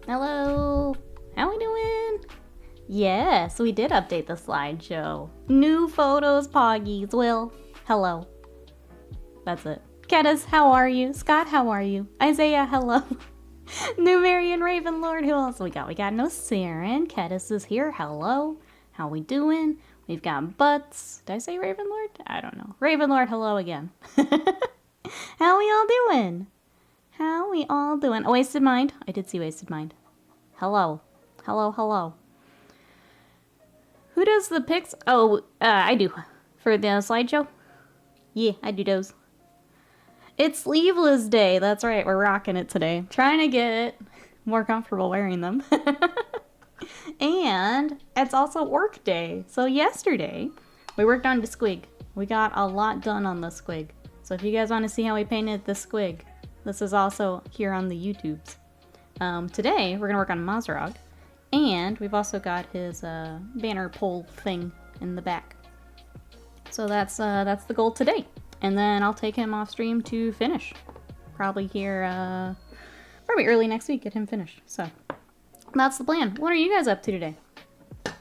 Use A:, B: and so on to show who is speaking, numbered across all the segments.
A: Hello. How we doing? Yes, we did update the slideshow. New photos, Poggies. Will, hello. That's it. Kettis, how are you? Scott, how are you? Isaiah, hello. New Marion Ravenlord, who else we got? We got no Saren. Kettis is here, hello. How we doing? We've got Butts. Did I say Ravenlord? I don't know. Ravenlord, hello again. How we all doing? How we all doing? Oh, Wasted Mind. I did see Wasted Mind. Hello. Hello, hello. Who does the pics? Oh, I do. For the slideshow? Yeah, I do those. It's Sleeveless Day. That's right. We're rocking it today. Trying to get more comfortable wearing them. And it's also work day. So yesterday, we worked on the squig. We got a lot done on the squig. So if you guys want to see how we painted the squig, this is also here on the YouTubes. Today, we're going to work on Mozrog. And we've also got his banner pole thing in the back. So that's the goal today. And then I'll take him off stream to finish. Probably here, probably early next week, get him finished. So that's the plan. What are you guys up to today? I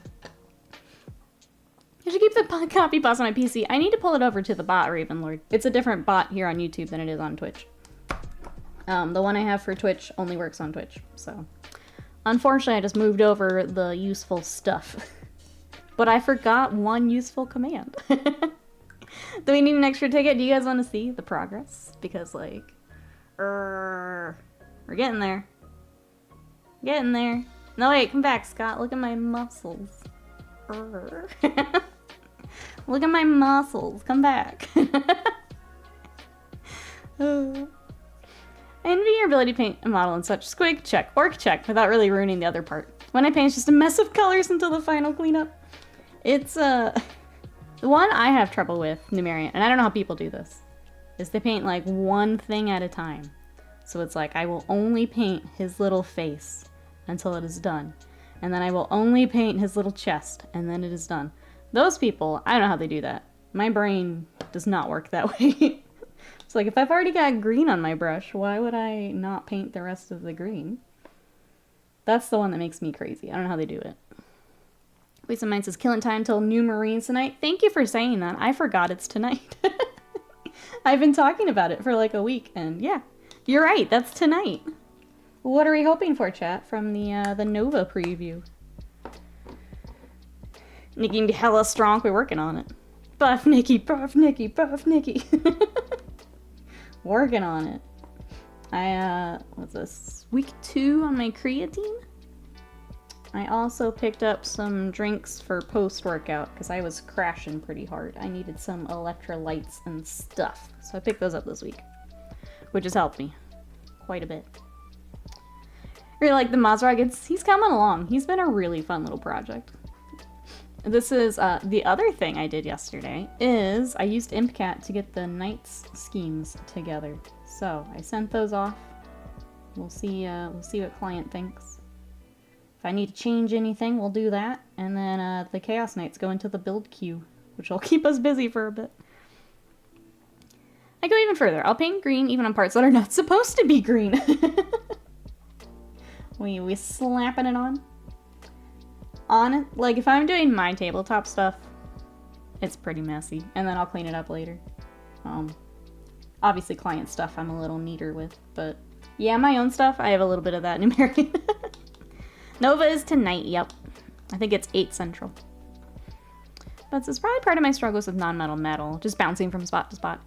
A: should keep the copy paste on my PC. I need to pull it over to the bot, Ravenlord. It's a different bot here on YouTube than it is on Twitch. The one I have for Twitch only works on Twitch, so. Unfortunately, I just moved over the useful stuff. But I forgot one useful command. Do we need an extra ticket? Do you guys want to see the progress? Because, like, we're getting there. Getting there. No, wait, come back, Scott. Look at my muscles. Look at my muscles. Come back. Envy your ability to paint a model in such. Squig, check. Orc, check, without really ruining the other part. When I paint, it's just a mess of colors until the final cleanup. It's, the one I have trouble with, Numerian, and I don't know how people do this, is they paint, like, one thing at a time. So it's like, I will only paint his little face until it is done. And then I will only paint his little chest, and then it is done. Those people, I don't know how they do that. My brain does not work that way. It's like, if I've already got green on my brush, why would I not paint the rest of the green? That's the one that makes me crazy. I don't know how they do it. Wasted Mind says, killing time till New Marines tonight. Thank you for saying that. I forgot it's tonight. I've been talking about it for like a week, and yeah, you're right. That's tonight. What are we hoping for, chat, from the Nova preview? Nikki hella strong. We're working on it. Buff Nikki, buff Nikki, buff Nikki. Working on it. What's this? Week 2 on my creatine. I also picked up some drinks for post-workout because I was crashing pretty hard. I needed some electrolytes and stuff. So I picked those up this week, which has helped me quite a bit. Really like the Mozrog. He's coming along. He's been a really fun little project. This is, the other thing I did yesterday is I used ImpCat to get the Knights schemes together. So I sent those off. We'll see what client thinks. If I need to change anything, we'll do that. And then the Chaos Knights go into the build queue, which will keep us busy for a bit. I go even further. I'll paint green even on parts that are not supposed to be green. we slapping it on. Like, if I'm doing my tabletop stuff, it's pretty messy, and then I'll clean it up later. Obviously client stuff I'm a little neater with, but yeah, my own stuff, I have a little bit of that in Numerian. Nova is tonight, yep. I think it's 8 Central. But it's probably part of my struggles with non-metal metal, just bouncing from spot to spot.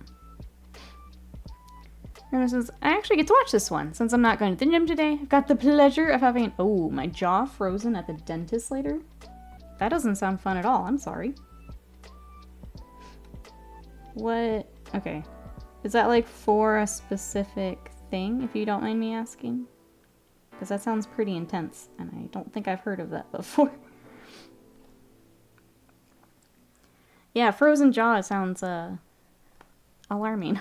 A: And says, I actually get to watch this one, since I'm not going to the gym today. I've got the pleasure of having, my jaw frozen at the dentist later. That doesn't sound fun at all, I'm sorry. What? Okay. Is that like for a specific thing, if you don't mind me asking? Because that sounds pretty intense, and I don't think I've heard of that before. Yeah, frozen jaw sounds, alarming.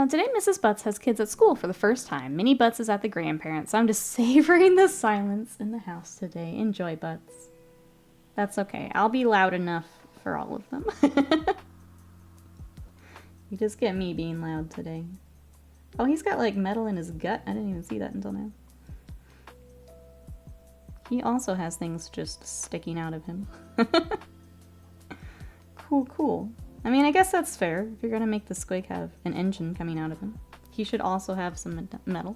A: Today, Mrs. Butts has kids at school for the first time. Minnie Butts is at the grandparents, so I'm just savoring the silence in the house today. Enjoy, Butts. That's okay. I'll be loud enough for all of them. You just get me being loud today. Oh, he's got, like, metal in his gut. I didn't even see that until now. He also has things just sticking out of him. Cool, cool. I mean, I guess that's fair. If you're gonna make the squig have an engine coming out of him, he should also have some metal.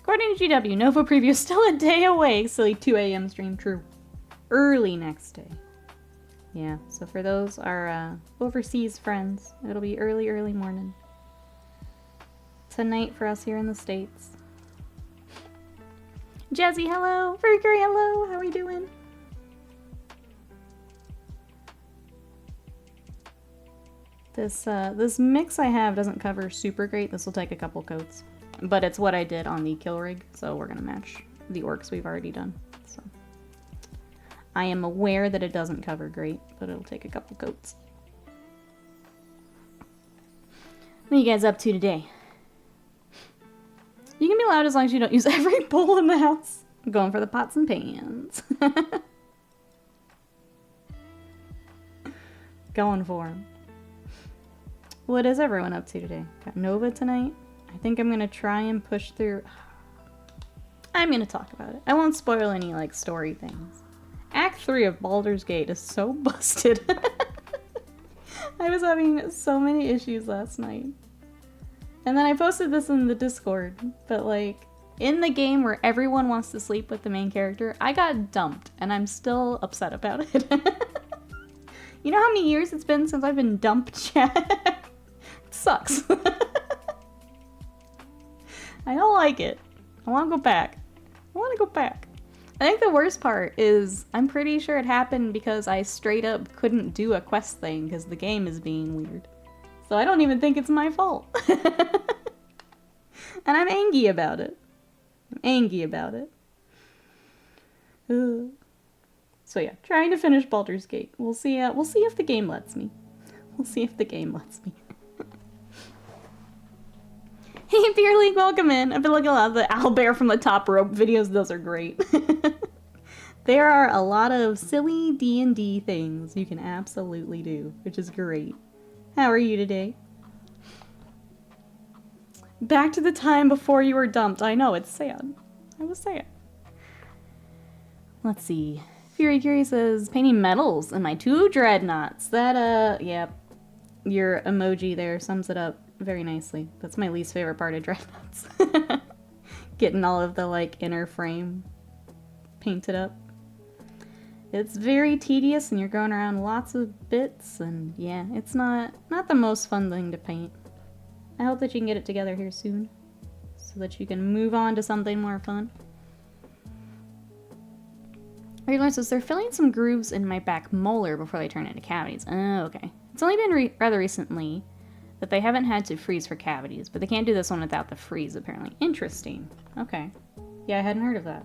A: According to GW, Nova Preview is still a day away. Silly 2 a.m. stream, true. Early next day. Yeah, so for those our overseas friends, it'll be early, early morning. Tonight for us here in the States. Jazzy, hello! Mercury, hello! How are we doing? This mix I have doesn't cover super great. This will take a couple coats. But it's what I did on the kill rig, so we're gonna match the orcs we've already done. So I am aware that it doesn't cover great, but it'll take a couple coats. What are you guys up to today? You can be loud as long as you don't use every bowl in the house. I'm going for the pots and pans. Going for them. What is everyone up to today? Got Nova tonight. I think I'm gonna try and push through. I'm gonna talk about it. I won't spoil any like story things. Act 3 of Baldur's Gate is so busted. I was having so many issues last night. And then I posted this in the Discord, but like in the game where everyone wants to sleep with the main character, I got dumped and I'm still upset about it. You know how many years it's been since I've been dumped, chat? It sucks. I don't like it. I want to go back. I want to go back. I think the worst part is I'm pretty sure it happened because I straight up couldn't do a quest thing because the game is being weird. So I don't even think it's my fault. And I'm angry about it. I'm angry about it. So yeah, trying to finish Baldur's Gate. We'll see if the game lets me. We'll see if the game lets me. Hey, Beer League, welcome in. I've been looking at a lot of the owlbear from the top rope videos. Those are great. There are a lot of silly D&D things you can absolutely do, which is great. How are you today? Back to the time before you were dumped. I know, it's sad. I was sad. Let's see. Fury Curie says, painting medals in my 2 dreadnoughts. That, yeah. Your emoji there sums it up very nicely. That's my least favorite part of dreadnoughts. Getting all of the, like, inner frame painted up. It's very tedious and you're going around lots of bits and yeah, it's not the most fun thing to paint. I hope that you can get it together here soon so that you can move on to something more fun. Regular says they're filling some grooves in my back molar before they turn into cavities. Oh, okay. It's only been rather recently that they haven't had to freeze for cavities, but they can't do this one without the freeze apparently. Interesting. Okay. Yeah, I hadn't heard of that.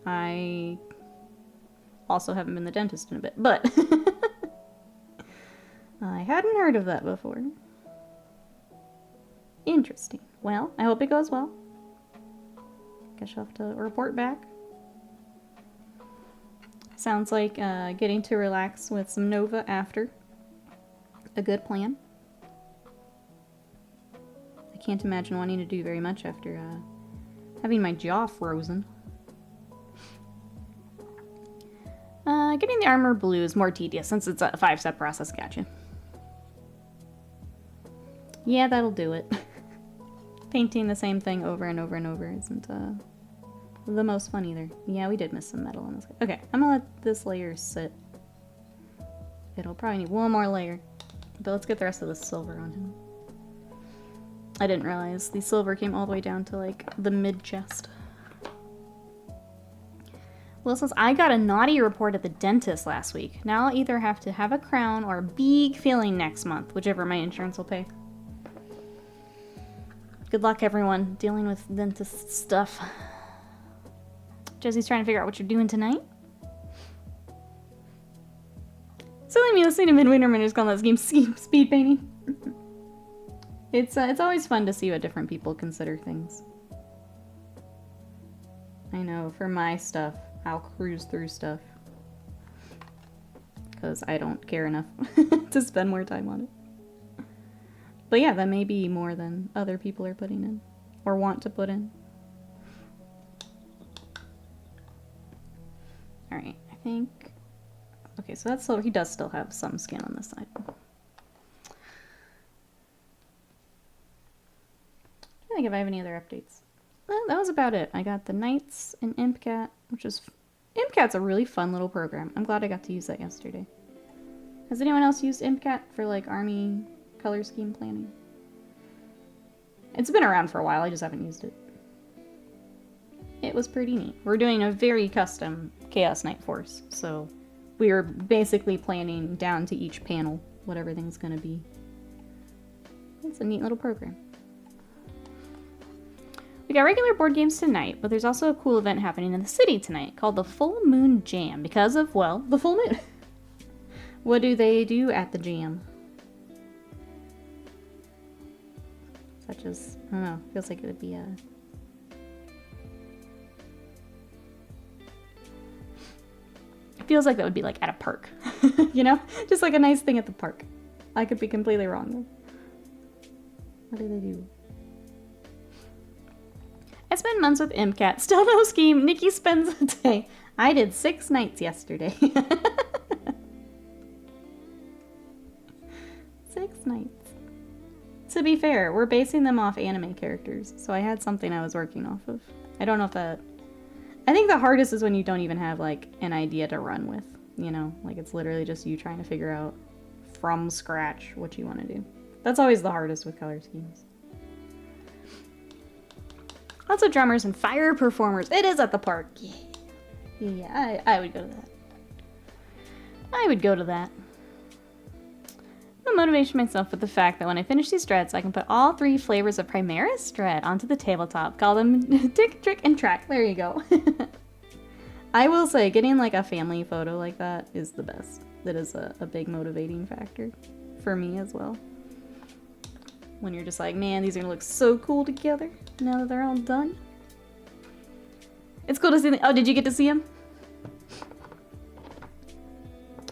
A: I also haven't been the dentist in a bit, but I hadn't heard of that before. Interesting. Well, I hope it goes well. Guess you'll have to report back. Sounds like getting to relax with some Nova after. A good plan. I can't imagine wanting to do very much after having my jaw frozen. Getting the armor blue is more tedious since it's a 5-step process. Gotcha. Yeah, that'll do it. Painting the same thing over and over and over isn't the most fun either. Yeah, we did miss some metal on this guy. Okay, I'm gonna let this layer sit. It'll probably need one more layer. But let's get the rest of the silver on him. I didn't realize the silver came all the way down to like the mid-chest. Well, since I got a naughty report at the dentist last week, now I'll either have to have a crown or a big filling next month, whichever my insurance will pay. Good luck, everyone, dealing with dentist stuff. Jesse's trying to figure out what you're doing tonight. Silly me listening to Midwinter Miners calling this game speed painting. It's always fun to see what different people consider things. I know, for my stuff, I'll cruise through stuff. Because I don't care enough to spend more time on it. But yeah, that may be more than other people are putting in. Or want to put in. Alright, I think... Okay, so that's... So he does still have some skin on this side. I think if I have any other updates. Well, that was about it. I got the Knights and ImpCat, which is... ImpCat's a really fun little program. I'm glad I got to use that yesterday. Has anyone else used ImpCat for, like, army color scheme planning? It's been around for a while, I just haven't used it. It was pretty neat. We're doing a very custom Chaos Knight force, so we are basically planning down to each panel what everything's gonna be. It's a neat little program. We got regular board games tonight, but there's also a cool event happening in the city tonight called the Full Moon Jam because of, well, the full moon. What do they do at the jam? Such as, I don't know, feels like it would be a... It feels like that would be like at a park, you know? Just like a nice thing at the park. I could be completely wrong though. What do they do? I spend months with ImpCat. Still no scheme. Nikki spends a day. I did 6 nights yesterday. 6 nights. To be fair, we're basing them off anime characters, so I had something I was working off of. I don't know if that... I think the hardest is when you don't even have, like, an idea to run with, you know? Like, it's literally just you trying to figure out from scratch what you want to do. That's always the hardest with color schemes. Lots of drummers and fire performers. It is at the park. Yeah. Yeah, I would go to that. I would go to that. I'm motivating myself with the fact that when I finish these dreads, I can put all 3 flavors of Primaris dread onto the tabletop. Call them Tick, Trick, and Track. There you go. I will say, getting like a family photo like that is the best. That is a big motivating factor for me as well. When you're just like, man, these are gonna look so cool together now that they're all done. It's cool to see them. Oh, did you get to see them?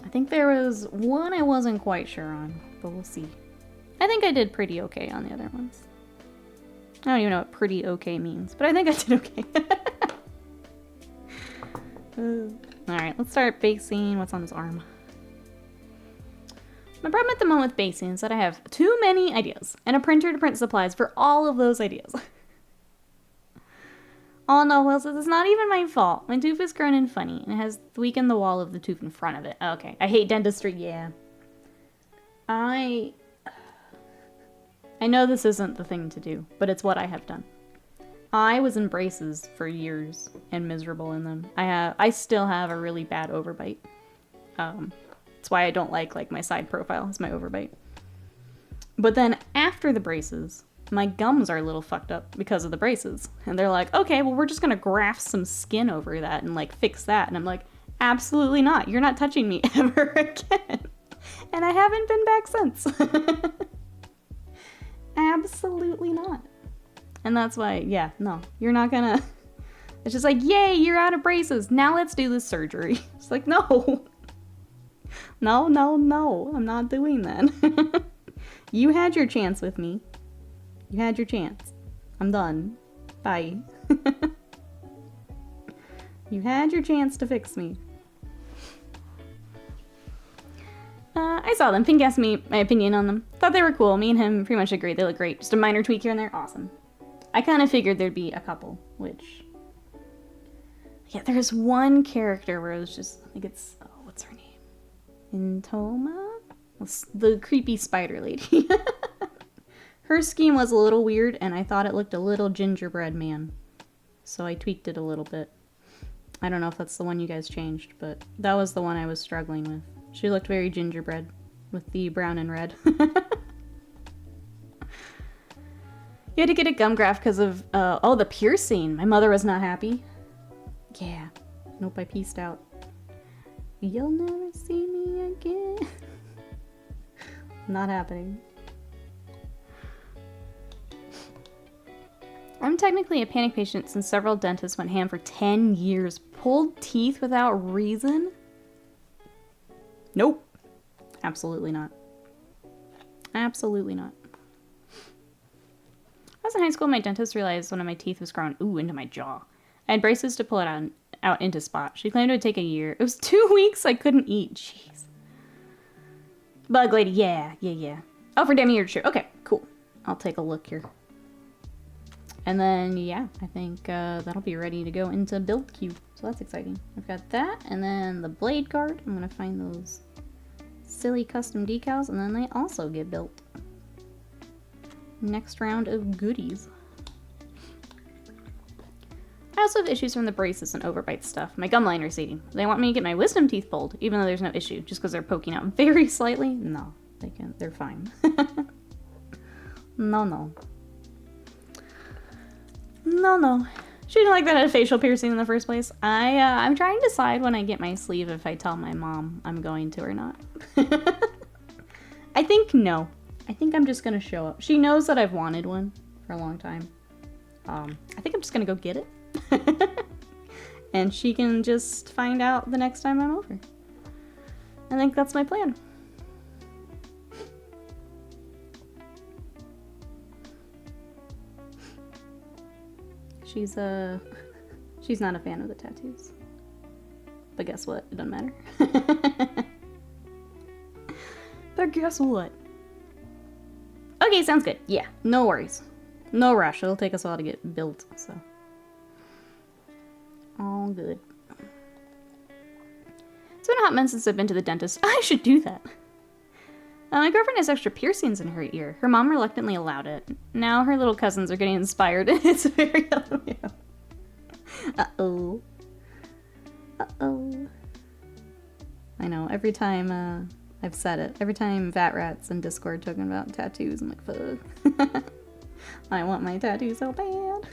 A: I think there was one I wasn't quite sure on, but we'll see. I think I did pretty okay on the other ones. I don't even know what pretty okay means, but I think I did okay. Alright, let's start basing. What's on this arm? My problem at the moment with basing is that I have too many ideas and a printer to print supplies for all of those ideas. Oh no, Will says it's not even my fault. My tooth is grown and funny, and it has weakened the wall of the tooth in front of it. Okay, I hate dentistry, yeah. I know this isn't the thing to do, but it's what I have done. I was in braces for years and miserable in them. I still have a really bad overbite. That's why I don't like my side profile is my overbite. But then after the braces, my gums are a little fucked up because of the braces. And they're like, okay, well, we're just gonna graft some skin over that and like fix that. And I'm like, absolutely not. You're not touching me ever again. And I haven't been back since. Absolutely not. And that's why, yeah, no, you're not gonna... It's just like, yay, you're out of braces. Now let's do this surgery. It's like, no. No, no, no. I'm not doing that. You had your chance with me. You had your chance. I'm done. Bye. You had your chance to fix me. I saw them. Pink asked me my opinion on them. Thought they were cool. Me and him pretty much agreed. They look great. Just a minor tweak here and there. Awesome. I kind of figured there'd be a couple, which... Yeah, there's one character where it was just... I think it's... Oh, what's her name? Intoma? The creepy spider lady. Her scheme was a little weird, and I thought it looked a little gingerbread man. So I tweaked it a little bit. I don't know if that's the one you guys changed, but that was the one I was struggling with. She looked very gingerbread with the brown and red. You had to get a gum graft because of, oh, the piercing. My mother was not happy. Yeah. Nope, I pieced out. You'll never see me again. Not happening. I'm technically a panic patient since several dentists went ham for 10 years. Pulled teeth without reason? Nope. Absolutely not. Absolutely not. I was in high school, my dentist realized one of my teeth was growing, into my jaw. I had braces to pull it out, out into Spot. She claimed it would take a year. It was 2 weeks I couldn't eat. Jeez. Bug lady, yeah. Oh, for damn year true. Okay, cool. I'll take a look here. And then, yeah, I think that'll be ready to go into build queue. So that's exciting. I've got that, and then the blade guard. I'm gonna find those silly custom decals, and then they also get built. Next round of goodies. I also have issues from the braces and overbite stuff. My gum liner's eating. They want me to get my wisdom teeth pulled, even though there's no issue, just because they're poking out very slightly. No, they're fine. No. She didn't like that I had a facial piercing in the first place. I'm trying to decide when I get my sleeve if I tell my mom I'm going to or not. I think no. I think I'm just gonna show up. She knows that I've wanted one for a long time. I think I'm just gonna go get it. And she can just find out the next time I'm over. I think that's my plan. She's not a fan of the tattoos. But guess what? It doesn't matter. But guess what? Okay, sounds good. Yeah, no worries. No rush. It'll take us a while to get built, so. All good. It's been a hot minute since I've been to the dentist. I should do that. My girlfriend has extra piercings in her ear. Her mom reluctantly allowed it. Now her little cousins are getting inspired. It's very Uh-oh. Uh-oh. I know, every time, I've said it. Every time Vat Rat's in Discord talking about tattoos, I'm like, fuck. I want my tattoo so bad.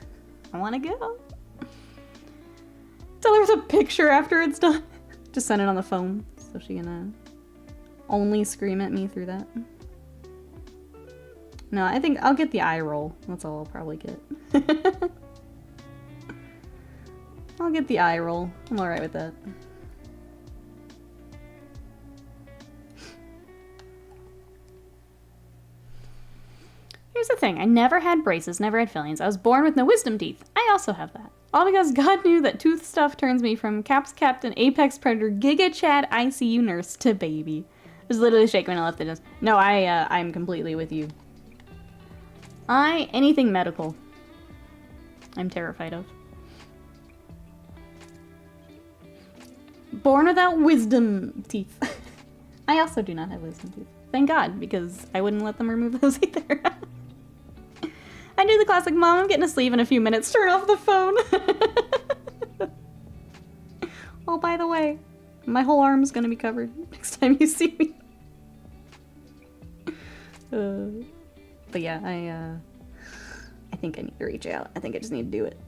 A: I want to go. Tell her the picture after it's done. Just send it on the phone so she can, only scream at me through that. No, I think I'll get the eye roll. That's all I'll probably get. I'll get the eye roll. I'm alright with that. Here's the thing. I never had braces, never had fillings. I was born with no wisdom teeth. I also have that. All because God knew that tooth stuff turns me from Caps Captain, Apex Predator, Giga Chad, ICU nurse to baby. I was literally shaking when I left it. No, I'm completely with you. Anything medical, I'm terrified of. Born without wisdom teeth. I also do not have wisdom teeth. Thank God, because I wouldn't let them remove those either. I do the classic, Mom, I'm getting a sleeve in a few minutes. Turn off the phone. Oh, by the way, my whole arm's gonna be covered next time you see me. But yeah, I think I need to reach out. I think I just need to do it.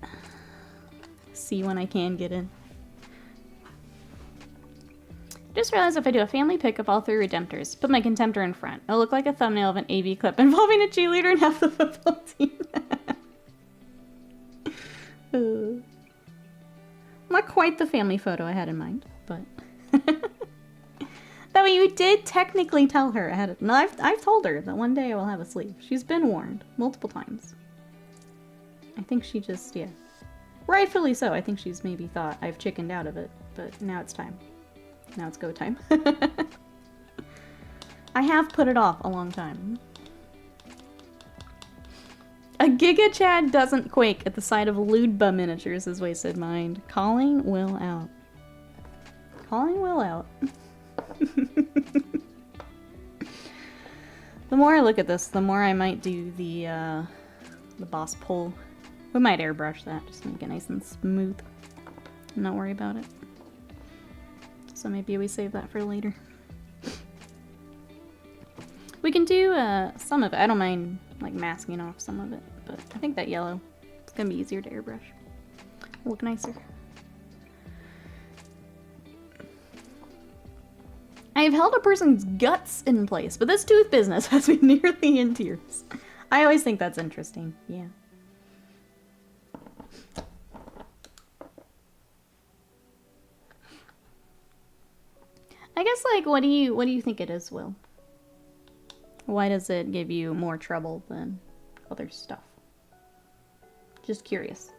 A: See when I can get in. Just realized if I do a family pic of all 3 Redemptors, put my Contemptor in front, it'll look like a thumbnail of an AV clip involving a cheerleader and half the football team. Not quite the family photo I had in mind, but... That way you did technically tell her ahead of... No, I've told her that one day I will have a sleeve. She's been warned multiple times. I think she just, yeah. Rightfully so. I think she's maybe thought I've chickened out of it, but now it's time. Now it's go time. I have put it off a long time. A Giga Chad doesn't quake at the sight of Ludba miniatures, is Wasted Mind. Calling Will out. Calling Will out. The more I look at this, the more I might do the boss pull. We might airbrush that, just to make it nice and smooth. Not worry about it. So maybe we save that for later. We can do some of it. I don't mind like masking off some of it, but I think that yellow, it's gonna be easier to airbrush. It'll look nicer. I have held a person's guts in place, but this tooth business has me nearly in tears. I always think that's interesting. Yeah. I guess, like, what do you think it is, Will? Why does it give you more trouble than other stuff? Just curious.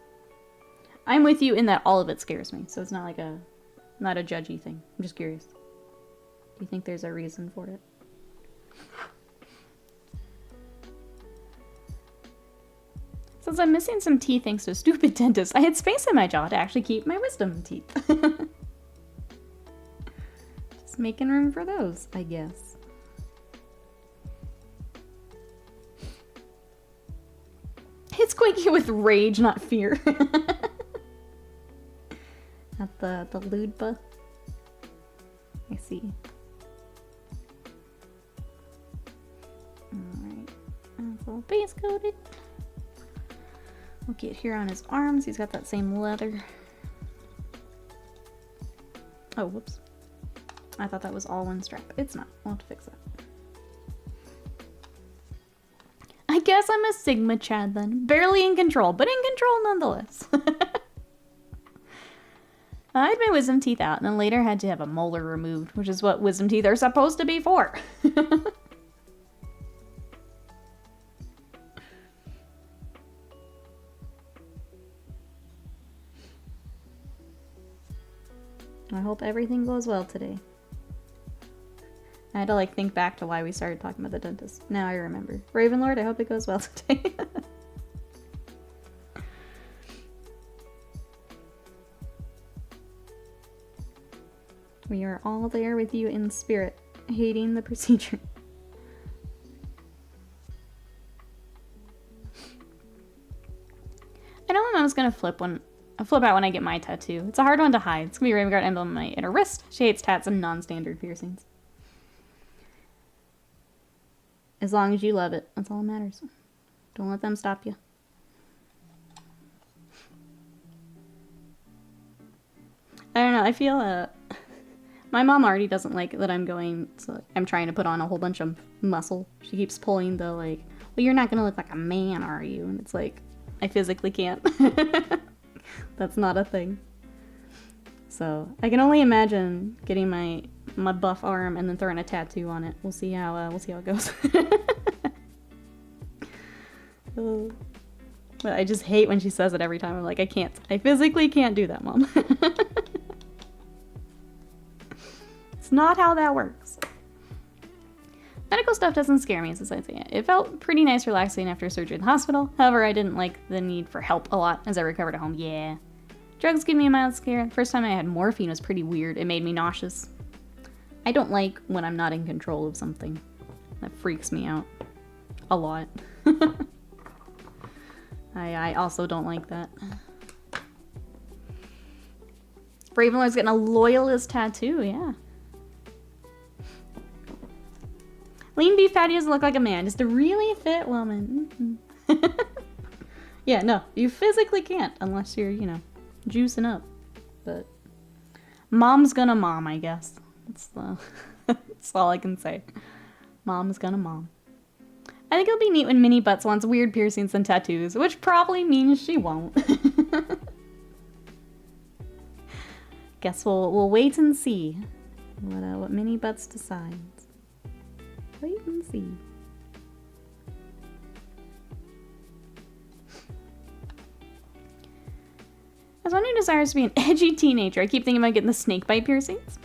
A: I'm with you in that all of it scares me, so it's not like not a judgy thing. I'm just curious. Do you think there's a reason for it? Since I'm missing some teeth thanks to a stupid dentist, I had space in my jaw to actually keep my wisdom teeth. Just making room for those, I guess. It's squeaky with rage, not fear. At the Ludba. I see. Alright. A little base coated. We'll get here on his arms. He's got that same leather. Oh, whoops. I thought that was all one strap. It's not. We'll have to fix that. I guess I'm a Sigma Chad then. Barely in control, but in control nonetheless. I had my wisdom teeth out and then later had to have a molar removed, which is what wisdom teeth are supposed to be for. I hope everything goes well today. I had to like think back to why we started talking about the dentist. Now I remember. Ravenlord, I hope it goes well today. We are all there with you in spirit, hating the procedure. I know my mom's gonna flip out when I get my tattoo. It's a hard one to hide. It's gonna be a Raven Guard emblem on my inner wrist. She hates tats and non-standard piercings. As long as you love it, that's all that matters. Don't let them stop you. I don't know, I feel, my mom already doesn't like that I'm trying to put on a whole bunch of muscle. She keeps pulling the, like, well, you're not gonna look like a man, are you? And it's like, I physically can't. That's not a thing. So, I can only imagine getting my buff arm and then throwing a tattoo on it. We'll see how it goes. But I just hate when she says it every time. I'm like, I physically can't do that, Mom. It's not how that works. Medical stuff doesn't scare me, as I say. It felt pretty nice relaxing after surgery in the hospital. However, I didn't like the need for help a lot as I recovered at home. Yeah. Drugs give me a mild scare. The first time I had morphine was pretty weird. It made me nauseous. I don't like when I'm not in control of something. That freaks me out. A lot. I also don't like that. Ravenlord's getting a loyalist tattoo, yeah. Lean beef patty doesn't look like a man, just a really fit woman. Yeah, no, you physically can't unless you're, you know, juicing up. But mom's gonna mom, I guess. That's all I can say. Mom's gonna mom. I think it'll be neat when Minnie Butts wants weird piercings and tattoos, which probably means she won't. Guess we'll wait and see what Minnie Butts decides. Wait and see. As one who desires to be an edgy teenager, I keep thinking about getting the snake bite piercings.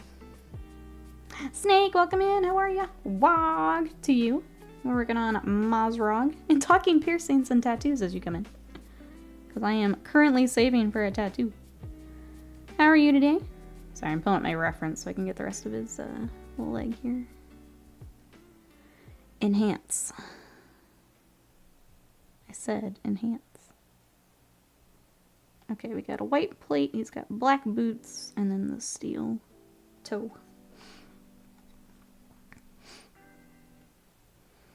A: Snake, welcome in. How are ya? Wog to you. We're working on Mozrog and talking piercings and tattoos as you come in. Because I am currently saving for a tattoo. How are you today? Sorry, I'm pulling up my reference so I can get the rest of his little leg here. Enhance. I said enhance. Okay, we got a white plate. He's got black boots and then the steel toe.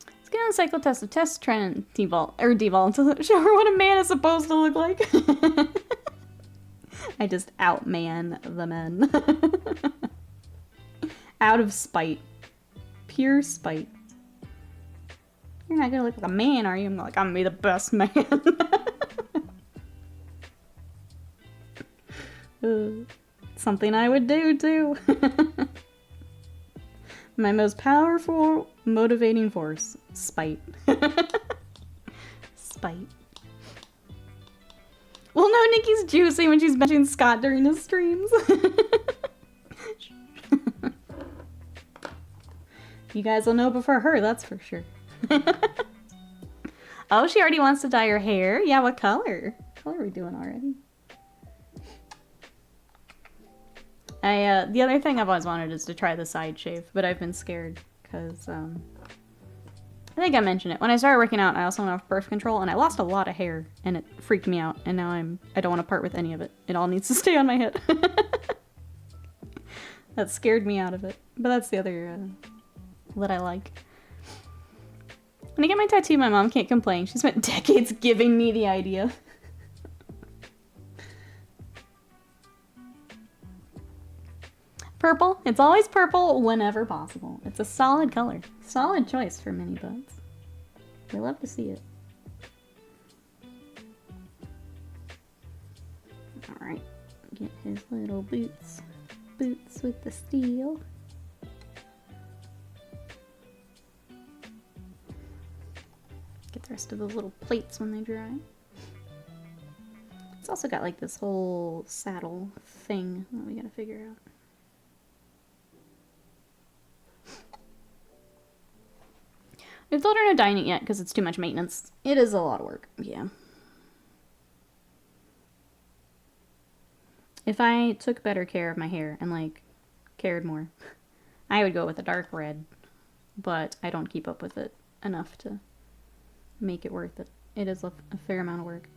A: Let's get on the cycle test of test, try and devolve to show her what a man is supposed to look like. I just outman the men. Out of spite. Pure spite. You're not gonna look like a man, are you? I'm like, I'm gonna be the best man. Something I would do too. My most powerful motivating force. Spite. Spite. Well, no, Nikki's juicy when she's mentioning Scott during his streams. You guys will know before her, that's for sure. Oh, she already wants to dye her hair? Yeah, what color? What color are we doing already? The other thing I've always wanted is to try the side shave, but I've been scared because, I think I mentioned it. When I started working out, I also went off birth control, and I lost a lot of hair, and it freaked me out, and now I don't want to part with any of it. It all needs to stay on my head. That scared me out of it. But that's the other, that I like. When I get my tattoo, my mom can't complain. She spent decades giving me the idea. Purple. It's always purple whenever possible. It's a solid color. Solid choice for mini buds. We love to see it. Alright. Get his little boots. Boots with the steel. Get the rest of those little plates when they dry. It's also got like this whole saddle thing that we gotta figure out. We've told her no dyeing it yet because it's too much maintenance. It is a lot of work, yeah. If I took better care of my hair and like cared more, I would go with a dark red, but I don't keep up with it enough to make it worth it. It is a fair amount of work.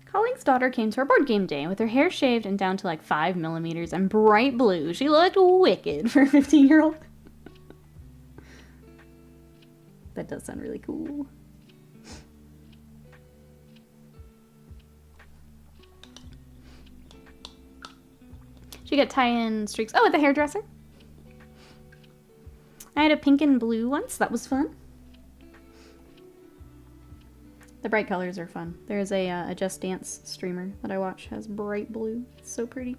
A: Colleen's daughter came to our board game day with her hair shaved and down to like 5 millimeters and bright blue. She looked wicked for a 15-year-old. That does sound really cool. She got tie-in streaks. Oh, at the hairdresser. I had a pink and blue once. That was fun. The bright colors are fun. There's a Just Dance streamer that I watch has bright blue. It's so pretty.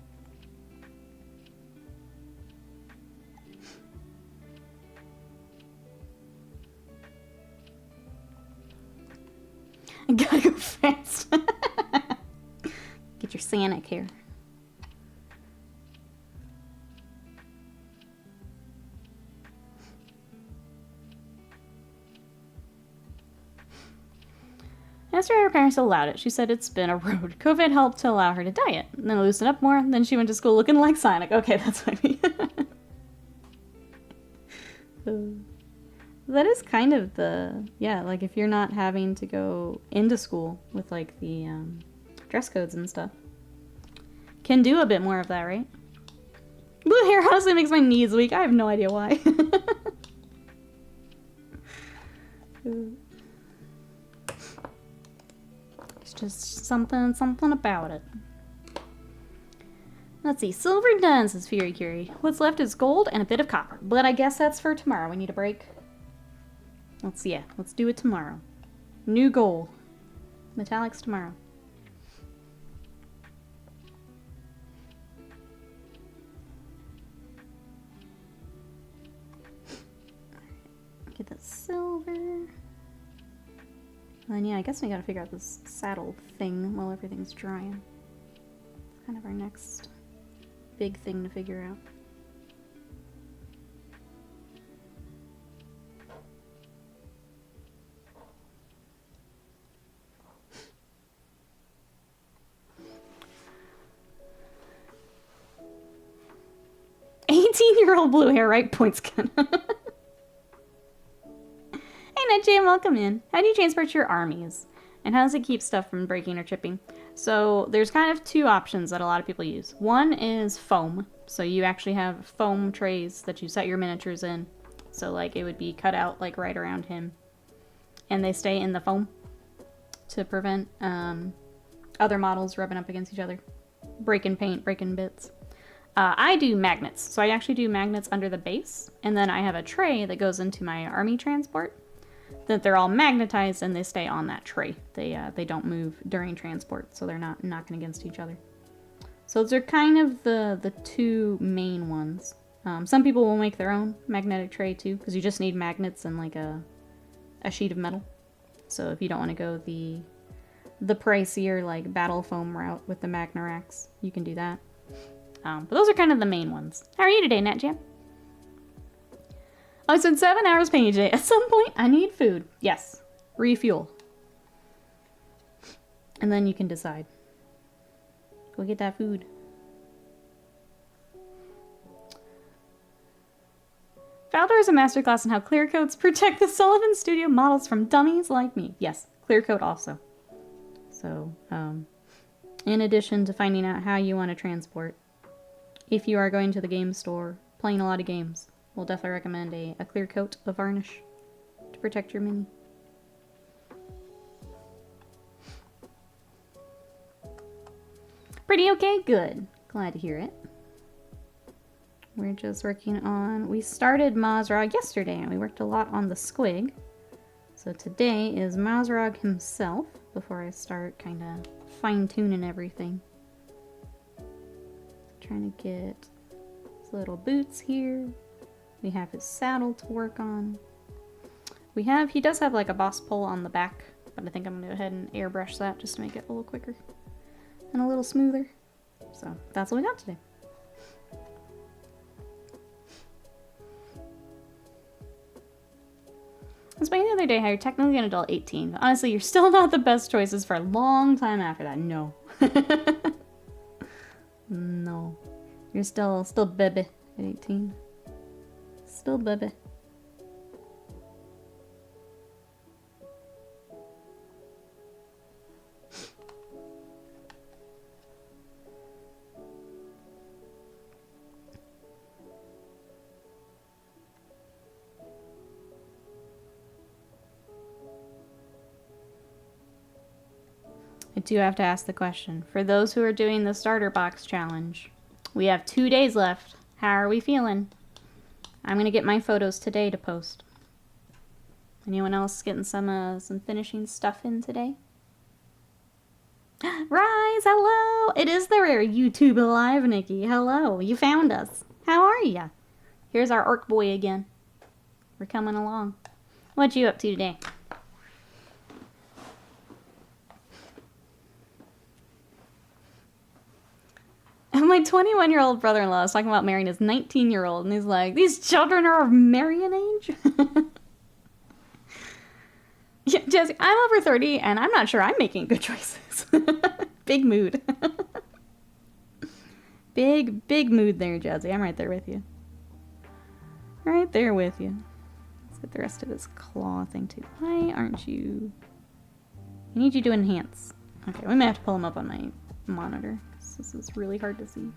A: I gotta go fast. Get your Sonic hair. Yesterday, her parents allowed it. She said it's been a road. COVID helped to allow her to diet, and then loosen up more. Then she went to school looking like Sonic. Okay, that's what I mean. That is kind of the, yeah, like if you're not having to go into school with like the dress codes and stuff. Can do a bit more of that, right? Blue hair honestly makes my knees weak. I have no idea why. It's just something about it. Let's see. Silver done, says Fury Curie. What's left is gold and a bit of copper. But I guess that's for tomorrow. We need a break. Let's do it tomorrow. New goal. Metallics tomorrow. Get that silver. And then yeah, I guess we gotta figure out this saddle thing while everything's drying. It's kind of our next big thing to figure out. Year-old blue hair, right? Points gun. Hey, NetJam, welcome in. How do you transport your armies? And how does it keep stuff from breaking or chipping? So there's kind of two options that a lot of people use. One is foam. So you actually have foam trays that you set your miniatures in. So like it would be cut out like right around him. And they stay in the foam to prevent other models rubbing up against each other. Breaking paint, breaking bits. I do magnets, so I actually do magnets under the base, and then I have a tray that goes into my army transport, that they're all magnetized and they stay on that tray. They don't move during transport, so they're not knocking against each other. So those are kind of the two main ones. Some people will make their own magnetic tray too, because you just need magnets and like a sheet of metal. So if you don't want to go the the pricier, like, battle foam route with the Magnarax, you can do that. But those are kind of the main ones. How are you today, NatJam? Oh, I spent 7 hours painting today. At some point, I need food. Yes. Refuel. And then you can decide. Go get that food. Faldor is a masterclass in how clear coats protect the Sullivan Studio models from dummies like me. Yes, clear coat also. So, in addition to finding out how you want to transport, if you are going to the game store, playing a lot of games, we'll definitely recommend a clear coat of varnish to protect your mini. Pretty okay? Good. Glad to hear it. We're just working on... We started Mozrog yesterday, and we worked a lot on the squig. So today is Mozrog himself, before I start kind of fine-tuning everything. Trying to get his little boots here. We have his saddle to work on. He does have like a boss pull on the back, but I think I'm going to go ahead and airbrush that just to make it a little quicker and a little smoother. So that's what we got today. I was playing the other day how you're technically an adult 18, but honestly, you're still not the best choices for a long time after that. No. No. You're still baby at 18. Still baby. I do have to ask the question. For those who are doing the starter box challenge, we have 2 days left. How are we feeling? I'm going to get my photos today to post. Anyone else getting some finishing stuff in today? Rise, hello! It is the rare YouTube Alive, Nikki. Hello, you found us. How are ya? Here's our orc boy again. We're coming along. What you up to today? My 21-year-old brother-in-law is talking about marrying his 19-year-old, and he's like, these children are of marrying age? Yeah, Jesse, I'm over 30, and I'm not sure I'm making good choices. Big mood. Big mood there, Jazzy. I'm right there with you. Right there with you. Let's get the rest of this claw thing, too. Why aren't you... I need you to enhance. Okay, we may have to pull him up on my monitor. This is really hard to see.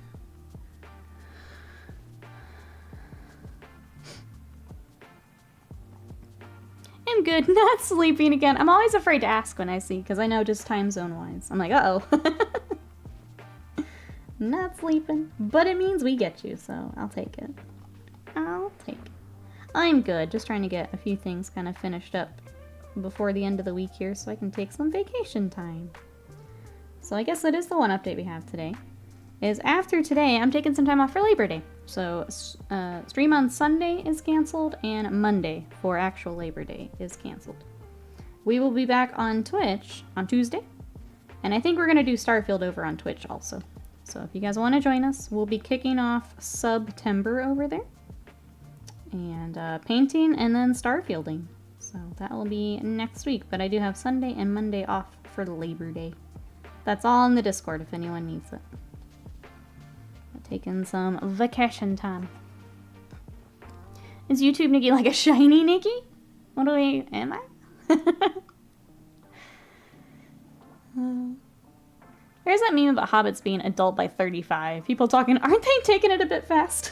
A: I'm good. Not sleeping again. I'm always afraid to ask when I see, because I know just time zone wise. I'm like, uh-oh. Not sleeping. But it means we get you, so I'll take it. I'll take it. I'm good. Just trying to get a few things kind of finished up before the end of the week here so I can take some vacation time. So I guess that is the one update we have today. Is after today, I'm taking some time off for Labor Day. So stream on Sunday is canceled, and Monday for actual Labor Day is canceled. We will be back on Twitch on Tuesday, and I think we're going to do Starfield over on Twitch also. So if you guys want to join us, we'll be kicking off September over there, and painting, and then Starfielding. So that will be next week, but I do have Sunday and Monday off for Labor Day. That's all in the Discord if anyone needs it. Taking some vacation time. Is YouTube Nikki like a shiny Nikki? What do we... am I? There's that meme about hobbits being adult by 35. People talking, aren't they taking it a bit fast?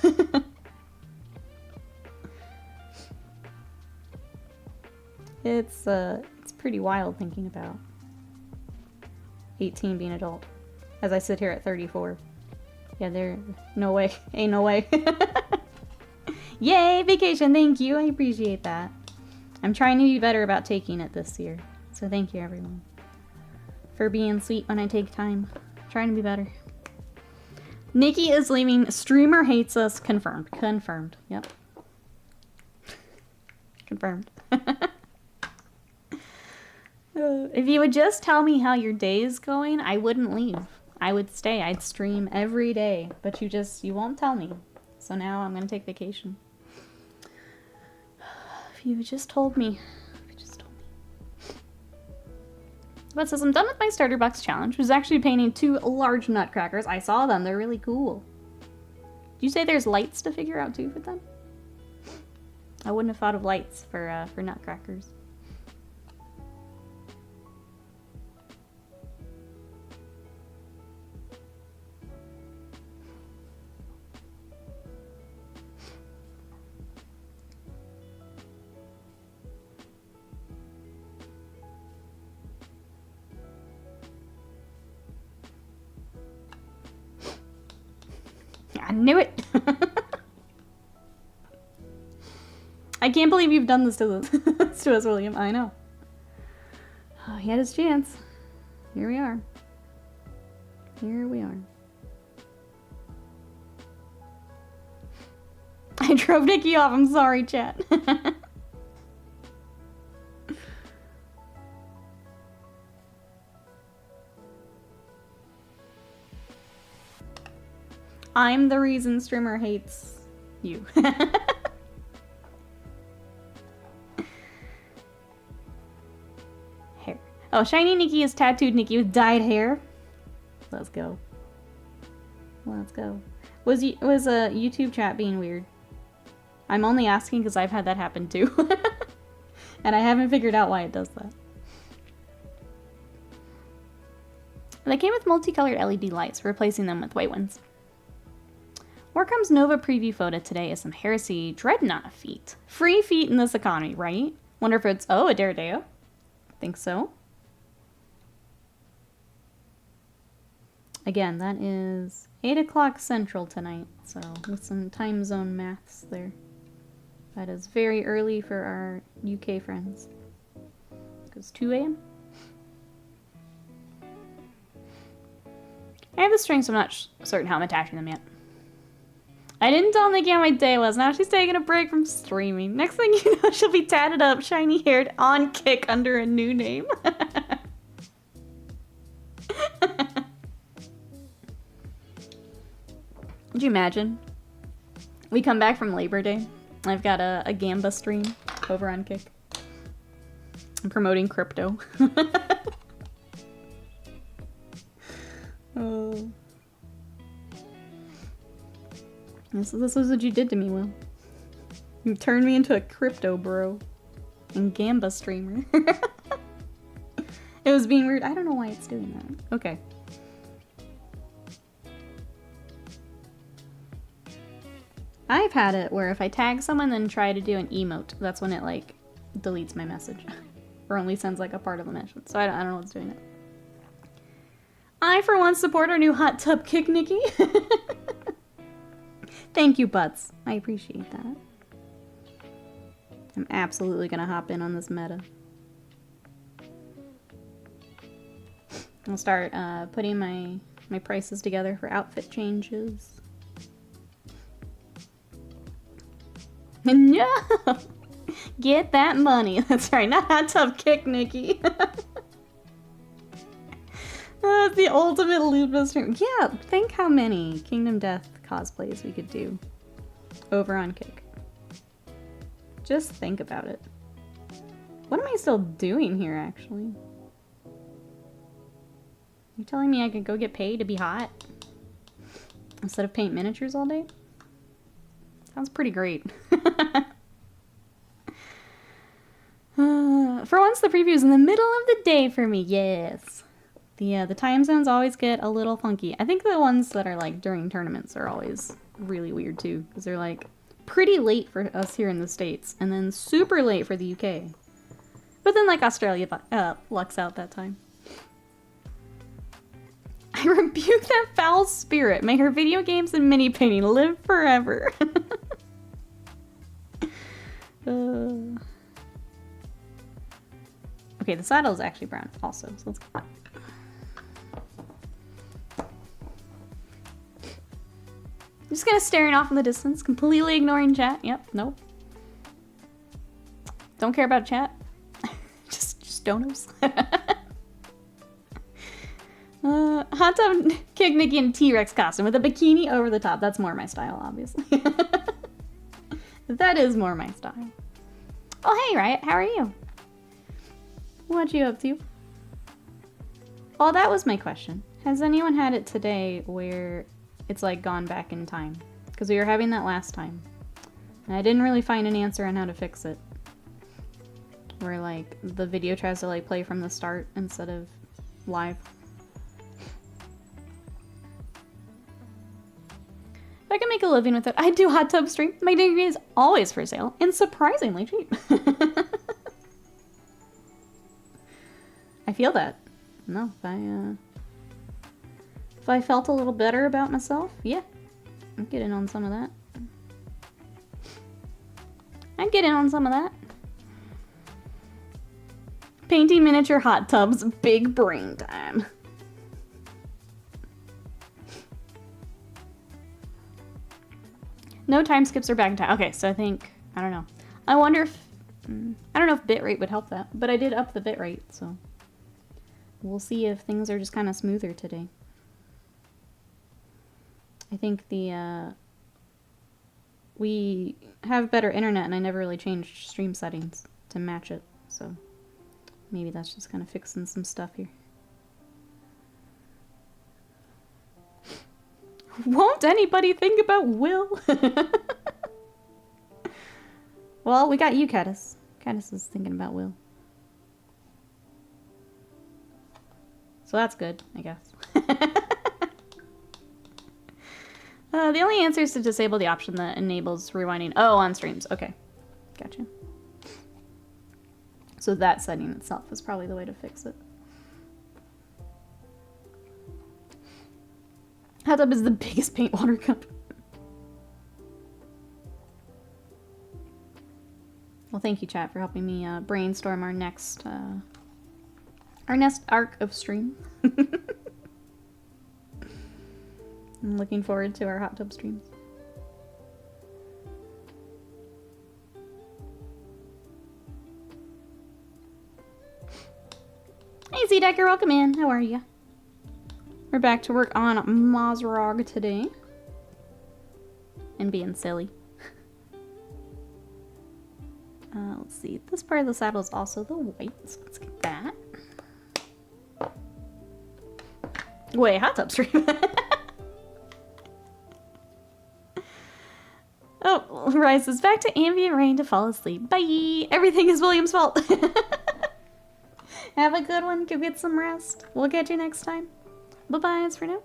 A: It's pretty wild thinking about 18 being adult. As I sit here at 34. Yeah, no way. Ain't no way. Yay, vacation, thank you. I appreciate that. I'm trying to be better about taking it this year. So thank you, everyone. For being sweet when I take time. Trying to be better. Nikki is leaving. Streamer hates us. Confirmed. Confirmed. Yep. If you would just tell me how your day is going, I wouldn't leave. I would stay. I'd stream every day. But you won't tell me. So now I'm going to take vacation. If you just told me. If you just told me. But says, I'm done with my starter box challenge, which is actually painting 2 large nutcrackers. I saw them. They're really cool. Did you say there's lights to figure out too for them? I wouldn't have thought of lights for nutcrackers. I knew it! I can't believe you've done this to us, William. I know. Oh, he had his chance. Here we are. Here we are. I drove Nikki off. I'm sorry, chat. I'm the reason streamer hates you. Hair. Oh, Shiny Nikki is tattooed Nikki with dyed hair. Let's go. Let's go. Was a YouTube chat being weird? I'm only asking because I've had that happen too. And I haven't figured out why it does that. They came with multicolored LED lights, replacing them with white ones. Warcom's Nova preview photo today is some Heresy Dreadnought feet. Free feet in this economy, right? Wonder if it's, oh, a Daredeo. Think so. Again, that is 8 o'clock Central tonight, so with some time zone maths there. That is very early for our UK friends. It's 2 a.m. I have the string, so I'm not certain how I'm attaching them yet. I didn't tell Nikki how my day was. Now she's taking a break from streaming. Next thing you know, she'll be tatted up, shiny-haired, on Kick under a new name. Would you imagine? We come back from Labor Day. I've got a Gamba stream over on Kick. I'm promoting crypto. Oh. This is what you did to me, Will. You turned me into a crypto bro. And Gamba streamer. It was being weird. I don't know why it's doing that. Okay. I've had it where if I tag someone and try to do an emote, that's when it, like, deletes my message. Or only sends, like, a part of a message. So I don't know what's doing it. I, for one, support our new hot tub Kick, Nikki. Thank you, Butts. I appreciate that. I'm absolutely gonna hop in on this meta. I'll start putting my prices together for outfit changes. No! Get that money. That's right, not hot tub Kick, Nikki. That's the ultimate loot buster. Yeah, think how many Kingdom Death cosplays we could do over on Kick. Just think about it. What am I still doing here, actually? You telling me I could go get paid to be hot? Instead of paint miniatures all day? Sounds pretty great. For once, the preview is in the middle of the day for me. Yes. The time zones always get a little funky. I think the ones that are like during tournaments are always really weird too, because they're like pretty late for us here in the States, and then super late for the UK. But then like Australia lucks out that time. I rebuke that foul spirit. May her video games and mini painting live forever. Okay, the saddle is actually brown also, so let's go. Just kind of staring off in the distance, completely ignoring chat. Yep, nope. Don't care about chat. just Jonas. Hot tub kick Nikki in a T-Rex costume with a bikini over the top. That's more my style, obviously. That is more my style. Oh, hey, Riot. How are you? What you up to? Well, that was my question. Has anyone had it today where it's like gone back in time? Because we were having that last time. And I didn't really find an answer on how to fix it. Where like the video tries to like play from the start instead of live. If I can make a living with it, I'd do hot tub stream. My degree is always for sale and surprisingly cheap. I feel that. No, if I felt a little better about myself, yeah, I'd get in on some of that. I'd get in on some of that. Painting miniature hot tubs, big brain time. No time skips or back in time. Okay, so I think, I don't know. I wonder if, I don't know if bitrate would help that, but I did up the bitrate, so we'll see if things are just kind of smoother today. I think we have better internet and I never really changed stream settings to match it, so maybe that's just kind of fixing some stuff here. Won't anybody think about Will? Well, we got you, Caddis. Caddis is thinking about Will. So that's good, I guess. The only answer is to disable the option that enables rewinding. Oh, on streams. Okay. Gotcha. So that setting itself is probably the way to fix it. Hot tub is the biggest paint water cup. Well, thank you, chat, for helping me brainstorm our next arc of stream. I'm looking forward to our hot tub streams. Hey, Z-Decker, welcome in. How are you? We're back to work on Mozrog today. And being silly. Let's see. This part of the saddle is also the white, so let's get that. Wait, hot tub stream. Oh, rises back to ambient rain to fall asleep. Bye! Everything is William's fault. Have a good one. Go get some rest. We'll get you next time. Bye-bye, as for now.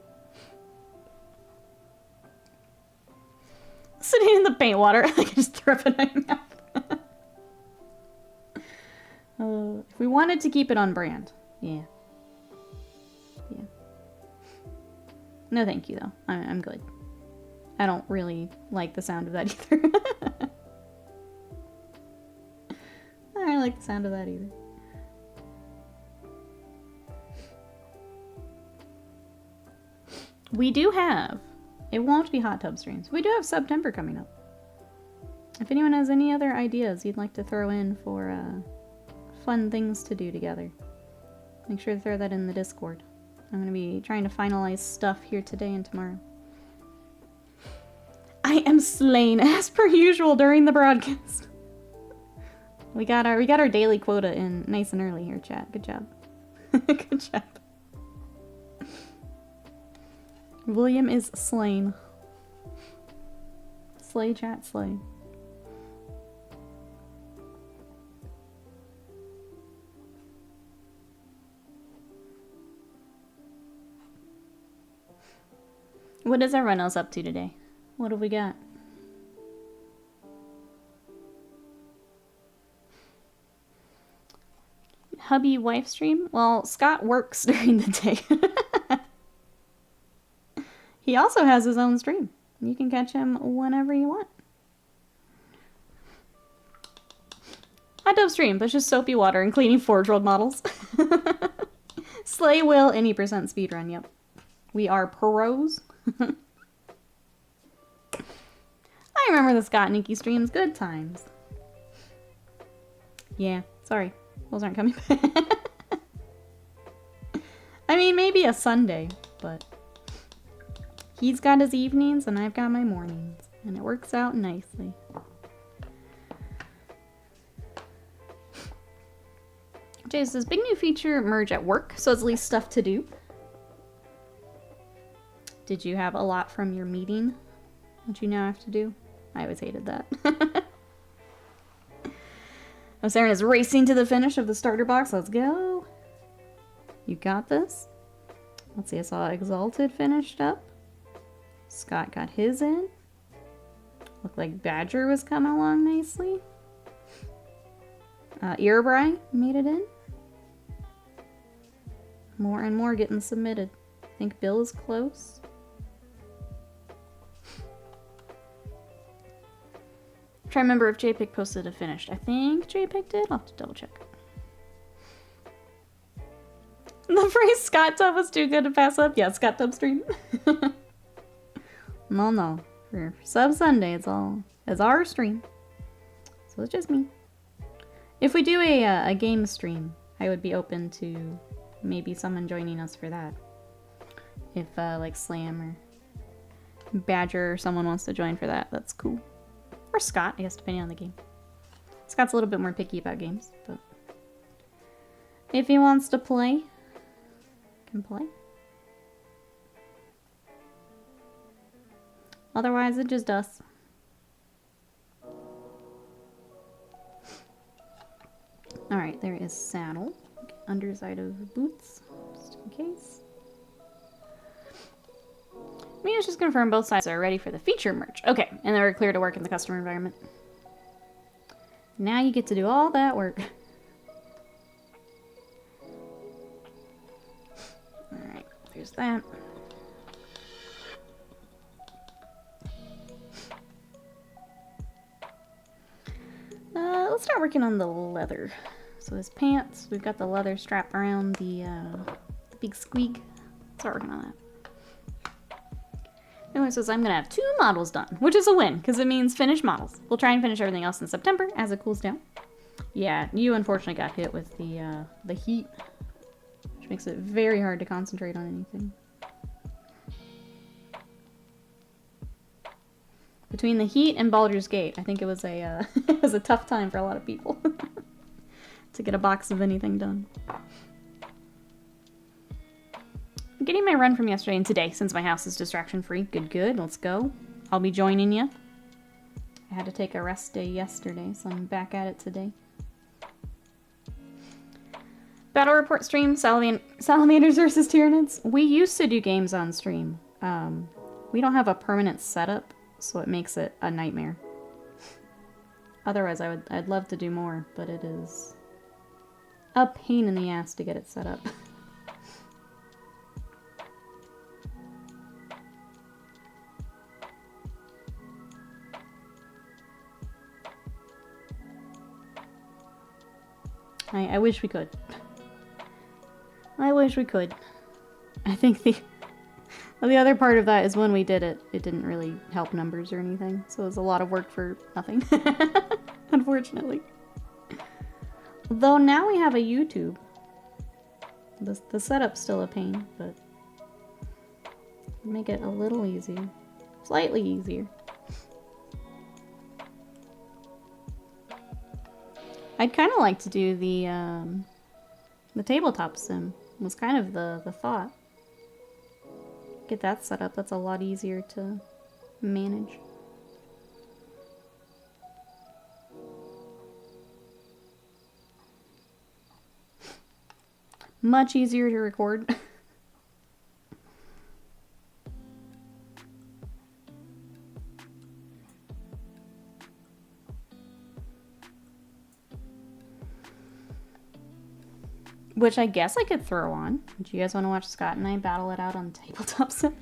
A: Sitting in the paint water. I can just throw it in my mouth. If we wanted to keep it on brand. Yeah. Yeah. No thank you, though. I'm good. I don't really like the sound of that either. I don't like the sound of that either. We do have, it won't be hot tub streams. We do have September coming up. If anyone has any other ideas you'd like to throw in for fun things to do together, make sure to throw that in the Discord. I'm going to be trying to finalize stuff here today and tomorrow. I am slain as per usual during the broadcast. We got our daily quota in nice and early here, chat. Good job. Good job. William is slain. Slay, chat, slay. What is everyone else up to today? What have we got? Hubby wife stream? Well, Scott works during the day. He also has his own stream. You can catch him whenever you want. Hot tub stream, but just soapy water and cleaning Forge World models. Slay will any percent speedrun, yep. We are pros. I remember the Scott and Nikki streams. Good times. Yeah, sorry. Those aren't coming back. I mean, maybe a Sunday, but he's got his evenings and I've got my mornings, and it works out nicely. Jay says, big new feature merge at work, so it's at least stuff to do. Did you have a lot from your meeting that you now have to do? I always hated that. Saren is racing to the finish of the starter box. Let's go. You got this. Let's see, I saw Exalted finished up. Scott got his in. Looked like Badger was coming along nicely. Earbry made it in. More and more getting submitted. I think Bill is close. I'm trying to remember if JPEG posted a finished. I think JPEG did. I'll have to double check. The phrase Scott Tub was too good to pass up. Yeah, Scott Tub stream. No. For Sub Sunday, it's our stream. So it's just me. If we do a game stream, I would be open to maybe someone joining us for that. If like Slam or Badger or someone wants to join for that, that's cool. Or Scott, I guess, depending on the game. Scott's a little bit more picky about games, but if he wants to play, can play. Otherwise, it's just us. Alright, there is saddle. Underside of boots, just in case. Maybe it's just confirm both sides are ready for the feature merge. Okay, and they're clear to work in the customer environment. Now you get to do all that work. Alright, there's that. Let's start working on the leather. So his pants, we've got the leather strap around the big squeak. Let's start working on that. Anyway, says I'm gonna have 2 models done, which is a win, because it means finished models. We'll try and finish everything else in September as it cools down. Yeah, you unfortunately got hit with the heat, which makes it very hard to concentrate on anything. Between the heat and Baldur's Gate, I think it was a it was a tough time for a lot of people to get a box of anything done. I'm getting my run from yesterday and today since my house is distraction free. Good. Let's go. I'll be joining you. I had to take a rest day yesterday, so I'm back at it today. Battle report stream, Salamanders versus Tyranids. We used to do games on stream. We don't have a permanent setup, so it makes it a nightmare. Otherwise, I'd love to do more, but it is a pain in the ass to get it set up. I wish we could. I wish we could. I think the other part of that is when we did it, it didn't really help numbers or anything. So it was a lot of work for nothing. Unfortunately. Though now we have a YouTube. The setup's still a pain, but make it a little easier. Slightly easier. I'd kind of like to do the tabletop sim. Was kind of the thought. Get that set up. That's a lot easier to manage. Much easier to record. Which I guess I could throw on. Do you guys want to watch Scott and I battle it out on tabletop sim?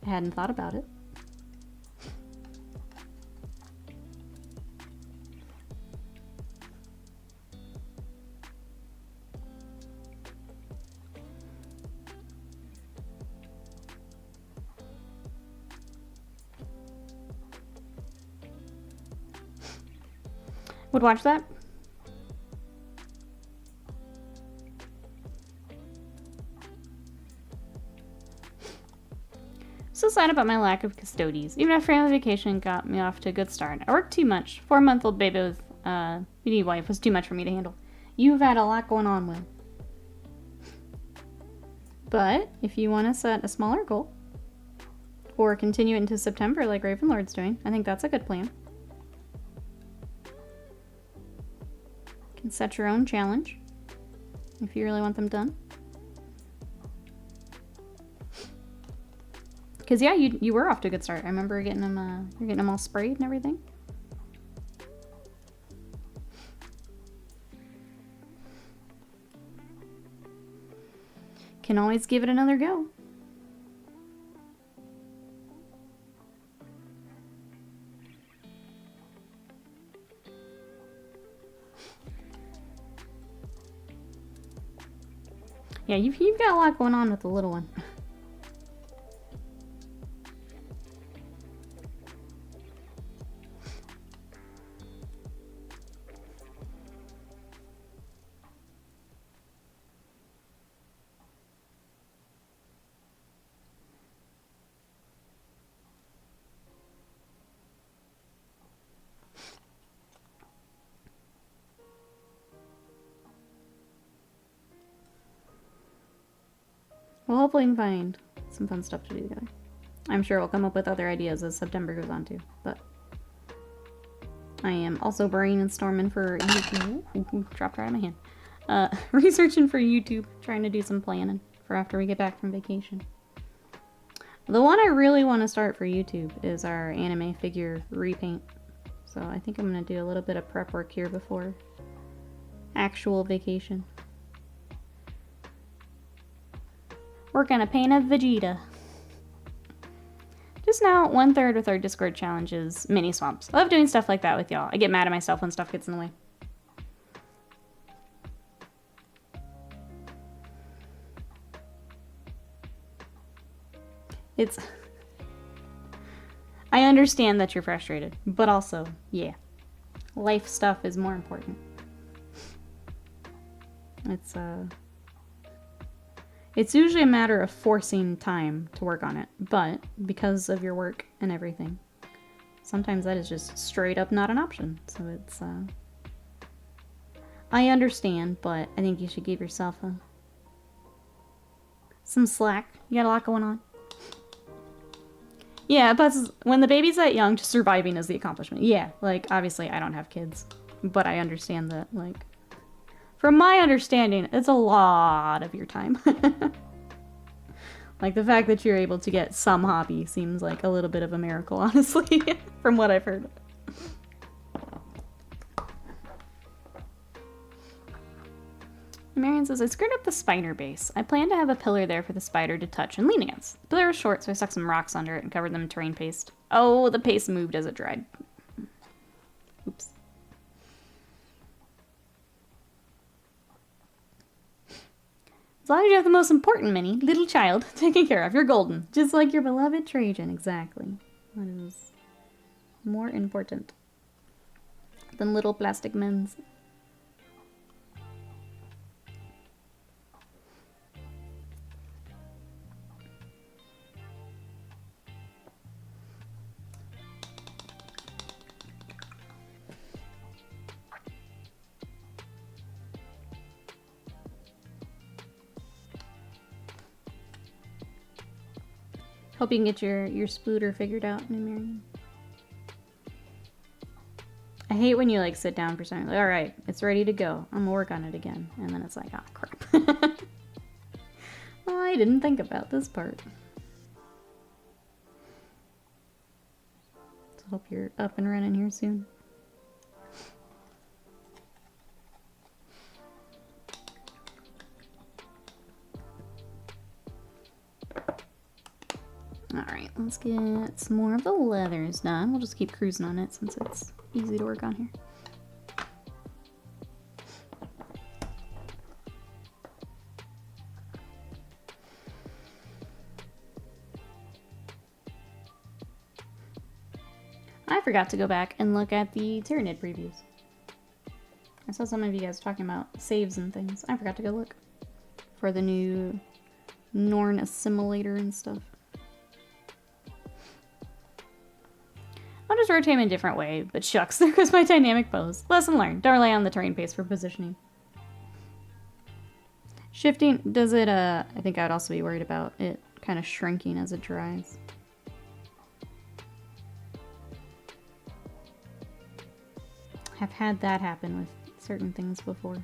A: I hadn't thought about it. would watch that. So sad about my lack of custodies. Even after family vacation got me off to a good start. I worked too much. 4-month-old baby with BD wife was too much for me to handle. You've had a lot going on, Will. But if you want to set a smaller goal, or continue it into September like Ravenlord's doing, I think that's a good plan. You can set your own challenge if you really want them done. Because, yeah, you were off to a good start. I remember getting them, you're getting them all sprayed and everything. Can always give it another go. Yeah, you've got a lot going on with the little one. Well, hopefully we can find some fun stuff to do together. I'm sure we'll come up with other ideas as September goes on too, but I am also brainstorming for YouTube. Dropped right out of my hand. Researching for YouTube, trying to do some planning for after we get back from vacation. The one I really want to start for YouTube is our anime figure repaint. So I think I'm going to do a little bit of prep work here before actual vacation. We're gonna paint a Vegeta. Just now, 1/3 with our Discord challenges, mini swamps. I love doing stuff like that with y'all. I get mad at myself when stuff gets in the way. I understand that you're frustrated, but also, yeah, life stuff is more important. It's usually a matter of forcing time to work on it, but because of your work and everything, sometimes that is just straight up not an option. So it's, I understand, but I think you should give yourself some slack. You got a lot going on. Yeah, but when the baby's that young, just surviving is the accomplishment. Yeah, like, obviously I don't have kids, but I understand that, like, from my understanding, it's a lot of your time. Like, the fact that you're able to get some hobby seems like a little bit of a miracle, honestly, from what I've heard. Marion says, I screwed up the spider base. I plan to have a pillar there for the spider to touch and lean against. The pillar was short, so I stuck some rocks under it and covered them in terrain paste. Oh, the paste moved as it dried. Oops. As long as you have the most important mini, little child, taken care of, you're golden. Just like your beloved Trajan, exactly. That is more important than little plastic men's. Hope you can get your splooter figured out, Marion. I hate when you like sit down for something like, all right, it's ready to go. I'm gonna work on it again, and then it's like, ah, crap. Oh, I didn't think about this part. So hope you're up and running here soon. Alright, let's get some more of the leathers done. We'll just keep cruising on it since it's easy to work on here. I forgot to go back and look at the Tyrannid previews. saw some of you guys talking about saves and things. I forgot to go look for the new Norn assimilator and stuff. I'll just rotate him in a different way, but shucks, there goes my dynamic pose. Lesson learned. Don't rely on the terrain pace for positioning. Shifting, does it, I think I would also be worried about it kind of shrinking as it dries. I've had that happen with certain things before.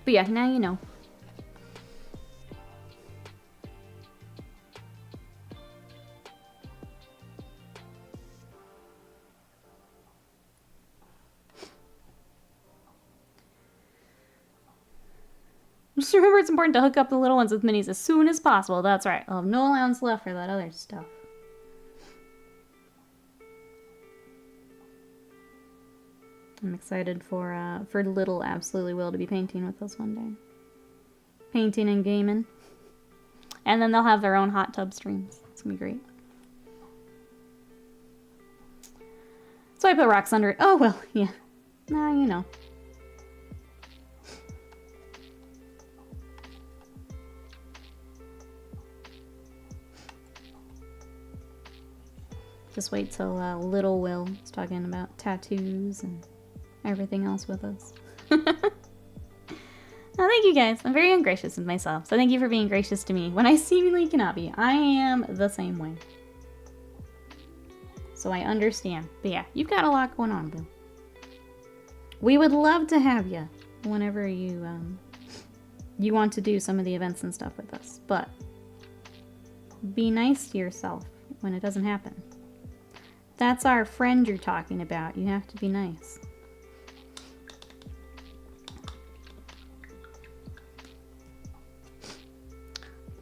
A: But yeah, now you know. Just remember it's important to hook up the little ones with minis as soon as possible. That's right. I'll have no allowance left for that other stuff. I'm excited for little absolutely Will to be painting with us one day. Painting and gaming. And then they'll have their own hot tub streams. It's gonna be great. So I put rocks under it. Oh, well, yeah. Nah, you know. Just wait till little Will is talking about tattoos and everything else with us. Oh, thank you guys. I'm very ungracious with myself, so thank you for being gracious to me when I seemingly cannot be. I am the same way. So I understand. But yeah, you've got a lot going on, Bill. We would love to have you whenever you you want to do some of the events and stuff with us, but be nice to yourself when it doesn't happen. That's our friend you're talking about. You have to be nice.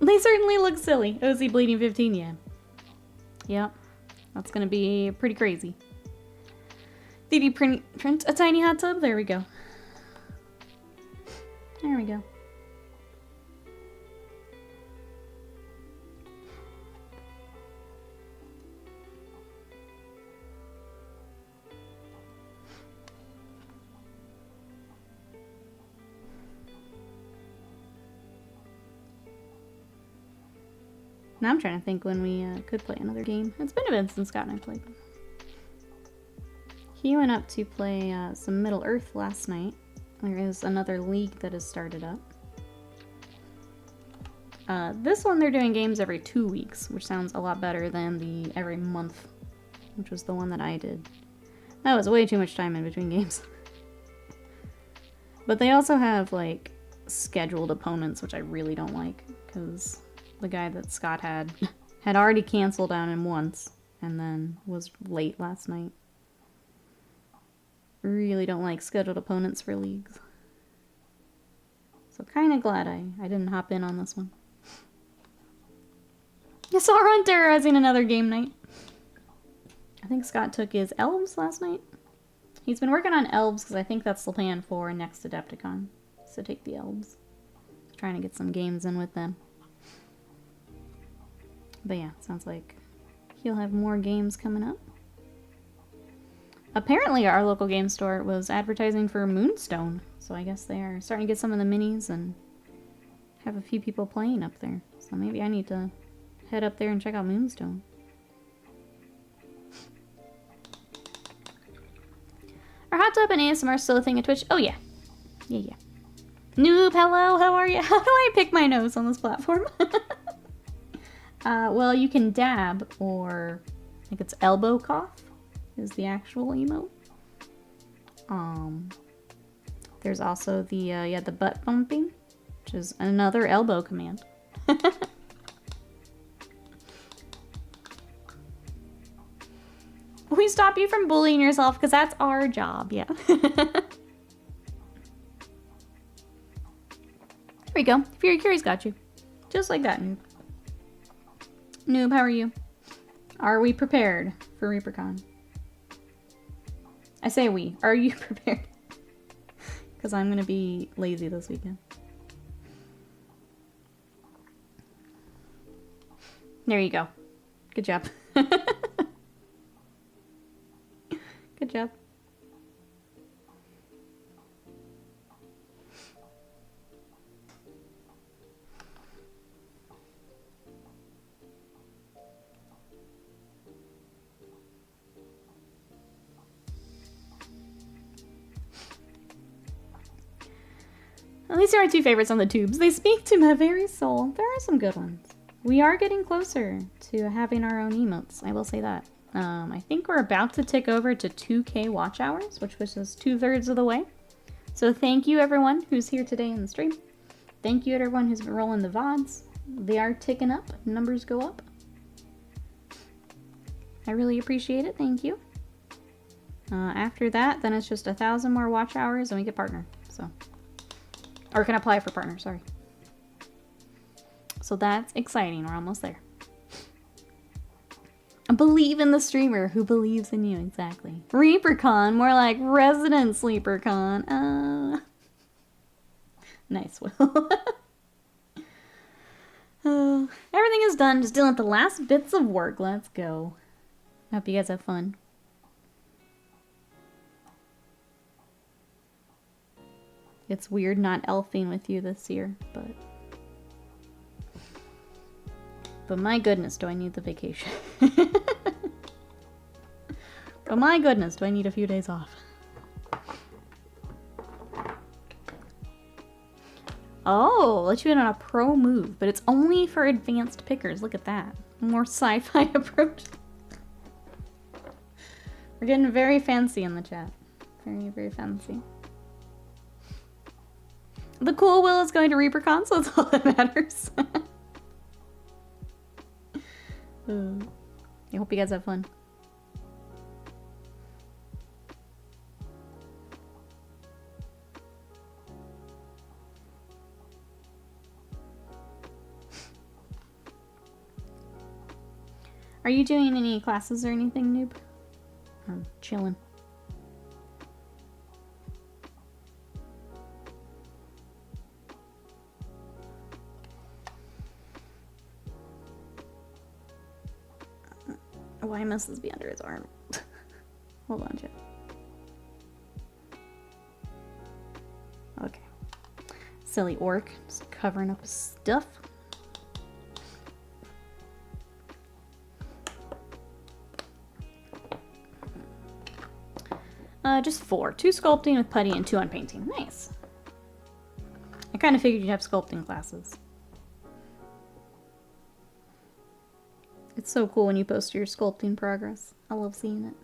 A: They certainly look silly. OC Bleeding 15, yeah. Yep. That's gonna be pretty crazy. Did you print a tiny hot tub? There we go. There we go. Now I'm trying to think when we could play another game. It's been a bit since Scott and I played. He went up to play some Middle Earth last night. There is another league that has started up. This one they're doing games every 2 weeks, which sounds a lot better than the every month, which was the one that I did. That was way too much time in between games. But they also have, like, scheduled opponents, which I really don't like, because the guy that Scott had already canceled on him once, and then was late last night. Really don't like scheduled opponents for leagues. So kind of glad I didn't hop in on this one. I saw Ron terrorizing another game night. I think Scott took his elves last night. He's been working on elves because I think that's the plan for next Adepticon. So take the elves. Trying to get some games in with them. But yeah, sounds like he'll have more games coming up. Apparently our local game store was advertising for Moonstone, so I guess they are starting to get some of the minis and have a few people playing up there. So maybe I need to head up there and check out Moonstone. Are hot tub and ASMR still a thing at Twitch? Oh yeah. Yeah. Noob, hello, how are you? How do I pick my nose on this platform? Well, you can dab, or I think it's elbow cough is the actual emote. There's also the butt bumping, which is another elbow command. We stop you from bullying yourself because that's our job, yeah. There we go. Fury Curies got you. Just like that, Noob. Noob, how are you? Are we prepared for ReaperCon? I say we. Are you prepared? Because I'm going to be lazy this weekend. There you go. Good job. Good job. These are my two favorites on the tubes. They speak to my very soul. There are some good ones. We are getting closer to having our own emotes. I will say that. I think we're about to tick over to 2K watch hours, which was just 2/3 of the way. So thank you everyone who's here today in the stream. Thank you everyone who's been rolling the VODs. They are ticking up. Numbers go up. I really appreciate it. Thank you. After that, then it's just 1,000 more watch hours and we get partner. So. Or can apply for partner, sorry. So that's exciting. We're almost there. Believe in the streamer who believes in you, exactly. ReaperCon, more like Resident SleeperCon. Nice, Will. Everything is done. Just dealing with the last bits of work. Let's go. Hope you guys have fun. It's weird not elfing with you this year, but my goodness, do I need the vacation? But my goodness, do I need a few days off? Oh, let you in on a pro move, but it's only for advanced pickers. Look at that. More sci-fi approach. We're getting very fancy in the chat. Very, very fancy. The cool Will is going to ReaperCon, so that's all that matters. I hope you guys have fun. Are you doing any classes or anything, noob? Or chilling? Why must this be under his arm? Hold on, Chip. Okay. Silly orc. Just covering up his stuff. Just 4. 2 sculpting with putty and 2 on painting. Nice. I kind of figured you'd have sculpting classes. It's so cool when you post your sculpting progress. I love seeing it.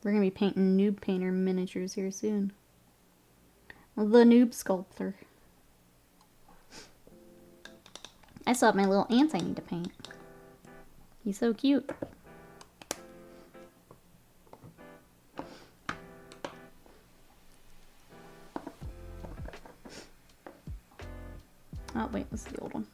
A: We're gonna be painting Noob Painter miniatures here soon. The Noob Sculptor. I still have my little ants I need to paint. He's so cute. Oh wait, this is the old one.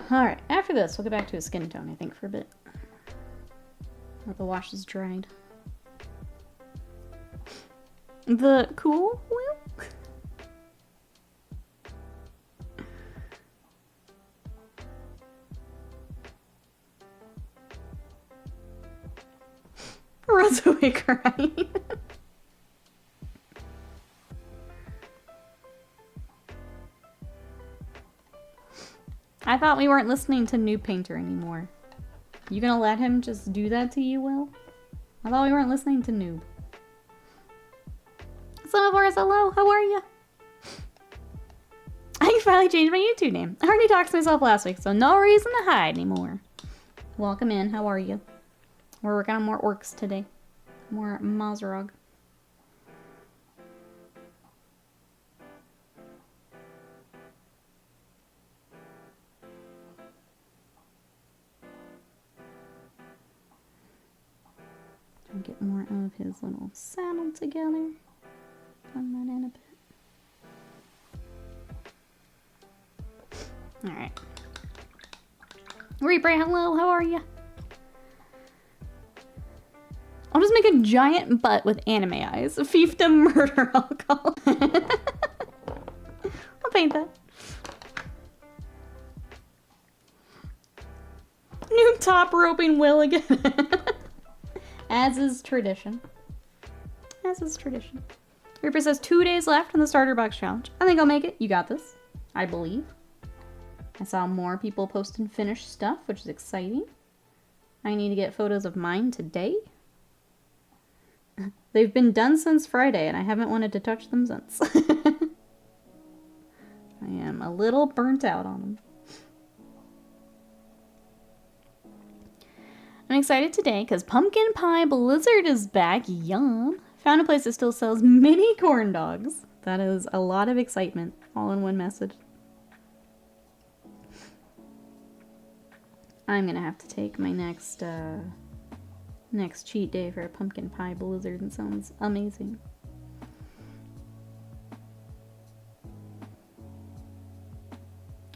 A: Alright, after this, we'll get back to a skin tone, I think, for a bit. While the wash is dried. The cool Will? Runs away crying. I thought we weren't listening to Noob Painter anymore. You gonna let him just do that to you, Will? I thought we weren't listening to Noob. Son of Oris, hello, how are you? I finally changed my YouTube name. I already talked to myself last week, so no reason to hide anymore. Welcome in, how are you? We're working on more orcs today. More Mozrog. Trying to get more of his little saddle together. Run that in a bit. Alright. Reaper, hello, how are you? I'll just make a giant butt with anime eyes. Fiefdom murder, I'll call it. I'll paint that. New top roping Will again. As is tradition. As is tradition. Reaper says 2 days left on the starter box challenge. I think I'll make it. You got this. I believe. I saw more people posting finished stuff, which is exciting. I need to get photos of mine today. They've been done since Friday, and I haven't wanted to touch them since. I am a little burnt out on them. I'm excited today because Pumpkin Pie Blizzard is back. Yum. Found a place that still sells mini corn dogs. That is a lot of excitement, all in one message. I'm gonna have to take my next cheat day for a Pumpkin Pie Blizzard. It sounds amazing.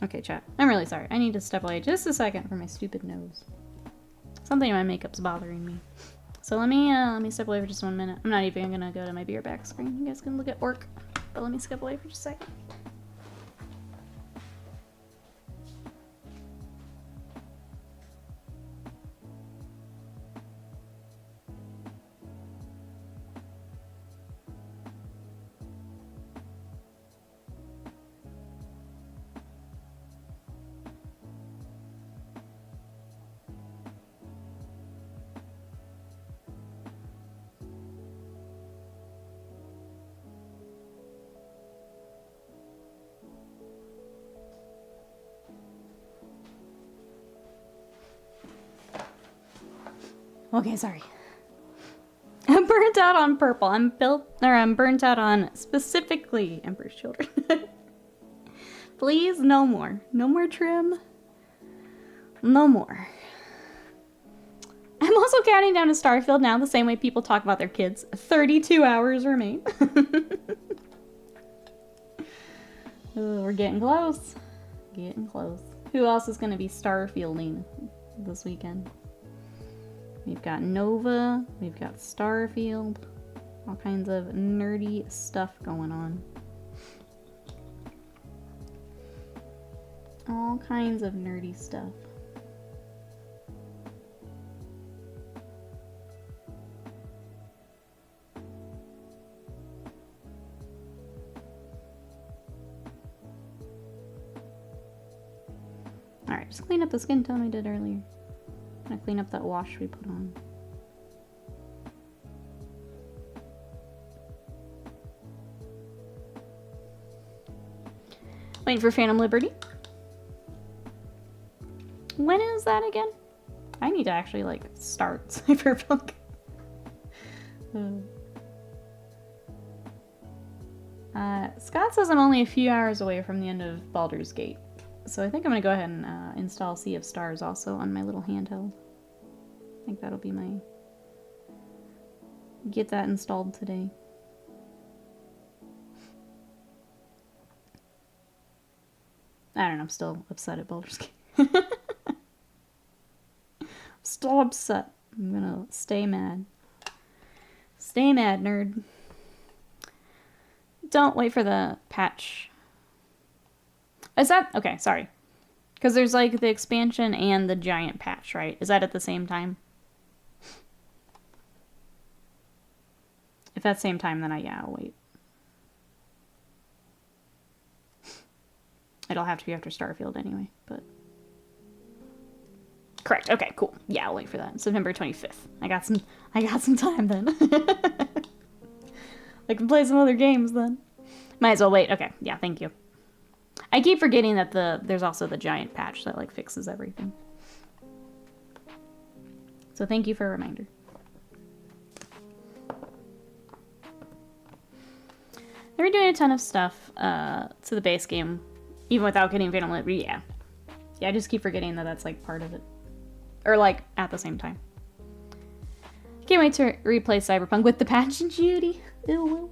A: Okay, chat. I'm really sorry. I need to step away just a second for my stupid nose. Something in my makeup's bothering me. So let me step away for just 1 minute. I'm not even gonna go to my beer back screen. You guys can look at Orc, but let me step away for just a second. Okay, sorry. I'm burnt out on purple. I'm burnt out on specifically Emperor's Children. Please, no more. No more trim. No more. I'm also counting down to Starfield now, the same way people talk about their kids. 32 hours remain. We're getting close. Getting close. Who else is going to be Starfielding this weekend? We've got Nova, we've got Starfield, all kinds of nerdy stuff going on. All kinds of nerdy stuff. Alright, just clean up the skin tone we did earlier. I'm gonna clean up that wash we put on. Waiting for Phantom Liberty. When is that again? I need to actually, like, start Cyberpunk. Scott says I'm only a few hours away from the end of Baldur's Gate. So I think I'm gonna go ahead and install Sea of Stars also on my little handheld. I think that'll be my... Get that installed today. I don't know, I'm still upset at Baldur's Gate. I'm still upset. I'm gonna stay mad. Stay mad, nerd. Don't wait for the patch. Is that... Okay, sorry. Because there's like the expansion and the giant patch, right? Is that at the same time? If that's same time, then I'll wait. It'll have to be after Starfield anyway, but... Correct, okay, cool. Yeah, I'll wait for that. September 25th. I got some time then. I can play some other games then. Might as well wait. Okay, yeah, thank you. I keep forgetting that there's also the giant patch that like fixes everything. So thank you for a reminder. They were doing a ton of stuff to the base game, even without getting Phantom Liberty. Yeah, I just keep forgetting that that's like part of it, or like at the same time. Can't wait to replay Cyberpunk with the patch and Judy. Ew.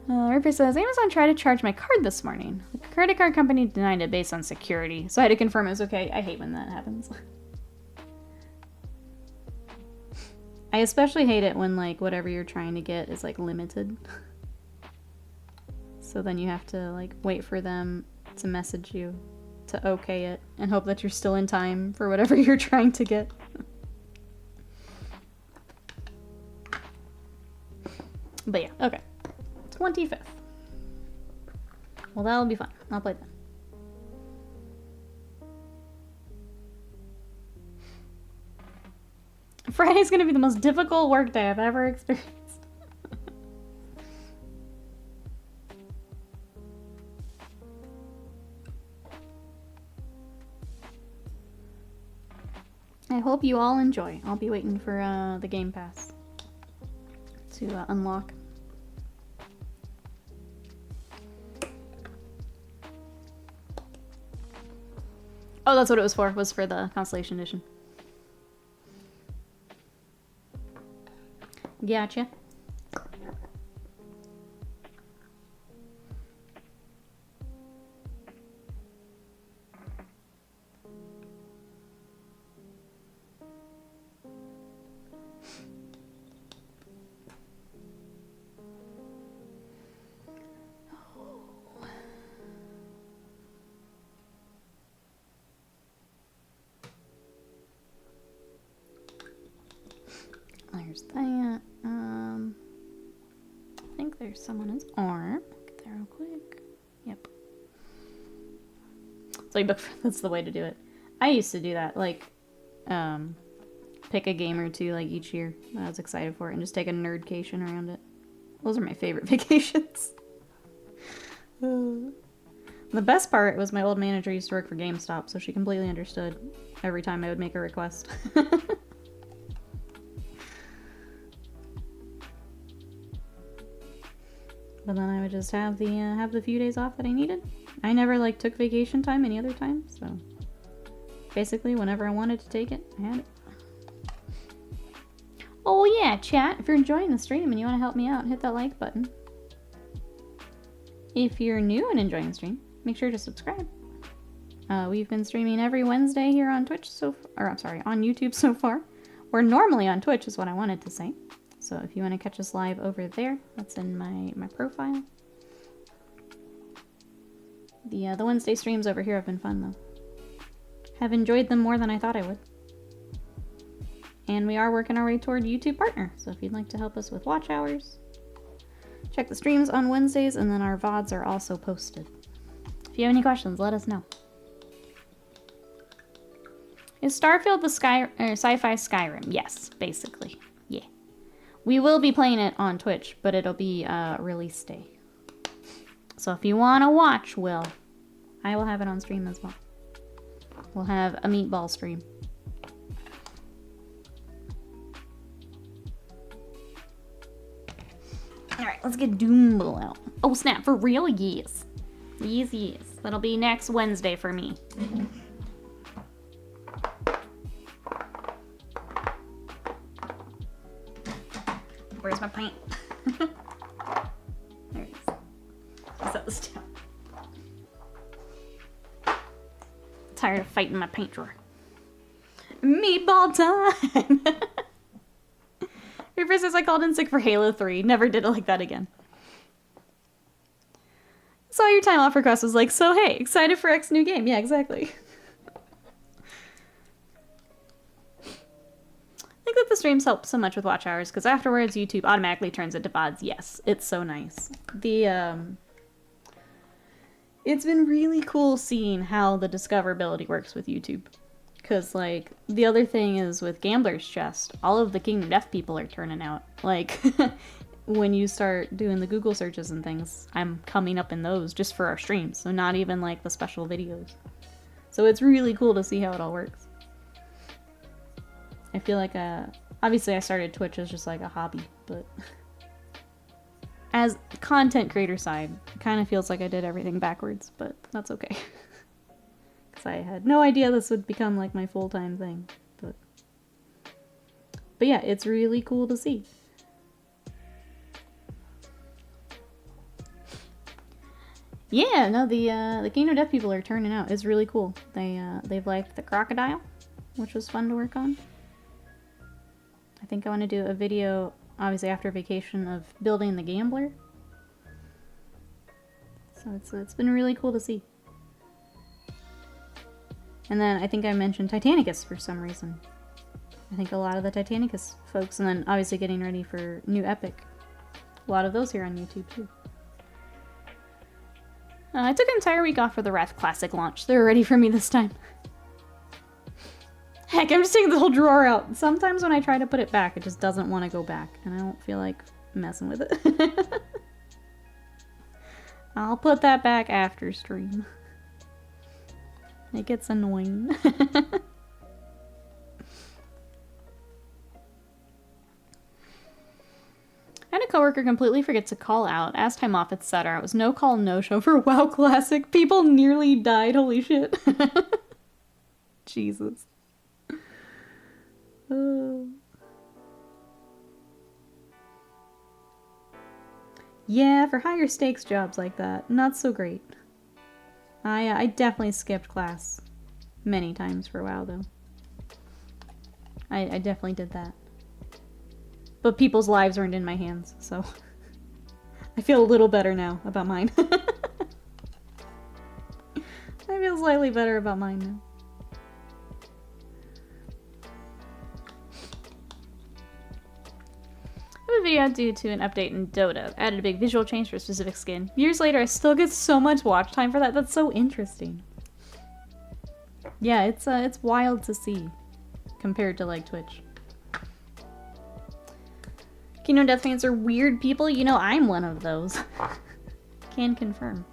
A: Ripper says, Amazon tried to charge my card this morning. The credit card company denied it based on security, so I had to confirm it was okay. I hate when that happens. I especially hate it when like whatever you're trying to get is like limited. So then you have to like wait for them to message you to okay it and hope that you're still in time for whatever you're trying to get. But yeah, okay. 25th. Well, that'll be fun. I'll play then. Friday's gonna be the most difficult work day I've ever experienced. I hope you all enjoy. I'll be waiting for the Game Pass to unlock. Oh, that's what it was for the Constellation Edition. Gotcha. There's that. I think there's someone in arm. Get there real quick. Yep. So that's the way to do it. I used to do that, like, pick a game or two like each year that I was excited for, and just take a nerdcation around it. Those are my favorite vacations. The best part was my old manager used to work for GameStop, so she completely understood every time I would make a request. But then I would just have the few days off that I needed. I never like took vacation time any other time, so basically whenever I wanted to take it, I had it. Oh yeah, chat, if you're enjoying the stream and you want to help me out, hit that like button. If you're new and enjoying the stream, make sure to subscribe. We've been streaming every Wednesday here on Twitch on YouTube so far. We're normally on Twitch is what I wanted to say. So if you want to catch us live over there, that's in my profile. The Wednesday streams over here have been fun though. Have enjoyed them more than I thought I would. And we are working our way toward YouTube partner. So if you'd like to help us with watch hours, check the streams on Wednesdays, and then our VODs are also posted. If you have any questions, let us know. Is Starfield the sci-fi Skyrim? Yes, basically. Yeah. We will be playing it on Twitch, but it'll be release day. So if you want to watch, I will have it on stream as well. We'll have a meatball stream. Alright, let's get Doomble out. Oh snap, for real? Yes. Yes. That'll be next Wednesday for me. Where's my paint? There it is. Set this down. Tired of fighting my paint drawer. Meatball time! Your first says I called in sick for Halo 3. Never did it like that again. Saw your time off request was like, so hey, excited for X new game. Yeah, exactly. I think that the streams help so much with watch hours, because afterwards YouTube automatically turns into VODs. Yes, it's so nice. It's been really cool seeing how the discoverability works with YouTube. Because, like, the other thing is with Gambler's Chest, all of the Kingdom Death people are turning out. Like, when you start doing the Google searches and things, I'm coming up in those just for our streams. So not even, like, the special videos. So it's really cool to see how it all works. I feel like, obviously I started Twitch as just like a hobby, but as content creator side, it kind of feels like I did everything backwards, but that's okay. Because I had no idea this would become like my full-time thing, but yeah, it's really cool to see. Yeah, no, the Kingdom Death people are turning out. It's really cool. They've liked the crocodile, which was fun to work on. I think I want to do a video, obviously after vacation, of building the Gambler. So it's been really cool to see. And then I think I mentioned Titanicus for some reason. I think a lot of the Titanicus folks, and then obviously getting ready for new Epic. A lot of those here on YouTube too. I took an entire week off for the Wrath Classic launch. They were ready for me this time. Heck, I'm just taking the whole drawer out. Sometimes when I try to put it back, it just doesn't want to go back, and I don't feel like messing with it. I'll put that back after stream. It gets annoying. I had a coworker completely forget to call out, ask time off, etc. It was no call, no show for WoW Classic. People nearly died, holy shit. Jesus. Yeah, for higher stakes jobs like that, not so great. I definitely skipped class many times for WoW, though. I definitely did that. But people's lives aren't in my hands, so I feel a little better now about mine. I feel slightly better about mine now. I have a video due to an update in Dota. Added a big visual change for a specific skin. Years later, I still get so much watch time for that. That's so interesting. Yeah, it's wild to see compared to like Twitch. Kingdom Death fans are weird people. You know, I'm one of those. Can confirm.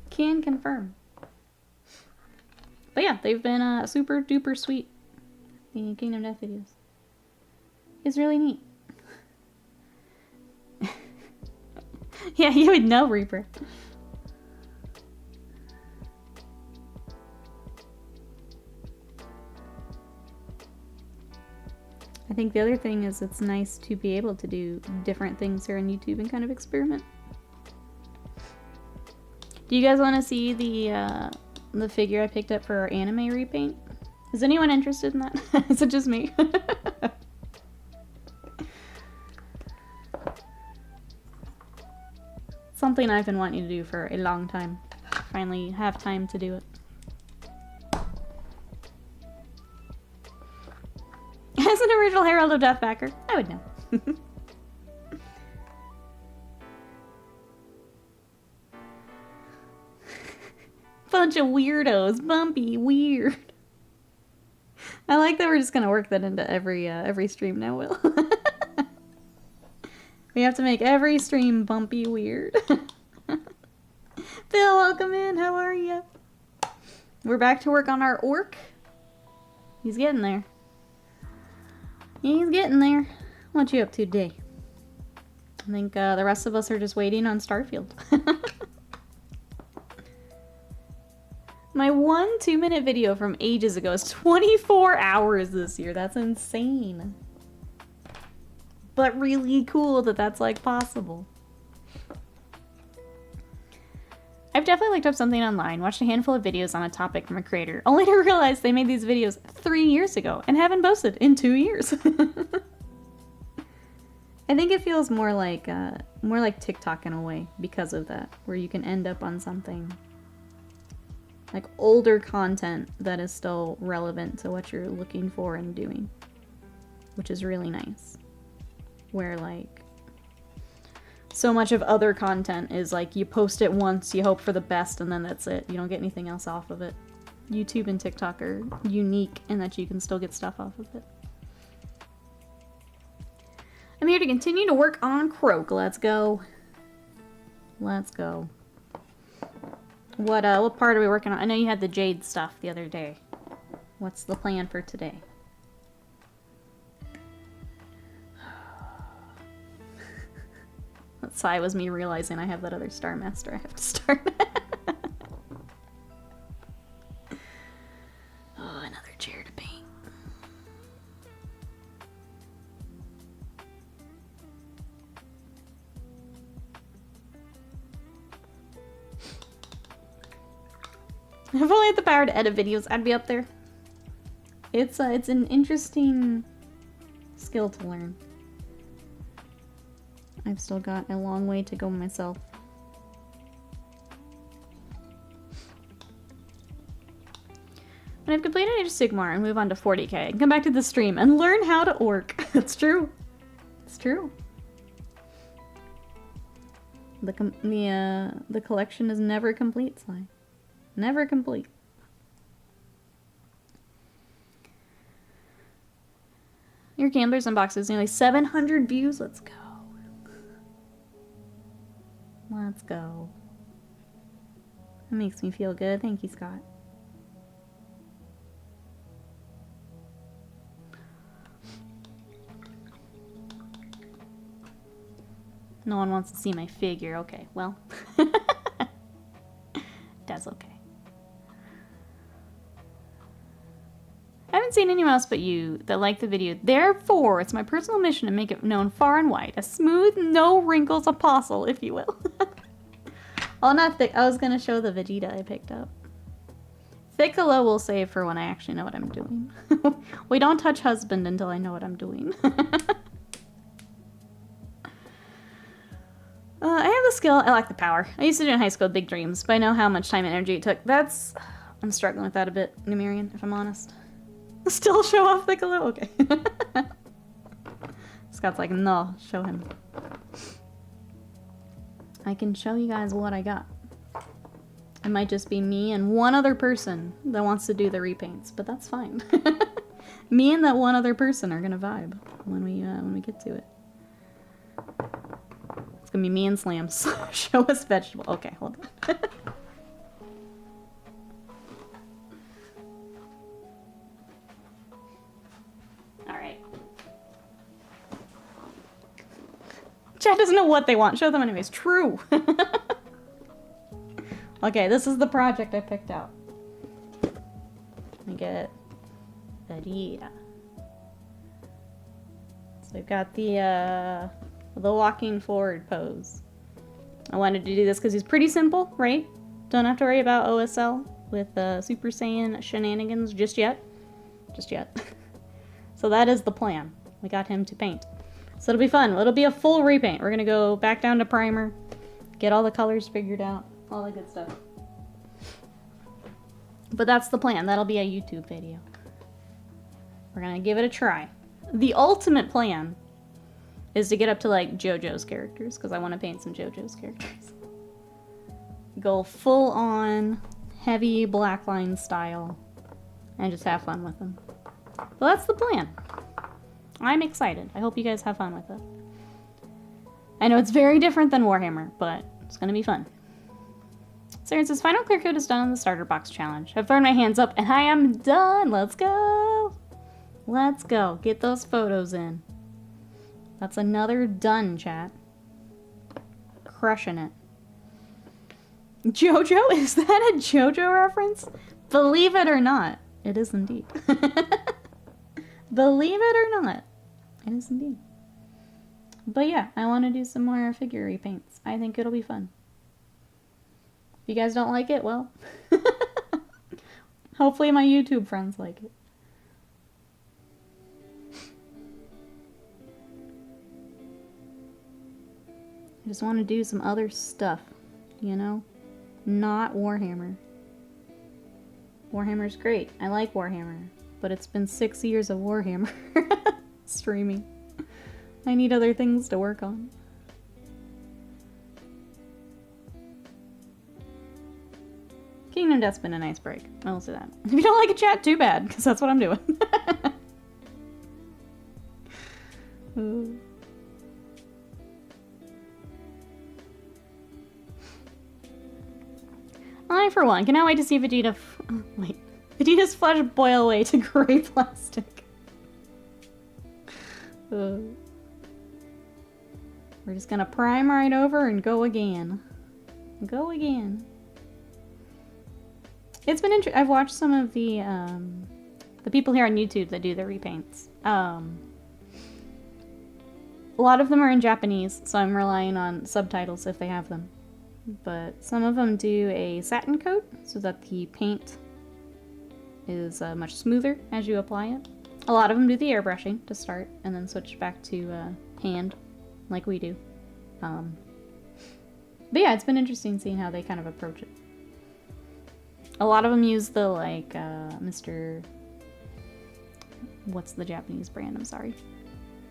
A: Can confirm. But yeah, they've been super duper sweet. The Kingdom Death videos. It's really neat. Yeah, you would know, Reaper. I think the other thing is it's nice to be able to do different things here on YouTube and kind of experiment. Do you guys want to see the figure I picked up for our anime repaint? Is anyone interested in that? Is it just me? Something I've been wanting to do for a long time. Finally have time to do it. As an original Herald of Death backer, I would know. Bunch of weirdos. Bumpy. Weird. I like that we're just gonna work that into every stream now, Will. We have to make every stream bumpy weird. Phil, welcome in. How are you? We're back to work on our orc. He's getting there. He's getting there. What you up to today? I think the rest of us are just waiting on Starfield. My 1 2-minute video from ages ago is 24 hours this year. That's insane. But really cool that that's like possible. I've definitely looked up something online, watched a handful of videos on a topic from a creator, only to realize they made these videos 3 years ago and haven't posted in 2 years. I think it feels more like TikTok in a way because of that, where you can end up on something like older content that is still relevant to what you're looking for and doing, which is really nice. Where like so much of other content is like you post it once, you hope for the best, and then that's it. You don't get anything else off of it. YouTube and TikTok are unique in that you can still get stuff off of it. I'm here to continue to work on Croak. Let's go. Let's go. What part are we working on? I know you had the Jade stuff the other day. What's the plan for today? That sigh was me realizing I have that other Star Master I have to start. Oh, another chair to paint. If only I had the power to edit videos, I'd be up there. It's an interesting skill to learn. I've still got a long way to go myself. When I've completed Age of Sigmar and move on to 40k, I can come back to the stream and learn how to orc. It's true. It's true. The collection is never complete, Sly. Never complete. Your Gamblers Unboxes nearly 700 views. Let's go. Let's go. That makes me feel good. Thank you, Scott. No one wants to see my figure. Okay, well. That's okay. I haven't seen anyone else but you that like the video. Therefore, it's my personal mission to make it known far and wide. A smooth, no wrinkles apostle, if you will. Oh, not thick. I was going to show the Vegeta I picked up. Thickalo will save for when I actually know what I'm doing. We don't touch husband until I know what I'm doing. I have the skill. I lack the power. I used to do in high school big dreams, but I know how much time and energy it took. I'm struggling with that a bit, Numerian, if I'm honest. Still show off Piccolo? Okay. Scott's like, no, show him. I can show you guys what I got. It might just be me and one other person that wants to do the repaints, but that's fine. Me and that one other person are gonna vibe when we get to it. It's gonna be me and Slams. Show us vegetable. Okay, hold on. Alright. Chat doesn't know what they want. Show them anyways. True. Okay, this is the project I picked out. Let me get Vegeta. So we've got the walking forward pose. I wanted to do this because he's pretty simple, right? Don't have to worry about OSL with Super Saiyan shenanigans just yet. Just yet. So that is the plan. We got him to paint. So it'll be fun. It'll be a full repaint. We're going to go back down to primer, get all the colors figured out, all the good stuff. But that's the plan. That'll be a YouTube video. We're going to give it a try. The ultimate plan is to get up to like JoJo's characters, because I want to paint some JoJo's characters. Go full on heavy black line style and just have fun with them. Well, that's the plan. I'm excited. I hope you guys have fun with it. I know it's very different than Warhammer, but it's going to be fun. Saren's final clear coat is done on the starter box challenge. I've thrown my hands up and I am done. Let's go. Let's go. Get those photos in. That's another done, chat. Crushing it. JoJo? Is that a JoJo reference? Believe it or not, it is indeed. Believe it or not, it is indeed. But yeah, I want to do some more figure repaints. I think it'll be fun. If you guys don't like it, well, hopefully my YouTube friends like it. I just want to do some other stuff, you know? Not Warhammer. Warhammer's great. I like Warhammer. But it's been 6 years of Warhammer streaming. I need other things to work on. Kingdom Death's been a nice break. I will say that. If you don't like a chat, too bad, because that's what I'm doing. I, for one, cannot wait to see Vegeta. Vegeta's flesh boil away to gray plastic. We're just gonna prime right over and go again. Go again. It's been interesting. I've watched some of the people here on YouTube that do the repaints. A lot of them are in Japanese, so I'm relying on subtitles if they have them. But some of them do a satin coat so that the paint is much smoother as you apply it. A lot of them do the airbrushing to start and then switch back to hand, like we do. But yeah, it's been interesting seeing how they kind of approach it. A lot of them use the, like, Mr. What's the Japanese brand? I'm sorry.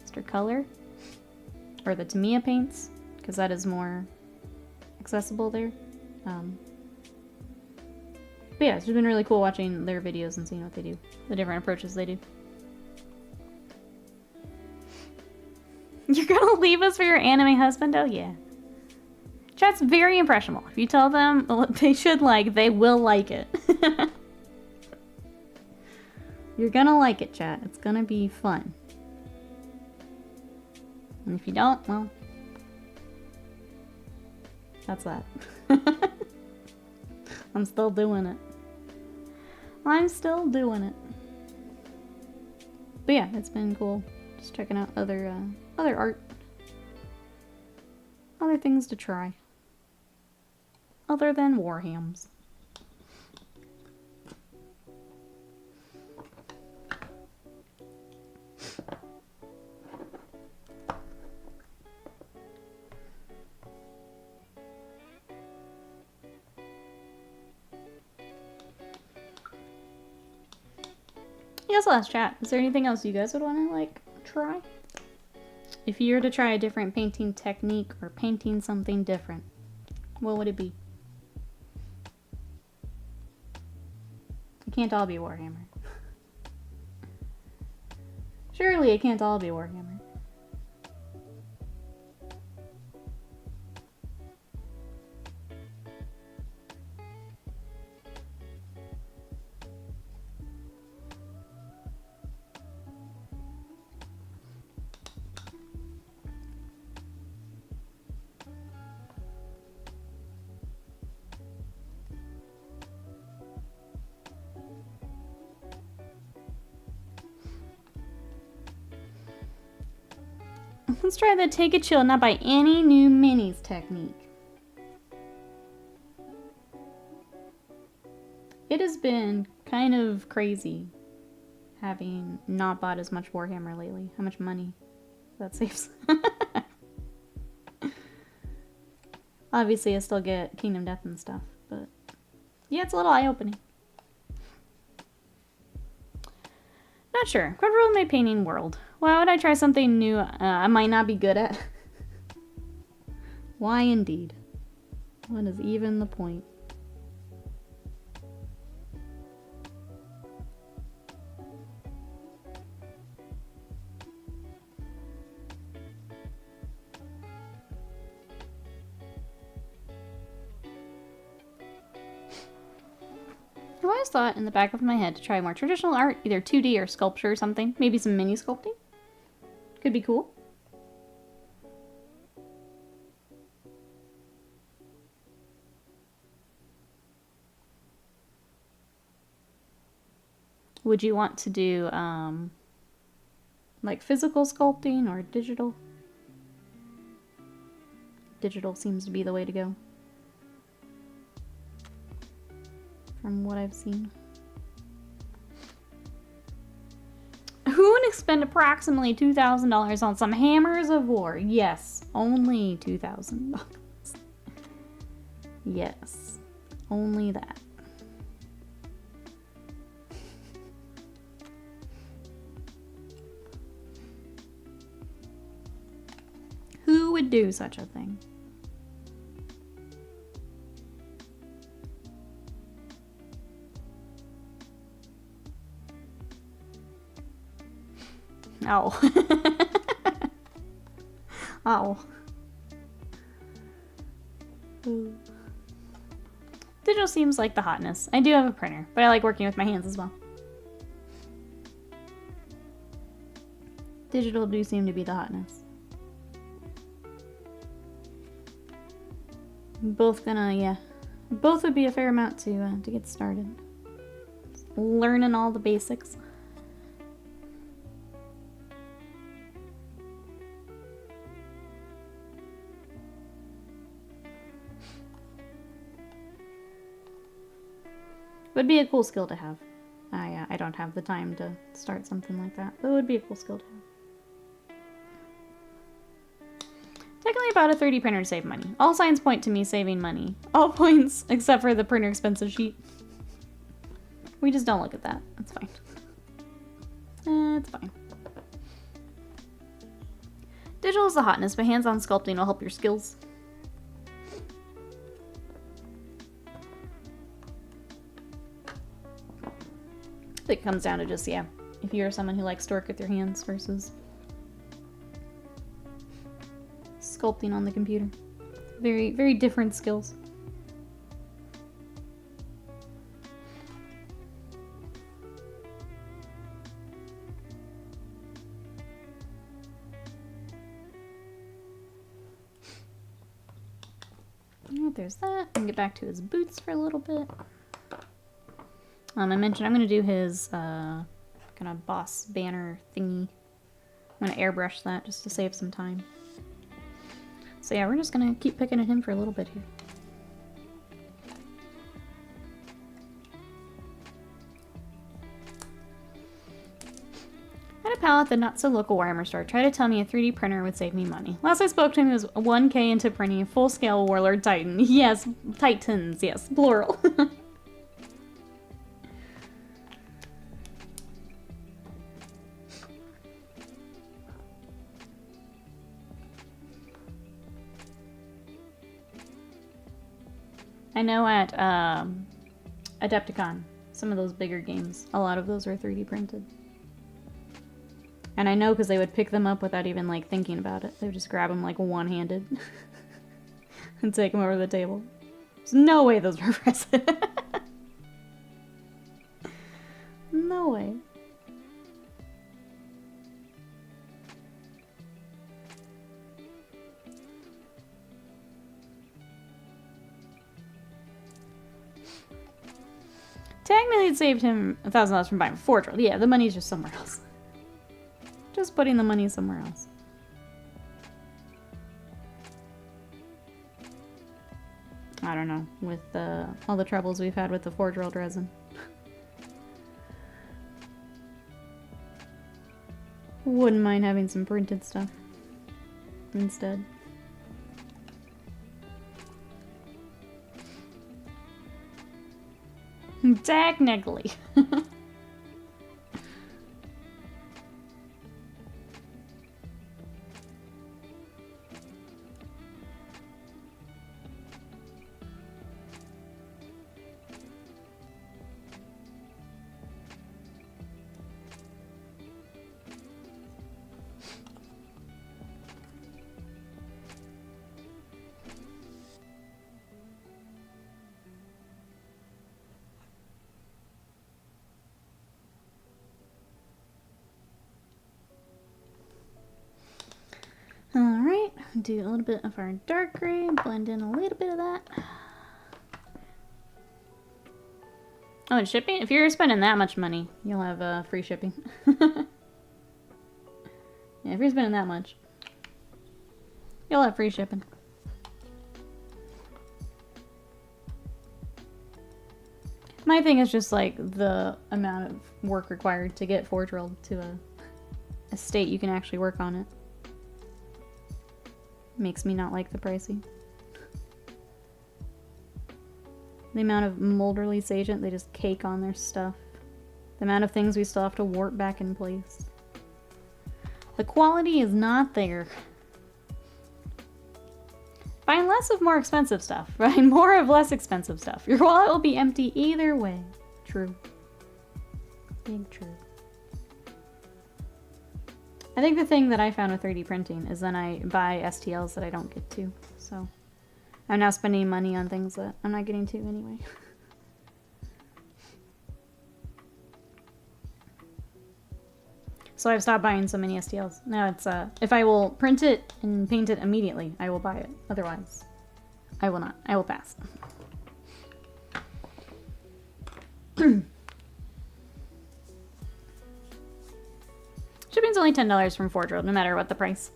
A: Mr. Color? Or the Tamiya paints, because that is more accessible there. But yeah, it's been really cool watching their videos and seeing what they do. The different approaches they do. You're gonna leave us for your anime husband? Oh yeah. Chat's very impressionable. If you tell them what they should like, they will like it. You're gonna like it, chat. It's gonna be fun. And if you don't, well, that's that. I'm still doing it. I'm still doing it. But yeah, it's been cool. Just checking out other art. Other things to try. Other than Warhams. Yes, last chat. Is there anything else you guys would want to, like, try? If you were to try a different painting technique or painting something different, what would it be? It can't all be Warhammer. Surely it can't all be Warhammer. Let's try the take a chill, not buy any new minis technique. It has been kind of crazy having not bought as much Warhammer lately. How much money that saves. Obviously, I still get Kingdom Death and stuff, but yeah, it's a little eye-opening. Not sure. What role in my painting world? Why would I try something new I might not be good at? Why indeed? What is even the point? I always thought in the back of my head to try more traditional art, either 2D or sculpture or something. Maybe some mini sculpting. Could be cool. Would you want to do like physical sculpting or digital? Digital seems to be the way to go, from what I've seen. Who would expend approximately $2,000 on some Hammers of War? Yes, only $2,000. Yes, only that. Who would do such a thing? Ow. Ow. Ooh. Digital seems like the hotness. I do have a printer, but I like working with my hands as well. Digital do seem to be the hotness. Both gonna, yeah. Both would be a fair amount to get started. Just learning all the basics. Would be a cool skill to have. I don't have the time to start something like that. But it would be a cool skill to have. Technically about a 3D printer to save money. All signs point to me saving money. All points except for the printer expensive sheet. We just don't look at that. That's fine. It's fine. Digital is the hotness, but hands-on sculpting will help your skills. I think it comes down to just, yeah, if you're someone who likes to work with your hands versus sculpting on the computer. Very, very different skills. Alright, there's that. I can get back to his boots for a little bit. I mentioned I'm going to do his kind of boss banner thingy. I'm going to airbrush that just to save some time. So yeah, we're just going to keep picking at him for a little bit here. I had a pal at the not-so-local Warhammer store try to tell me a 3D printer would save me money. Last I spoke to him, he was 1K into printing a full-scale Warlord Titan. Yes, Titans, yes, plural. I know at Adepticon, some of those bigger games, a lot of those were 3D printed. And I know because they would pick them up without even, like, thinking about it. They would just grab them, like, one-handed and take them over the table. There's no way those were present. No way. Technically, it saved him $1,000 from buying a Forge World. Yeah, the money's just somewhere else. Just putting the money somewhere else. I don't know, with all the troubles we've had with the Forge World resin. Wouldn't mind having some printed stuff instead. Technically. Alright, do a little bit of our dark gray, blend in a little bit of that. Oh, and shipping? If you're spending that much money, you'll have free shipping. Yeah, if you're spending that much, you'll have free shipping. My thing is just like the amount of work required to get Forge World to a state you can actually work on it. Makes me not like the pricing. The amount of mold release agent they just cake on their stuff. The amount of things we still have to warp back in place. The quality is not there. Find less of more expensive stuff. Find more of less expensive stuff. Your wallet will be empty either way. True. Big true. I think the thing that I found with 3D printing is then I buy STLs that I don't get to. So I'm now spending money on things that I'm not getting to anyway. So I've stopped buying so many STLs. Now it's, if I will print it and paint it immediately, I will buy it. Otherwise, I will not. I will pass. Shipping's only $10 from Forge World, no matter what the price.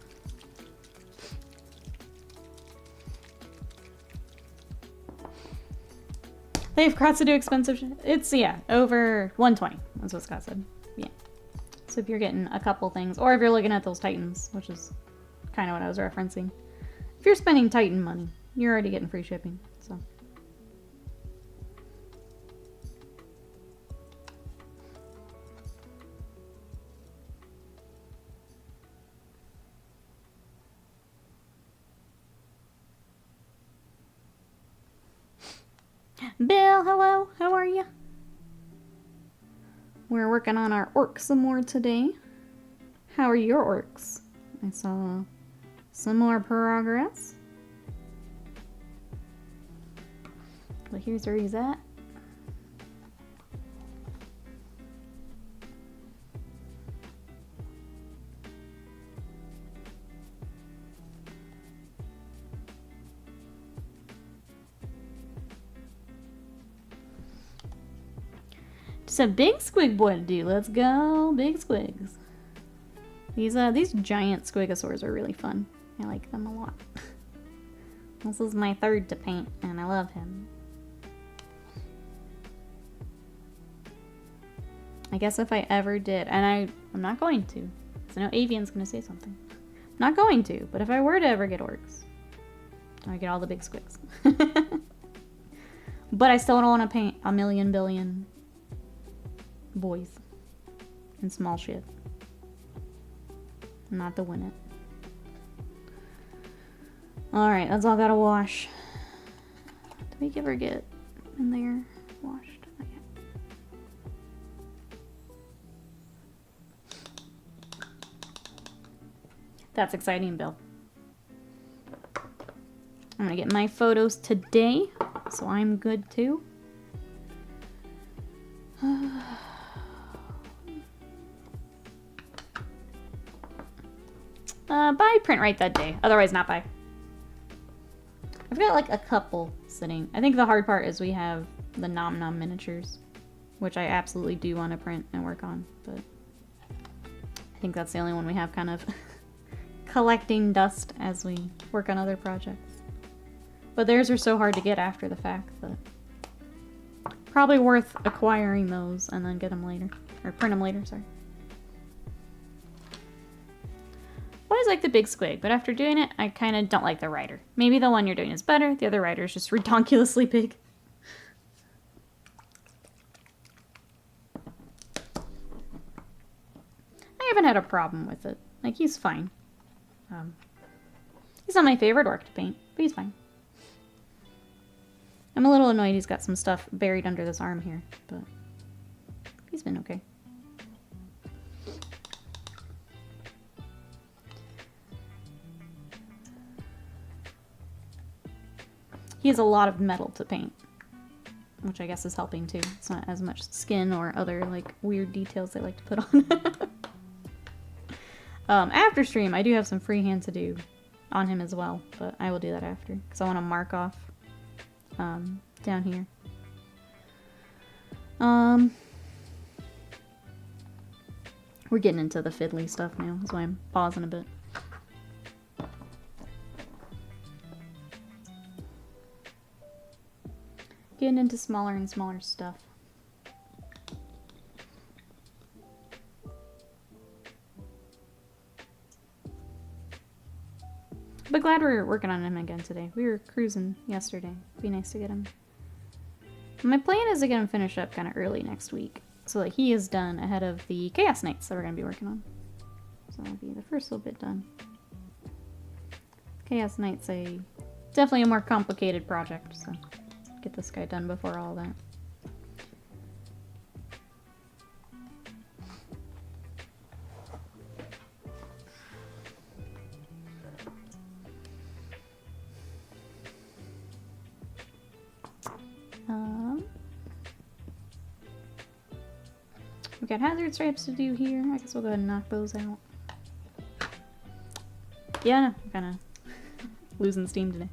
A: They have Kratz to do expensive shit. It's, yeah, over 120. That's what Scott said. Yeah. So if you're getting a couple things, or if you're looking at those Titans, which is kind of what I was referencing. If you're spending Titan money, you're already getting free shipping, so. Bill, hello, how are you? We're working on our orcs some more today. How are your orcs? I saw some more progress. But here's where he's at. Just a big squig boy to do. Let's go, big squigs. These giant squigosaurs are really fun. I like them a lot. This is my third to paint, and I love him. I guess if I ever did, and I'm not going to, because I know Avian's going to say something. I'm not going to, but if I were to ever get orcs, I get all the big squigs. But I still don't want to paint a million billion boys and small shit. Not to win it. Alright, that's all gotta wash. Did we ever get in there washed? Not yet. That's exciting, Bill. I'm gonna get my photos today, so I'm good too. Buy print right that day. Otherwise, not buy. I've got like a couple sitting. I think the hard part is we have the Nom Nom miniatures, which I absolutely do want to print and work on, but I think that's the only one we have kind of collecting dust as we work on other projects. But theirs are so hard to get after the fact that probably worth acquiring those and then get them later. Or print them later, sorry. I always like the big squig, but after doing it, I kind of don't like the rider. Maybe the one you're doing is better. The other rider is just ridiculously big. I haven't had a problem with it. Like, he's fine. He's not my favorite orc to paint, but he's fine. I'm a little annoyed he's got some stuff buried under this arm here, but he's been okay. He has a lot of metal to paint, which I guess is helping too. It's not as much skin or other like weird details they like to put on. After stream, I do have some freehand to do on him as well, but I will do that after because I want to mark off down here. We're getting into the fiddly stuff now, that's why I'm pausing a bit. Getting into smaller and smaller stuff. But glad we're working on him again today. We were cruising yesterday. Be nice to get him. My plan is to get him finished up kind of early next week, so that he is done ahead of the Chaos Knights that we're going to be working on. So that'll be the first little bit done. Chaos Knights definitely a more complicated project, so get this guy done before all that. We got hazard stripes to do here. I guess we'll go ahead and knock those out. Yeah, I'm kind of losing steam today.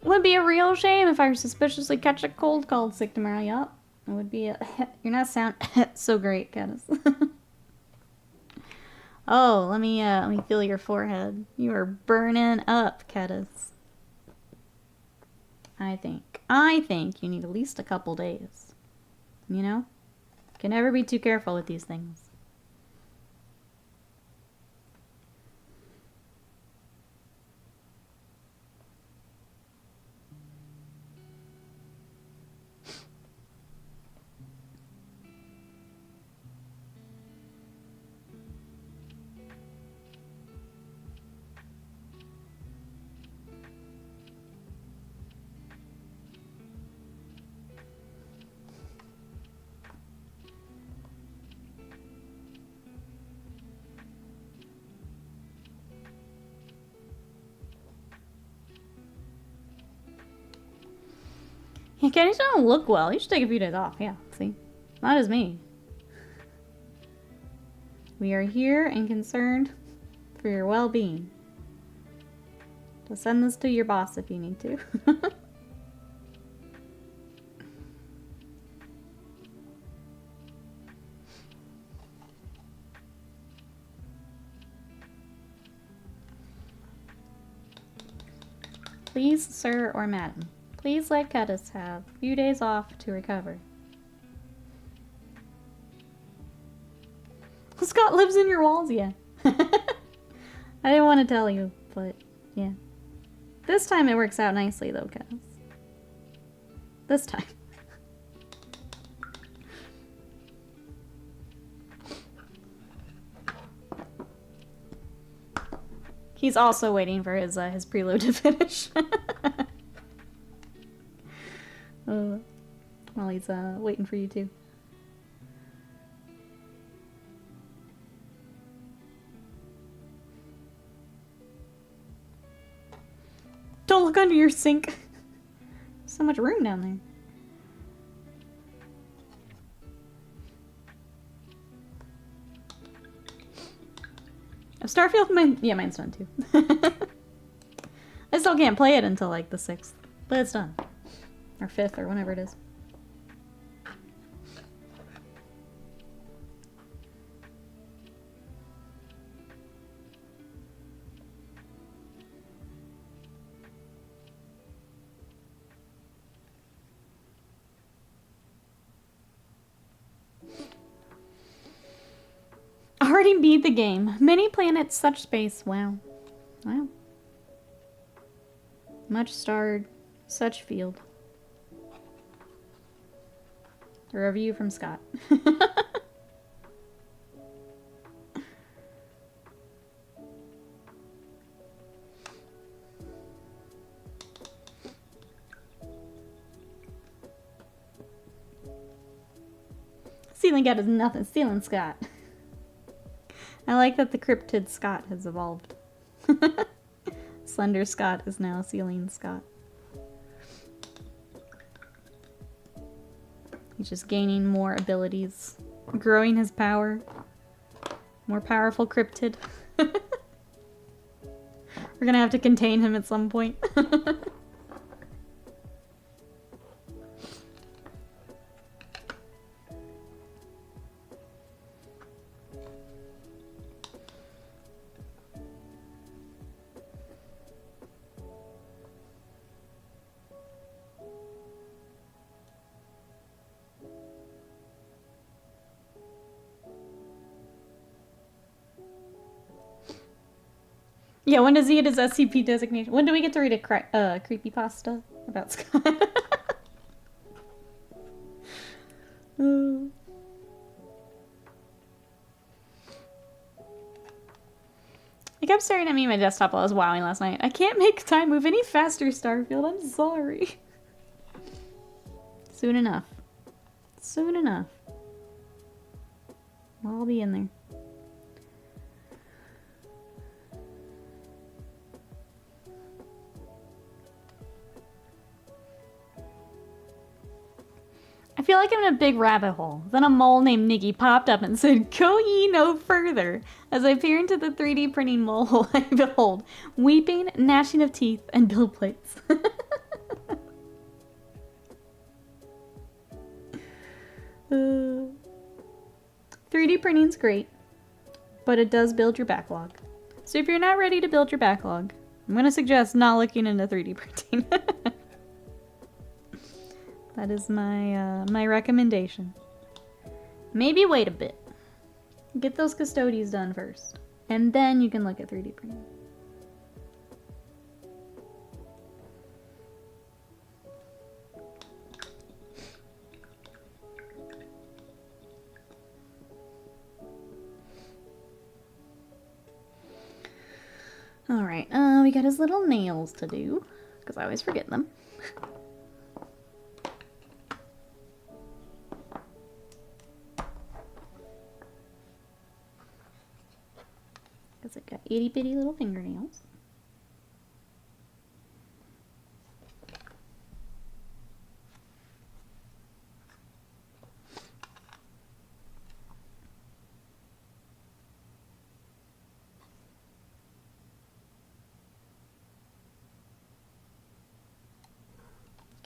A: Would be a real shame if I suspiciously catch a cold called sick tomorrow. Yup. It would be a... You're not sound so great, Caddis. Oh, let me feel your forehead. You are burning up, Caddis. I think you need at least a couple days. You know? Can never be too careful with these things. You just don't look well. You should take a few days off. Yeah, see? Not as me. We are here and concerned for your well-being. So send this to your boss if you need to. Please, sir or madam. Please let Cuttis have a few days off to recover. Scott lives in your walls, yeah. I didn't want to tell you, but yeah. This time it works out nicely though, Cuttis. This time. He's also waiting for his preload to finish. While he's waiting for you too. Don't look under your sink. So much room down there. Starfield, mine's done too. I still can't play it until like the 6th, but it's done. Or 5th, or whenever it is. Already beat the game. Many planets, such space. Wow. Wow. Much starred, such field. A review from Scott. Stealing Cat is nothing. Stealing Scott. I like that the cryptid Scott has evolved. Slender Scott is now Ceiling Scott. He's just gaining more abilities, growing his power. More powerful cryptid. We're gonna have to contain him at some point. Yeah, when does he get his SCP designation? When do we get to read a creepypasta about Scott? I kept staring at me on my desktop while I was wowing last night. I can't make time move any faster, Starfield. I'm sorry. Soon enough. Soon enough. I'll be in there. I feel like I'm in a big rabbit hole. Then a mole named Niggy popped up and said, "Go ye no further." As I peer into the 3D printing mole hole, I behold weeping, gnashing of teeth, and build plates. 3D printing's great, but it does build your backlog. So if you're not ready to build your backlog, I'm going to suggest not looking into 3D printing. That is my my recommendation. Maybe wait a bit. Get those custodies done first. And then you can look at 3D printing. Alright, we got his little nails to do, because I always forget them. Because I got itty bitty little fingernails.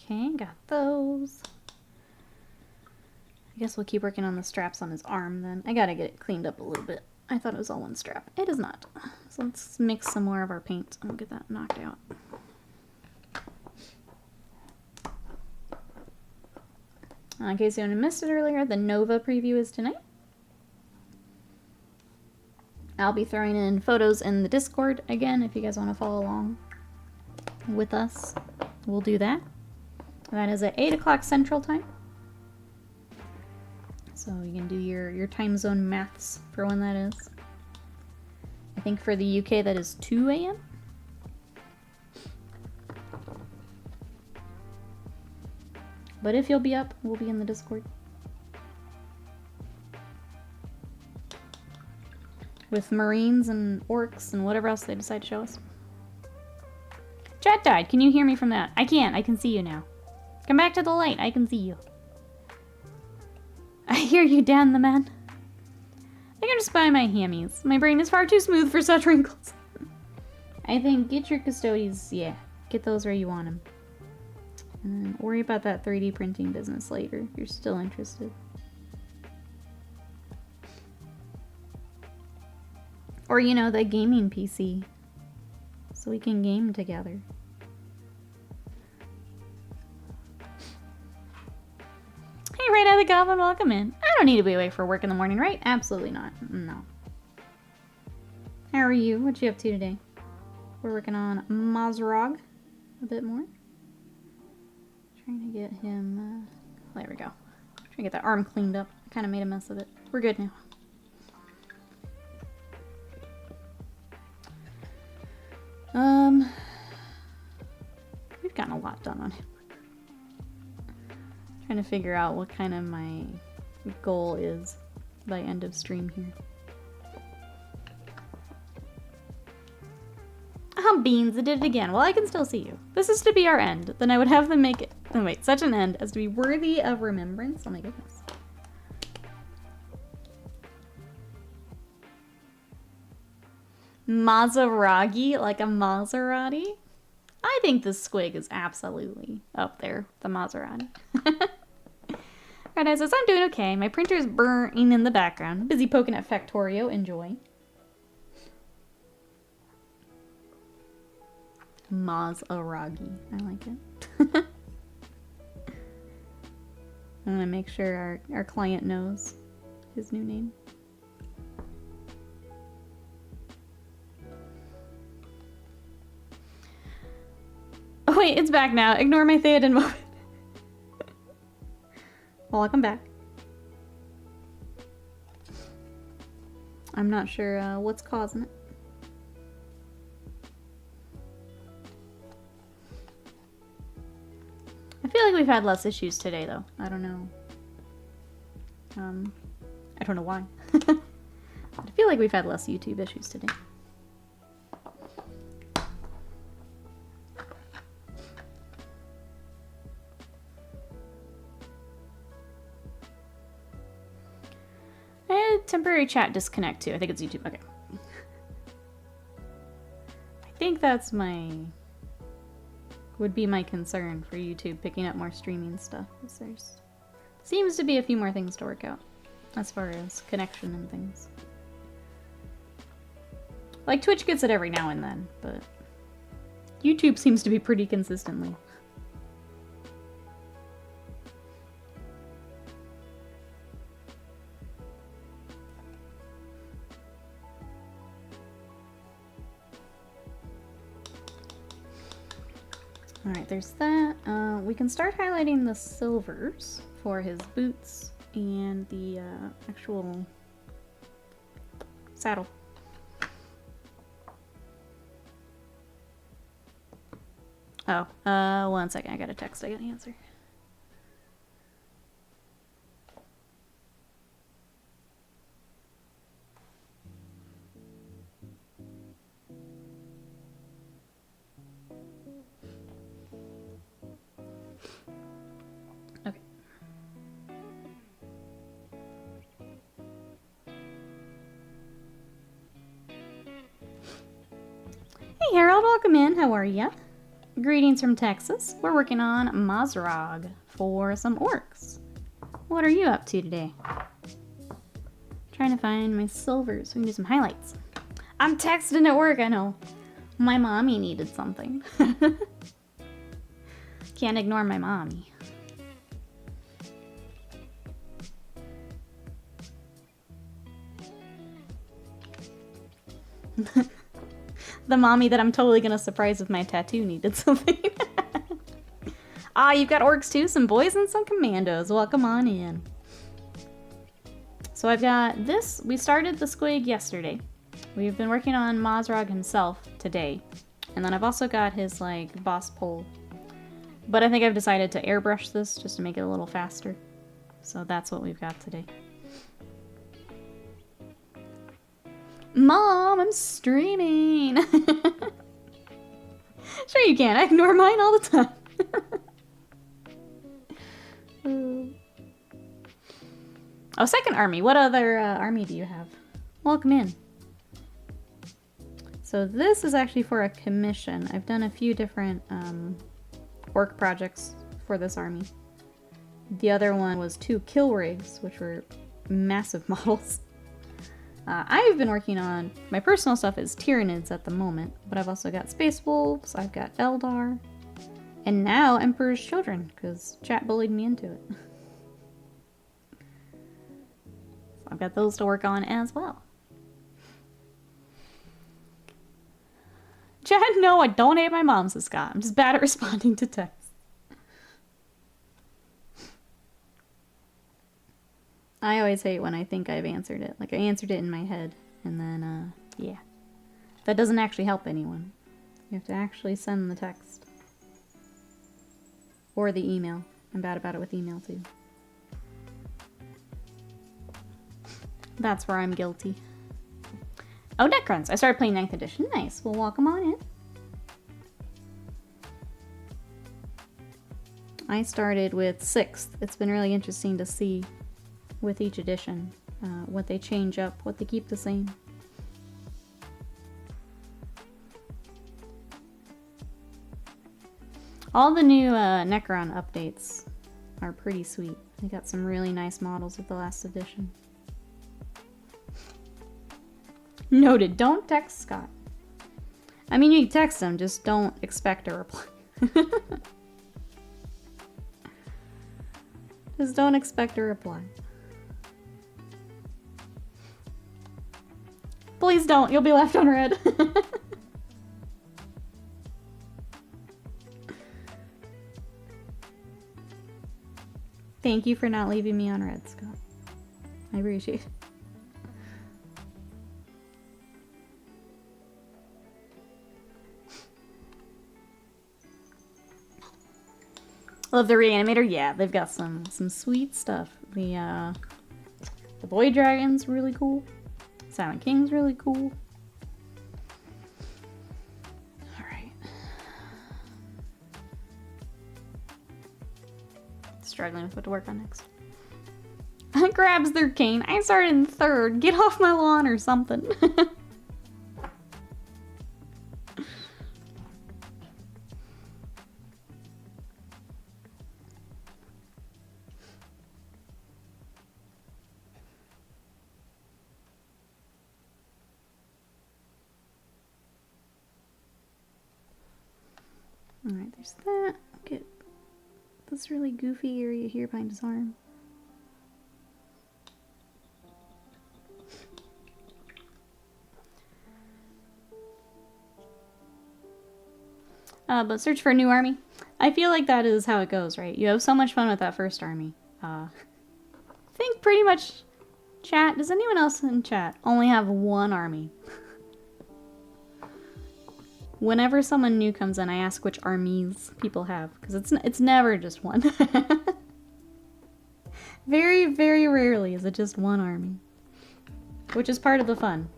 A: Okay, got those. I guess we'll keep working on the straps on his arm then. I gotta get it cleaned up a little bit. I thought it was all one strap. It is not. So let's mix some more of our paint and we'll get that knocked out. In case you missed it earlier, the Nova preview is tonight. I'll be throwing in photos in the Discord again if you guys want to follow along with us. We'll do that. That is at 8 o'clock Central Time. So you can do your time zone maths for when that is. I think for the UK that is 2 a.m. But if you'll be up, we'll be in the Discord. With Marines and Orks and whatever else they decide to show us. Chat died. Can you hear me from that? I can't. I can see you now. Come back to the light. I can see you. I hear you, Dan the man. I think I'm just buying my hammies. My brain is far too smooth for such wrinkles. I think get your custodies, yeah. Get those where you want them. And then worry about that 3D printing business later if you're still interested. Or, you know, the gaming PC. So we can game together. Hey, right out of the goblin, welcome in. I don't need to be awake for work in the morning, right? Absolutely not. No. How are you? What you up to today? We're working on Mozrog a bit more. Trying to get him, there we go. Trying to get that arm cleaned up. I kind of made a mess of it. We're good now. We've gotten a lot done on him. Trying to figure out what kind of my goal is by end of stream here. Oh, beans, I did it again. Well, I can still see you. This is to be our end. Then I would have them make it, oh wait, such an end as to be worthy of remembrance. Oh my goodness. Maserati, like a Maserati? I think this squig is absolutely up there, the Maserati. Right, I says, I'm doing okay. My printer's burning in the background. Busy poking at Factorio. Enjoy. Maserati. I like it. I'm gonna make sure our client knows his new name. Oh wait, it's back now. Ignore my Theoden moment. Well, I'll come back. I'm not sure what's causing it. I feel like we've had less issues today, though. I don't know. I don't know why. I feel like we've had less YouTube issues today. Temporary chat disconnect too. I think it's YouTube. Okay. I think that's would be my concern for YouTube picking up more streaming stuff. There's seems to be a few more things to work out as far as connection and things. Like Twitch gets it every now and then, but YouTube seems to be pretty consistently. Alright, there's that. We can start highlighting the silvers for his boots and the actual saddle. Oh, one second. I got a text I gotta answer. Okay. Hey Harold, welcome in. How are ya? Greetings from Texas. We're working on Mozrog for some orcs. What are you up to today? Trying to find my silvers so we can do some highlights. I'm texting at work, I know. My mommy needed something. Can't ignore my mommy. The mommy that I'm totally gonna surprise with my tattoo needed something. Ah, you've got orcs too? Some boys and some commandos. Welcome on in. So I've got this. We started the squig yesterday. We've been working on Mozrog himself today. And then I've also got his, like, boss pole. But I think I've decided to airbrush this just to make it a little faster. So that's what we've got today. Mom, I'm streaming! Sure you can. I ignore mine all the time. Oh, second army. What other army do you have? Welcome in. So this is actually for a commission. I've done a few different orc projects for this army. The other one was 2 kill rigs, which were massive models. I've been working on, my personal stuff is Tyranids at the moment, but I've also got Space Wolves, I've got Eldar, and now Emperor's Children, because chat bullied me into it. So I've got those to work on as well. Chat, no, I don't hate my mom, says Scott. I'm just bad at responding to texts. I always hate when I think I've answered it. Like, I answered it in my head, and then, yeah. That doesn't actually help anyone. You have to actually send the text. Or the email. I'm bad about it with email, too. That's where I'm guilty. Oh, Necrons! I started playing 9th edition. Nice. Well, welcome on in. I started with 6th. It's been really interesting to see with each edition, what they change up, what they keep the same. All the new Necron updates are pretty sweet. They got some really nice models with the last edition. Noted, don't text Scott. I mean, you can text him, just don't expect a reply. Just don't expect a reply. Please don't, you'll be left on red. Thank you for not leaving me on red, Scott. I appreciate it. Love the reanimator. Yeah, they've got some sweet stuff. The Boy Dragon's really cool. Silent King's really cool. Alright. Struggling with what to work on next. Grabs their cane. I started in 3rd. Get off my lawn or something. Alright, there's that. Get this really goofy area here behind his arm. But search for a new army. I feel like that is how it goes, right? You have so much fun with that first army. I think pretty much chat, does anyone else in chat only have one army? Whenever someone new comes in, I ask which armies people have, because it's never just one. Very, very rarely is it just one army. Which is part of the fun.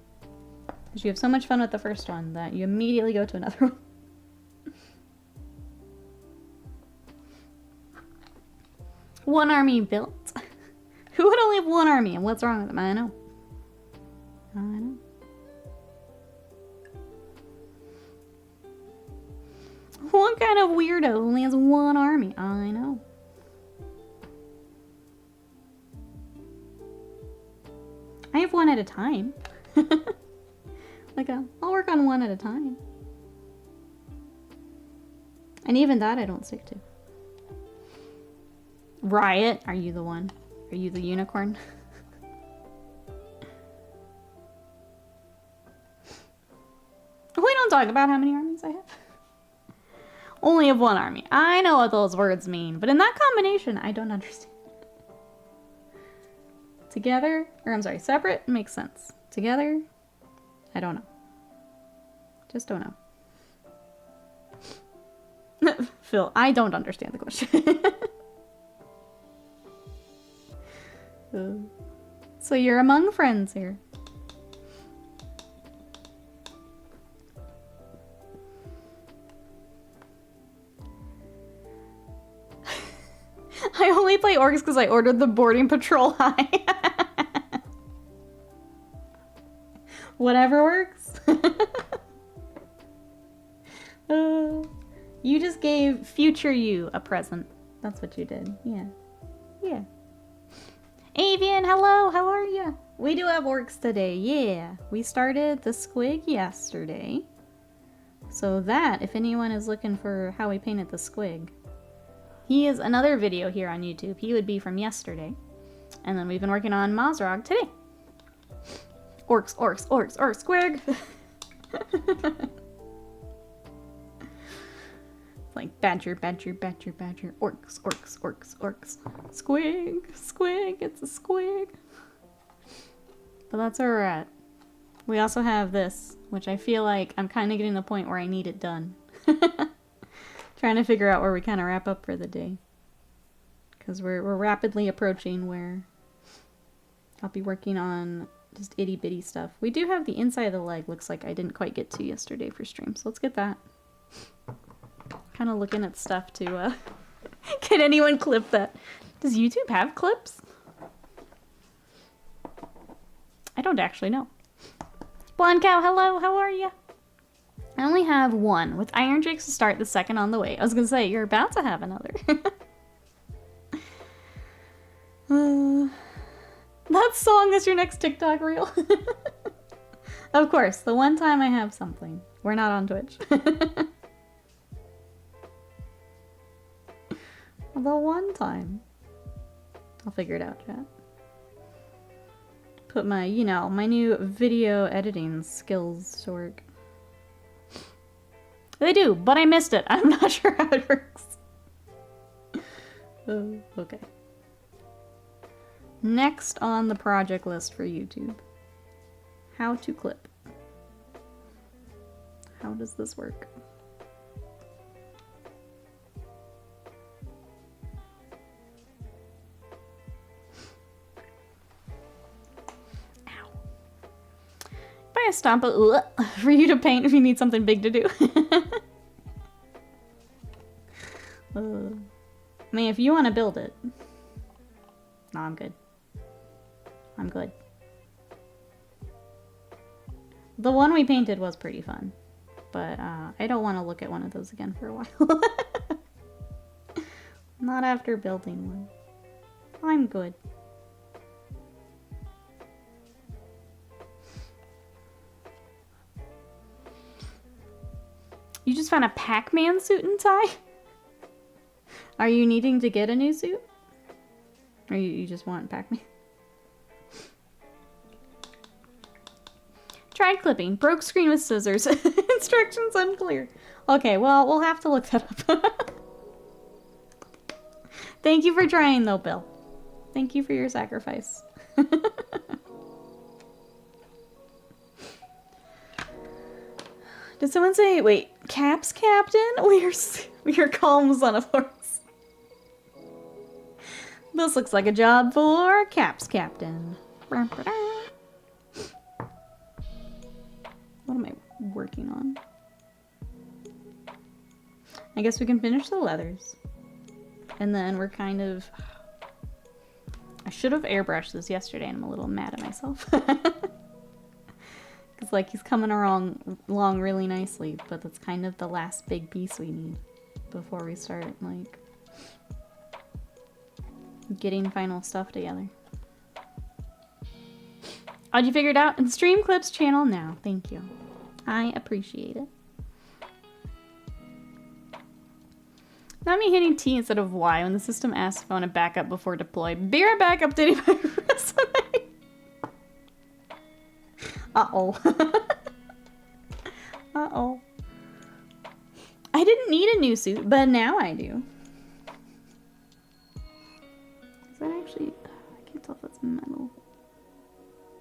A: Because you have so much fun with the first one that you immediately go to another one. One army built. Who would only have one army and what's wrong with them? I know. I know. What kind of weirdo only has one army? I know. I have one at a time. Like, I'll work on one at a time. And even that I don't stick to. Riot, are you the one? Are you the unicorn? We don't talk about how many armies I have. Only have one army. I know what those words mean, but in that combination, I don't understand. Together, or I'm sorry, separate makes sense. Together, I don't know. Just don't know. Phil, I don't understand the question. So you're among friends here. I only play Orks because I ordered the boarding patrol high. Whatever works. You just gave future you a present. That's what you did. Yeah. Yeah. Avian, hello, how are you? We do have Orks today, yeah. We started the squig yesterday. So that, if anyone is looking for how we painted the squig, he is another video here on YouTube. He would be from yesterday. And then we've been working on Mozrog today. Orks, Orks, Orks, Orks, squig! Like badger, badger, badger, badger, Orks, Orks, Orks, Orks. Squig, squig, it's a squig. But that's where we're at. We also have this, which I feel like I'm kind of getting to the point where I need it done. Trying to figure out where we kind of wrap up for the day. Because we're rapidly approaching where I'll be working on just itty bitty stuff. We do have the inside of the leg, looks like I didn't quite get to yesterday for stream, so let's get that. Kind of looking at stuff to, can anyone clip that? Does YouTube have clips? I don't actually know. Blonde Cow, hello, how are you? I only have one, with Iron Drakes to start, the second on the way. I was gonna say, you're about to have another. That song is your next TikTok reel. Of course, the one time I have something. We're not on Twitch. The one time. I'll figure it out, chat. Put my, you know, my new video editing skills to work. They do, but I missed it. I'm not sure how it works. Okay. Next on the project list for YouTube. How to clip. How does this work? Buy a stompa for you to paint if you need something big to do. I mean, if you want to build it. No, I'm good. I'm good. The one we painted was pretty fun. But I don't want to look at one of those again for a while. Not after building one. I'm good. You just found a Pac-Man suit and tie? Are you needing to get a new suit? Or you just want Pac-Man? Tried clipping. Broke screen with scissors. Instructions unclear. Okay, well, we'll have to look that up. Thank you for trying, though, Bill. Thank you for your sacrifice. Did someone say, wait, Caps Captain? We are calm, son of horse. This looks like a job for Caps Captain. What am I working on? I guess we can finish the leathers. And then we're kind of... I should have airbrushed this yesterday and I'm a little mad at myself. Because like he's coming along really nicely, but that's kind of the last big piece we need before we start like getting final stuff together. How'd you figure it out? In Stream Clips channel now. Thank you. I appreciate it. Not me hitting T instead of Y when the system asks if I want to back up before deploy. Be right back updating my resume. Uh-oh. Uh-oh. I didn't need a new suit, but now I do. Is that actually... I can't tell if that's metal.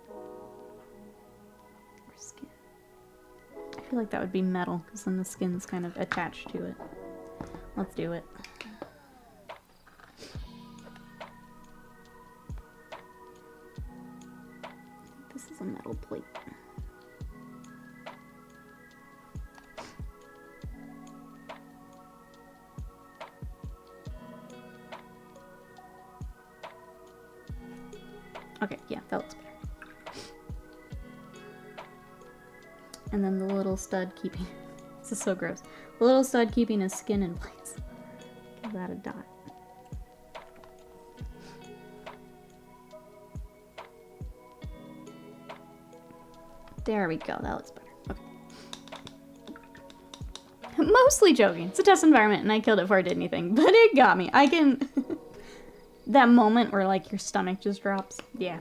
A: Or skin. I feel like that would be metal, because then the skin's kind of attached to it. Let's do it. This is a metal plate. Okay, yeah, that looks better. And then the little stud keeping... This is so gross. The little stud keeping his skin in place. Give that a dot. There we go. That looks better. Okay. Mostly joking. It's a test environment and I killed it before I did anything. But it got me. I can... That moment where like your stomach just drops. Yeah.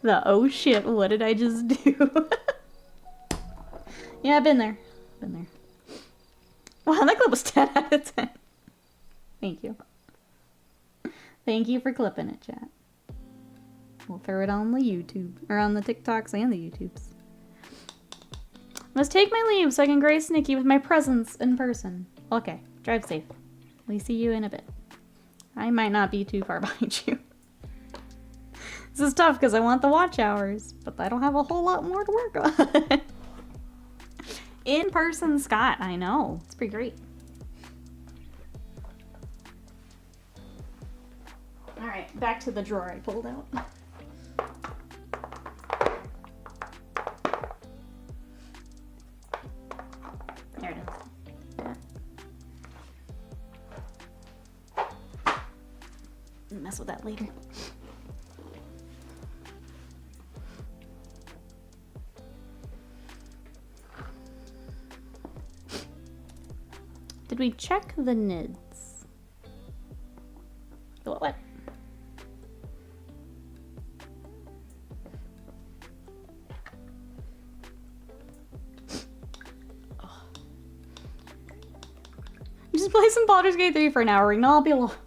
A: The oh shit, what did I just do? Yeah, I've been there. Been there. Wow, that clip was 10 out of 10. Thank you. Thank you for clipping it, chat. We'll throw it on the YouTube. Or on the TikToks and the YouTubes. Must take my leave so I can grace Nikki with my presence in person. Okay, drive safe. We see you in a bit. I might not be too far behind you. This is tough because I want the watch hours, but I don't have a whole lot more to work on. In-person Scott, I know. It's pretty great. Alright, back to the drawer I pulled out. There it is. Yeah. Mess with that later. Did we check the NIDS? What? Oh. Just play some Baldur's Gate 3 for an hour and I'll be lost.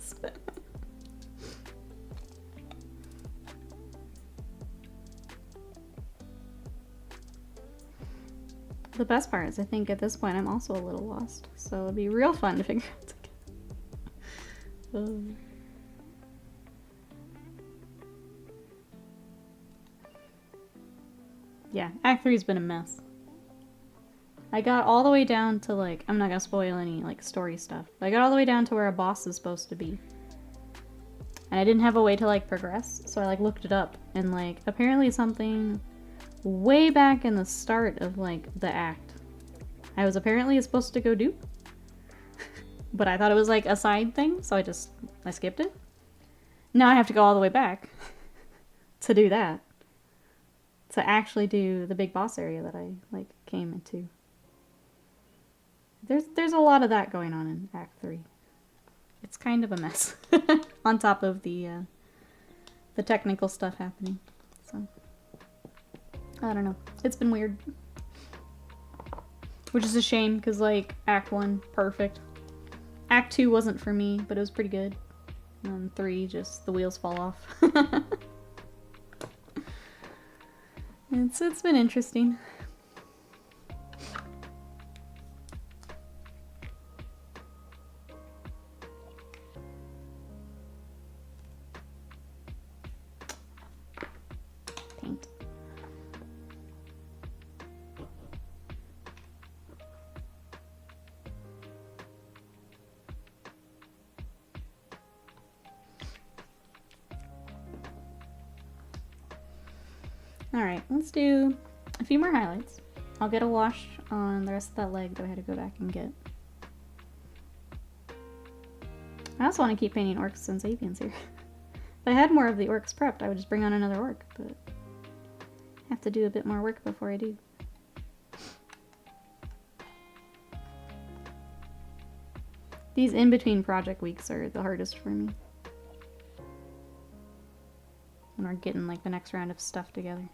A: The best part is I think at this point I'm also a little lost, so it'd be real fun to figure out. Yeah, Act 3's been a mess. I got all the way down to like, I'm not gonna spoil any like story stuff, but I got all the way down to where a boss is supposed to be. And I didn't have a way to like progress, so I like looked it up and like apparently something way back in the start of like the act I was apparently supposed to go do. But I thought it was like a side thing, so I skipped it. Now I have to go all the way back to do that. To actually do the big boss area that I like came into. There's a lot of that going on in Act 3. It's kind of a mess. On top of the technical stuff happening. So I don't know. It's been weird. Which is a shame, because, like, Act 1, perfect. Act 2 wasn't for me, but it was pretty good. And then 3, just the wheels fall off. It's been interesting. Paint. Alright, let's do a few more highlights. I'll get a wash on the rest of that leg that I had to go back and get. I also want to keep painting orcs and avians here. If I had more of the orcs prepped, I would just bring on another orc, but I have to do a bit more work before I do. These in-between project weeks are the hardest for me. When we're getting like the next round of stuff together.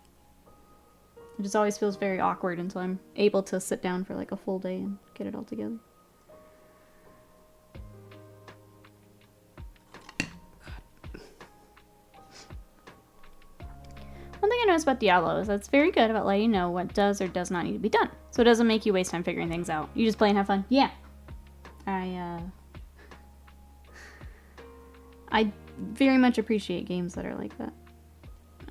A: It just always feels very awkward until I'm able to sit down for like a full day and get it all together. One thing I noticed about Diablo is that it's very good about letting you know what does or does not need to be done. So it doesn't make you waste time figuring things out. You just play and have fun. Yeah. I very much appreciate games that are like that.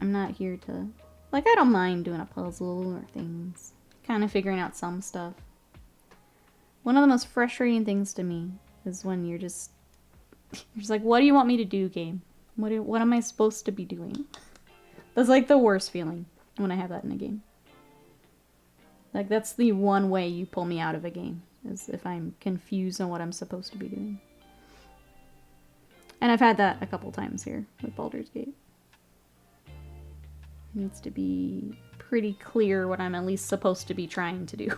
A: I'm not here to... Like, I don't mind doing a puzzle or things. Kind of figuring out some stuff. One of the most frustrating things to me is when you're just... You're just like, what do you want me to do, game? What am I supposed to be doing? That's like the worst feeling when I have that in a game. Like, that's the one way you pull me out of a game. Is if I'm confused on what I'm supposed to be doing. And I've had that a couple times here with Baldur's Gate. It needs to be pretty clear what I'm at least supposed to be trying to do.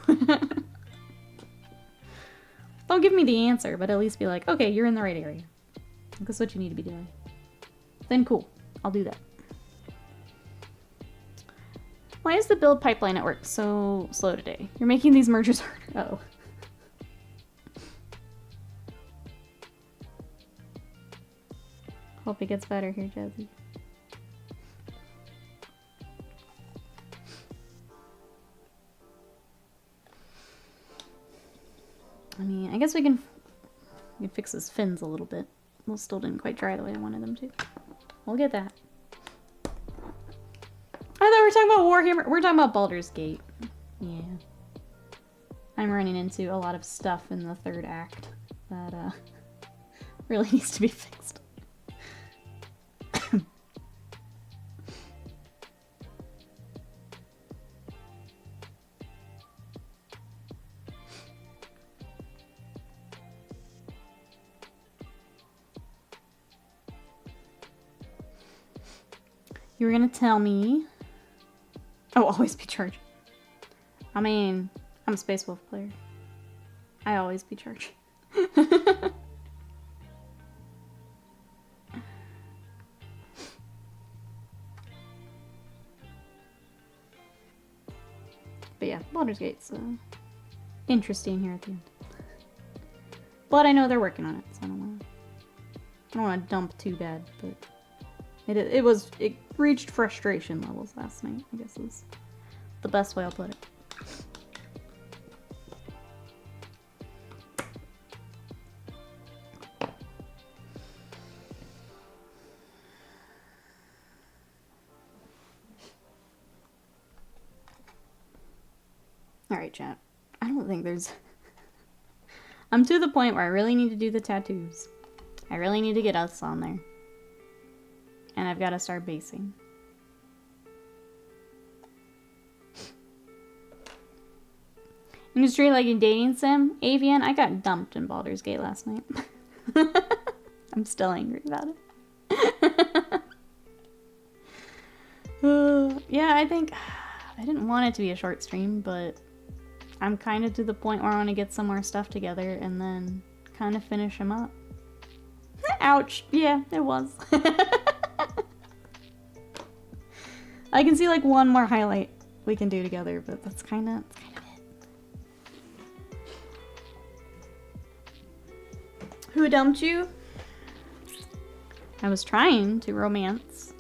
A: Don't give me the answer, but at least be like, okay, you're in the right area. That's what you need to be doing. Then cool, I'll do that. Why is the build pipeline at work so slow today? You're making these mergers harder. Uh-oh. Hope it gets better here, Jazzy. I mean, I guess we can fix his fins a little bit. Those still didn't quite dry the way I wanted them to. We'll get that. I thought we were talking about Warhammer. We're talking about Baldur's Gate. Yeah. I'm running into a lot of stuff in the third act that really needs to be fixed. You were gonna tell me... Oh, always be charged. I mean, I'm a Space Wolf player. I always be charged. But yeah, Baldur's Gate's interesting here at the end. But I know they're working on it, so I don't want to dump too bad, but... It reached frustration levels last night, I guess is the best way I'll put it. Alright, chat. I don't think there's... I'm to the point where I really need to do the tattoos. I really need to get us on there. And I've got to start basing. Industry like a dating sim? Avian, I got dumped in Baldur's Gate last night. I'm still angry about it. Yeah, I think... I didn't want it to be a short stream, but... I'm kind of to the point where I want to get some more stuff together and then kind of finish him up. Ouch. Yeah, it was. I can see like one more highlight we can do together, but that's kind of it. Who dumped you? I was trying to romance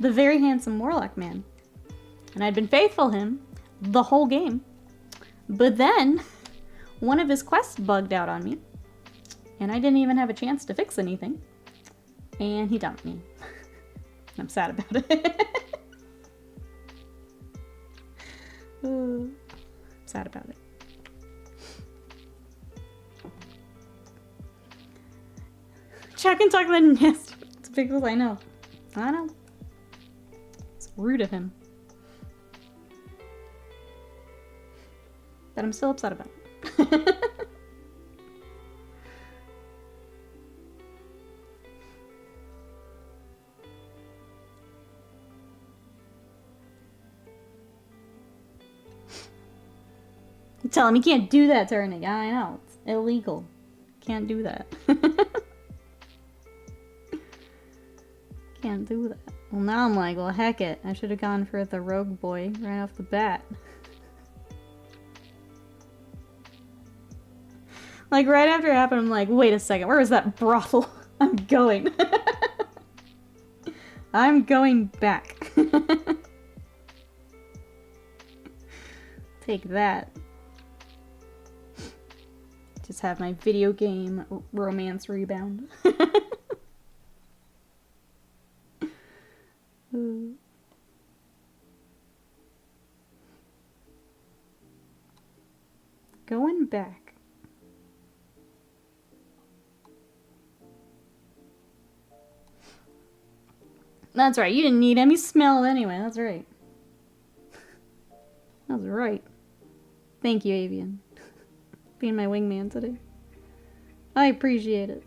A: the very handsome warlock man. And I'd been faithful him the whole game. But then, one of his quests bugged out on me. And I didn't even have a chance to fix anything. And he dumped me. I'm sad about it. Sad about it. Check and talk about nest. It's big as I know. I know. It's rude of him. But I'm still upset about it. Tell him you can't do that, Turning. Yeah, I know. It's illegal. Can't do that. Can't do that. Well, now I'm like, well, heck it. I should have gone for the rogue boy right off the bat. Like, right after it happened, I'm like, wait a second. Where is that brothel? I'm going. I'm going back. Take that. Just have my video game romance rebound. Going back. That's right, you didn't need any smell anyway, that's right. That's right. Thank you, Avian. Being my wingman today. I appreciate it.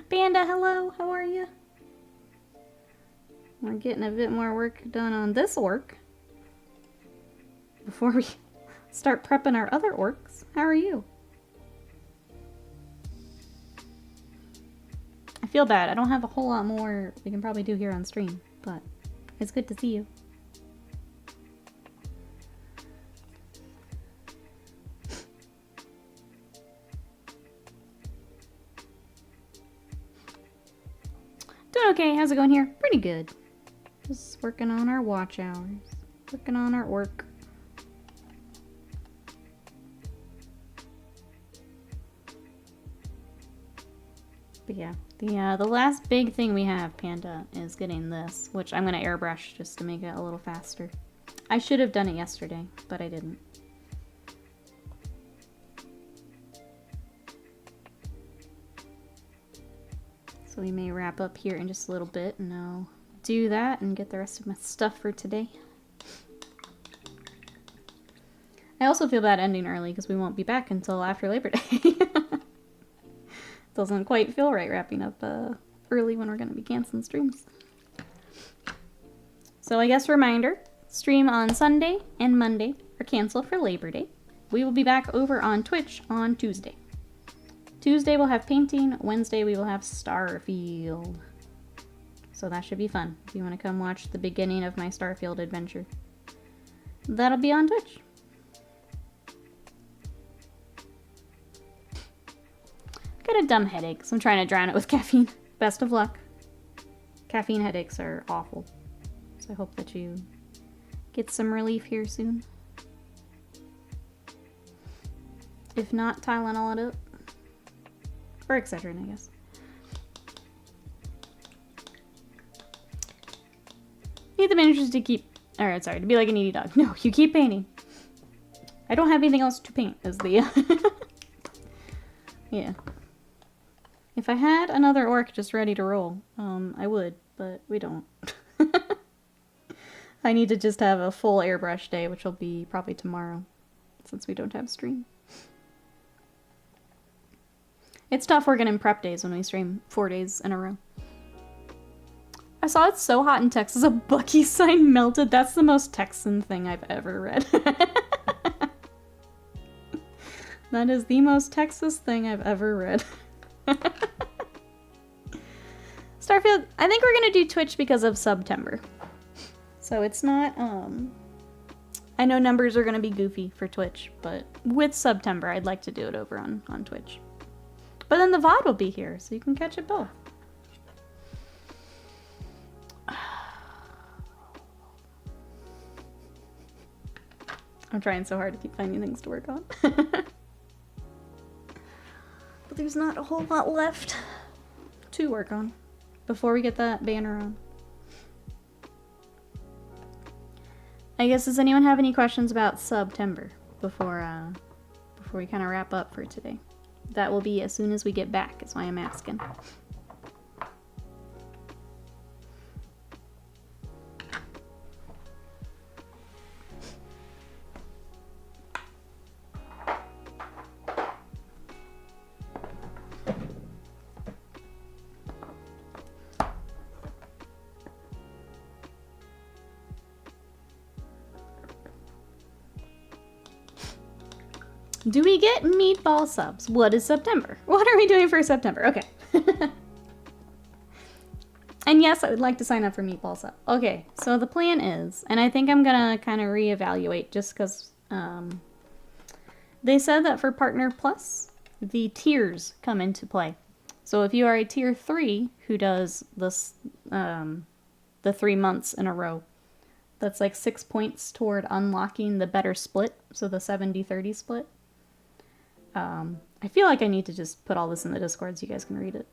A: Panda, hello, how are you? We're getting a bit more work done on this orc before we start prepping our other orcs. How are you? I feel bad. I don't have a whole lot more we can probably do here on stream, but it's good to see you. Doing okay. How's it going here? Pretty good. Just working on our watch hours. Working on our orc. But yeah, the last big thing we have, Panda, is getting this, which I'm gonna airbrush just to make it a little faster. I should have done it yesterday, but I didn't. So we may wrap up here in just a little bit, and I'll do that and get the rest of my stuff for today. I also feel bad ending early because we won't be back until after Labor Day. Doesn't quite feel right wrapping up early when we're going to be canceling streams. So I guess reminder, stream on Sunday and Monday are canceled for Labor Day. We will be back over on Twitch on Tuesday. Tuesday we'll have painting, Wednesday we will have Starfield. So that should be fun if you want to come watch the beginning of my Starfield adventure. That'll be on Twitch. Got a dumb headache, so I'm trying to drown it with caffeine. Best of luck. Caffeine headaches are awful. So I hope that you get some relief here soon. If not, Tylenol it up. Or Excedrin, I guess. Need the managers to keep... Alright, sorry, to be like a needy dog. No, you keep painting. I don't have anything else to paint, is the... Yeah. If I had another orc just ready to roll, I would, but we don't. I need to just have a full airbrush day, which will be probably tomorrow, since we don't have stream. It's tough working in prep days when we stream 4 days in a row. I saw it's so hot in Texas, a Bucky sign melted. That's the most Texan thing I've ever read. That is the most Texas thing I've ever read. Starfield, I think we're gonna do Twitch because of September. So it's not, I know numbers are going to be goofy for Twitch, but with September, I'd like to do it over on Twitch. But then the VOD will be here, so you can catch it both. I'm trying so hard to keep finding things to work on. But there's not a whole lot left to work on before we get that banner on. I guess, does anyone have any questions about September before we kind of wrap up for today? That will be as soon as we get back, is why I'm asking. Do we get meatball subs? What is September? What are we doing for September? Okay. And yes, I would like to sign up for meatball sub. Okay, so the plan is, and I think I'm gonna kind of reevaluate just because they said that for Partner Plus, the tiers come into play. So if you are a tier 3 who does this, the 3 months in a row, that's like 6 points toward unlocking the better split, so the 70-30 split. I feel like I need to just put all this in the Discord so you guys can read it.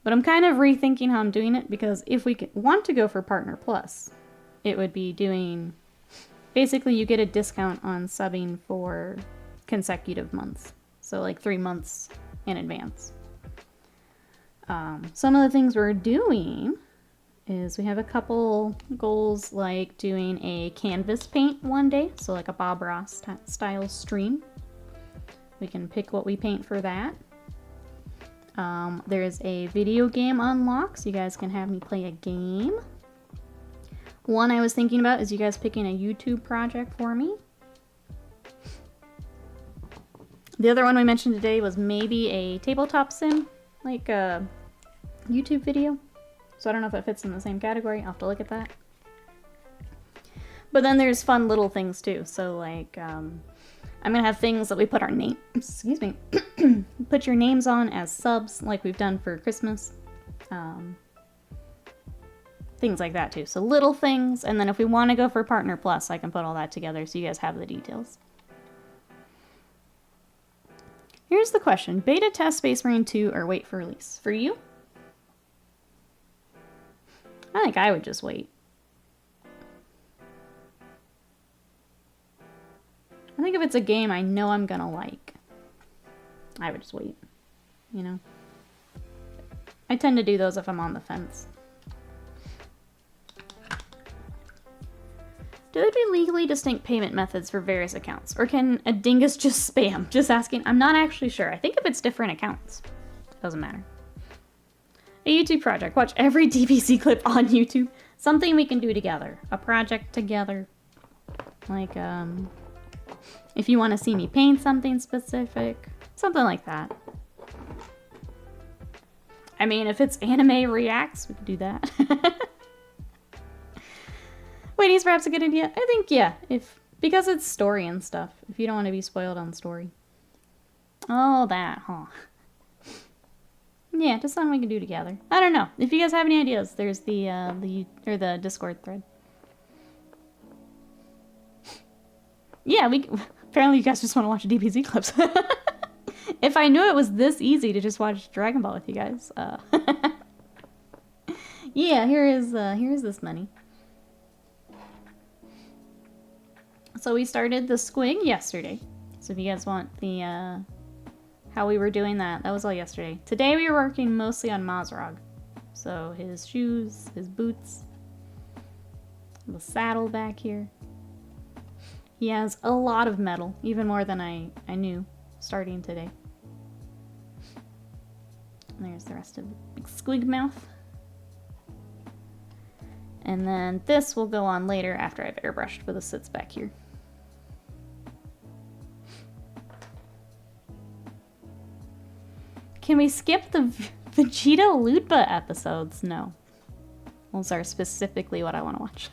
A: But I'm kind of rethinking how I'm doing it, because if we want to go for Partner Plus, it would be doing... Basically, you get a discount on subbing for consecutive months. So like 3 months in advance. Some of the things we're doing is we have a couple goals, like doing a canvas paint one day. So like a Bob Ross style stream. We can pick what we paint for that. There's a video game unlock, so you guys can have me play a game. One I was thinking about is you guys picking a YouTube project for me. The other one we mentioned today was maybe a tabletop sim, like a YouTube video. So I don't know if it fits in the same category. I'll have to look at that. But then there's fun little things too. So like, I'm gonna have things that we put our name, excuse me, put your names on as subs, like we've done for Christmas. Things like that too. So little things, and then if we want to go for Partner Plus, I can put all that together so you guys have the details. Here's the question: beta test Space Marine 2 or wait for release? For you? I think I would just wait. I think if it's a game I know I'm gonna like, I would just wait, you know? I tend to do those if I'm on the fence. Do there be legally distinct payment methods for various accounts? Or can a dingus just spam? Just asking. I'm not actually sure. I think if it's different accounts, it doesn't matter. A YouTube project. Watch every DBC clip on YouTube. Something we can do together. A project together. Like, if you want to see me paint something specific. Something like that. I mean, if it's anime reacts, we could do that. Waiting is perhaps a good idea. I think, yeah. Because it's story and stuff. If you don't want to be spoiled on story. Oh, that, huh? Yeah, just something we can do together. I don't know. If you guys have any ideas, there's the Discord thread. Yeah, apparently you guys just want to watch DBZ clips. If I knew it was this easy to just watch Dragon Ball with you guys. Yeah, here's this money. So we started the squig yesterday. So if you guys want the how we were doing that was all yesterday. Today we were working mostly on Mozrog. So his shoes, his boots, the saddle back here. He has a lot of metal, even more than I knew starting today. And there's the rest of the big squig mouth. And then this will go on later after I've airbrushed with the sits back here. Can we skip the Vegeta Lutba episodes? No. Those are specifically what I want to watch.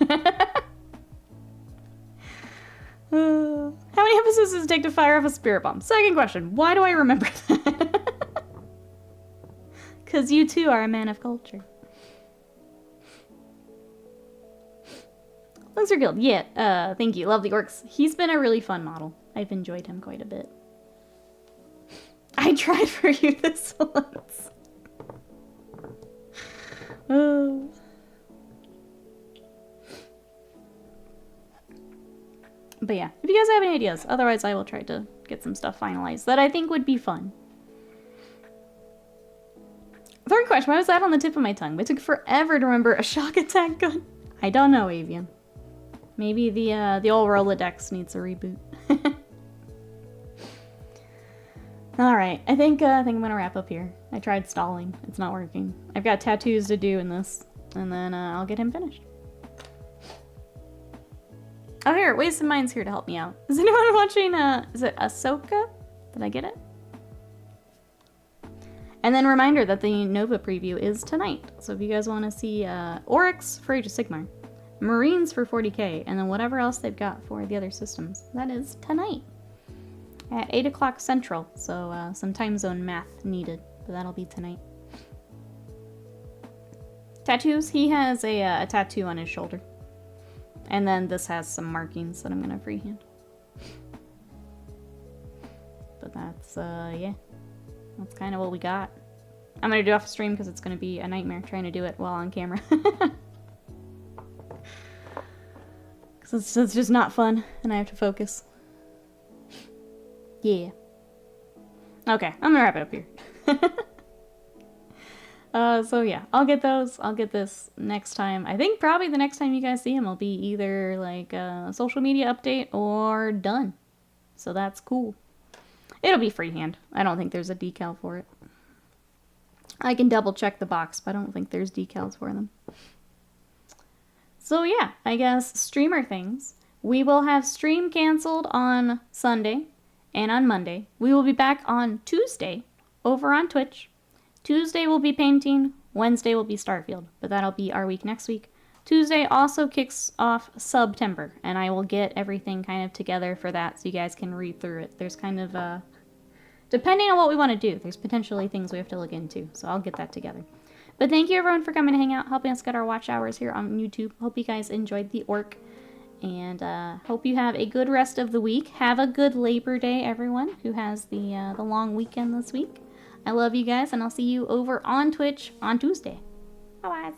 A: How many episodes does it take to fire off a spirit bomb? Second question. Why do I remember that? Because you too are a man of culture. Looks Guild. Yeah, thank you. Love the Orks. He's been a really fun model. I've enjoyed him quite a bit. I tried for you this once. Oh. But yeah, if you guys have any ideas, otherwise I will try to get some stuff finalized that I think would be fun. Third question, why was that on the tip of my tongue? It took forever to remember a shock attack gun. I don't know, Avian. Maybe the old Rolodex needs a reboot. Alright, I think I'm gonna wrap up here. I tried stalling. It's not working. I've got tattoos to do in this, and then I'll get him finished. Oh, here, Wasted Mind's here to help me out. Is anyone watching, is it Ahsoka? Did I get it? And then reminder that the Nova preview is tonight. So if you guys want to see Orks for Age of Sigmar, Marines for 40k, and then whatever else they've got for the other systems, that is tonight at 8 o'clock Central. So some time zone math needed, but that'll be tonight. Tattoos, he has a tattoo on his shoulder. And then this has some markings that I'm gonna freehand. But that's, yeah. That's kind of what we got. I'm gonna do it off stream because it's gonna be a nightmare trying to do it while on camera. Because it's just not fun, and I have to focus. Yeah. Okay, I'm gonna wrap it up here. So yeah, I'll get those. I'll get this next time. I think probably the next time you guys see him will be either like a social media update or done. So that's cool. It'll be freehand. I don't think there's a decal for it. I can double check the box, but I don't think there's decals for them. So yeah, I guess streamer things. We will have stream canceled on Sunday and on Monday. We will be back on Tuesday over on Twitch. Tuesday will be painting, Wednesday will be Starfield, but that'll be our week next week. Tuesday also kicks off September, and I will get everything kind of together for that so you guys can read through it. There's kind of, depending on what we want to do, there's potentially things we have to look into, so I'll get that together. But thank you everyone for coming to hang out, helping us get our watch hours here on YouTube. Hope you guys enjoyed the Ork, and hope you have a good rest of the week. Have a good Labor Day, everyone who has the long weekend this week. I love you guys, and I'll see you over on Twitch on Tuesday. Bye-bye.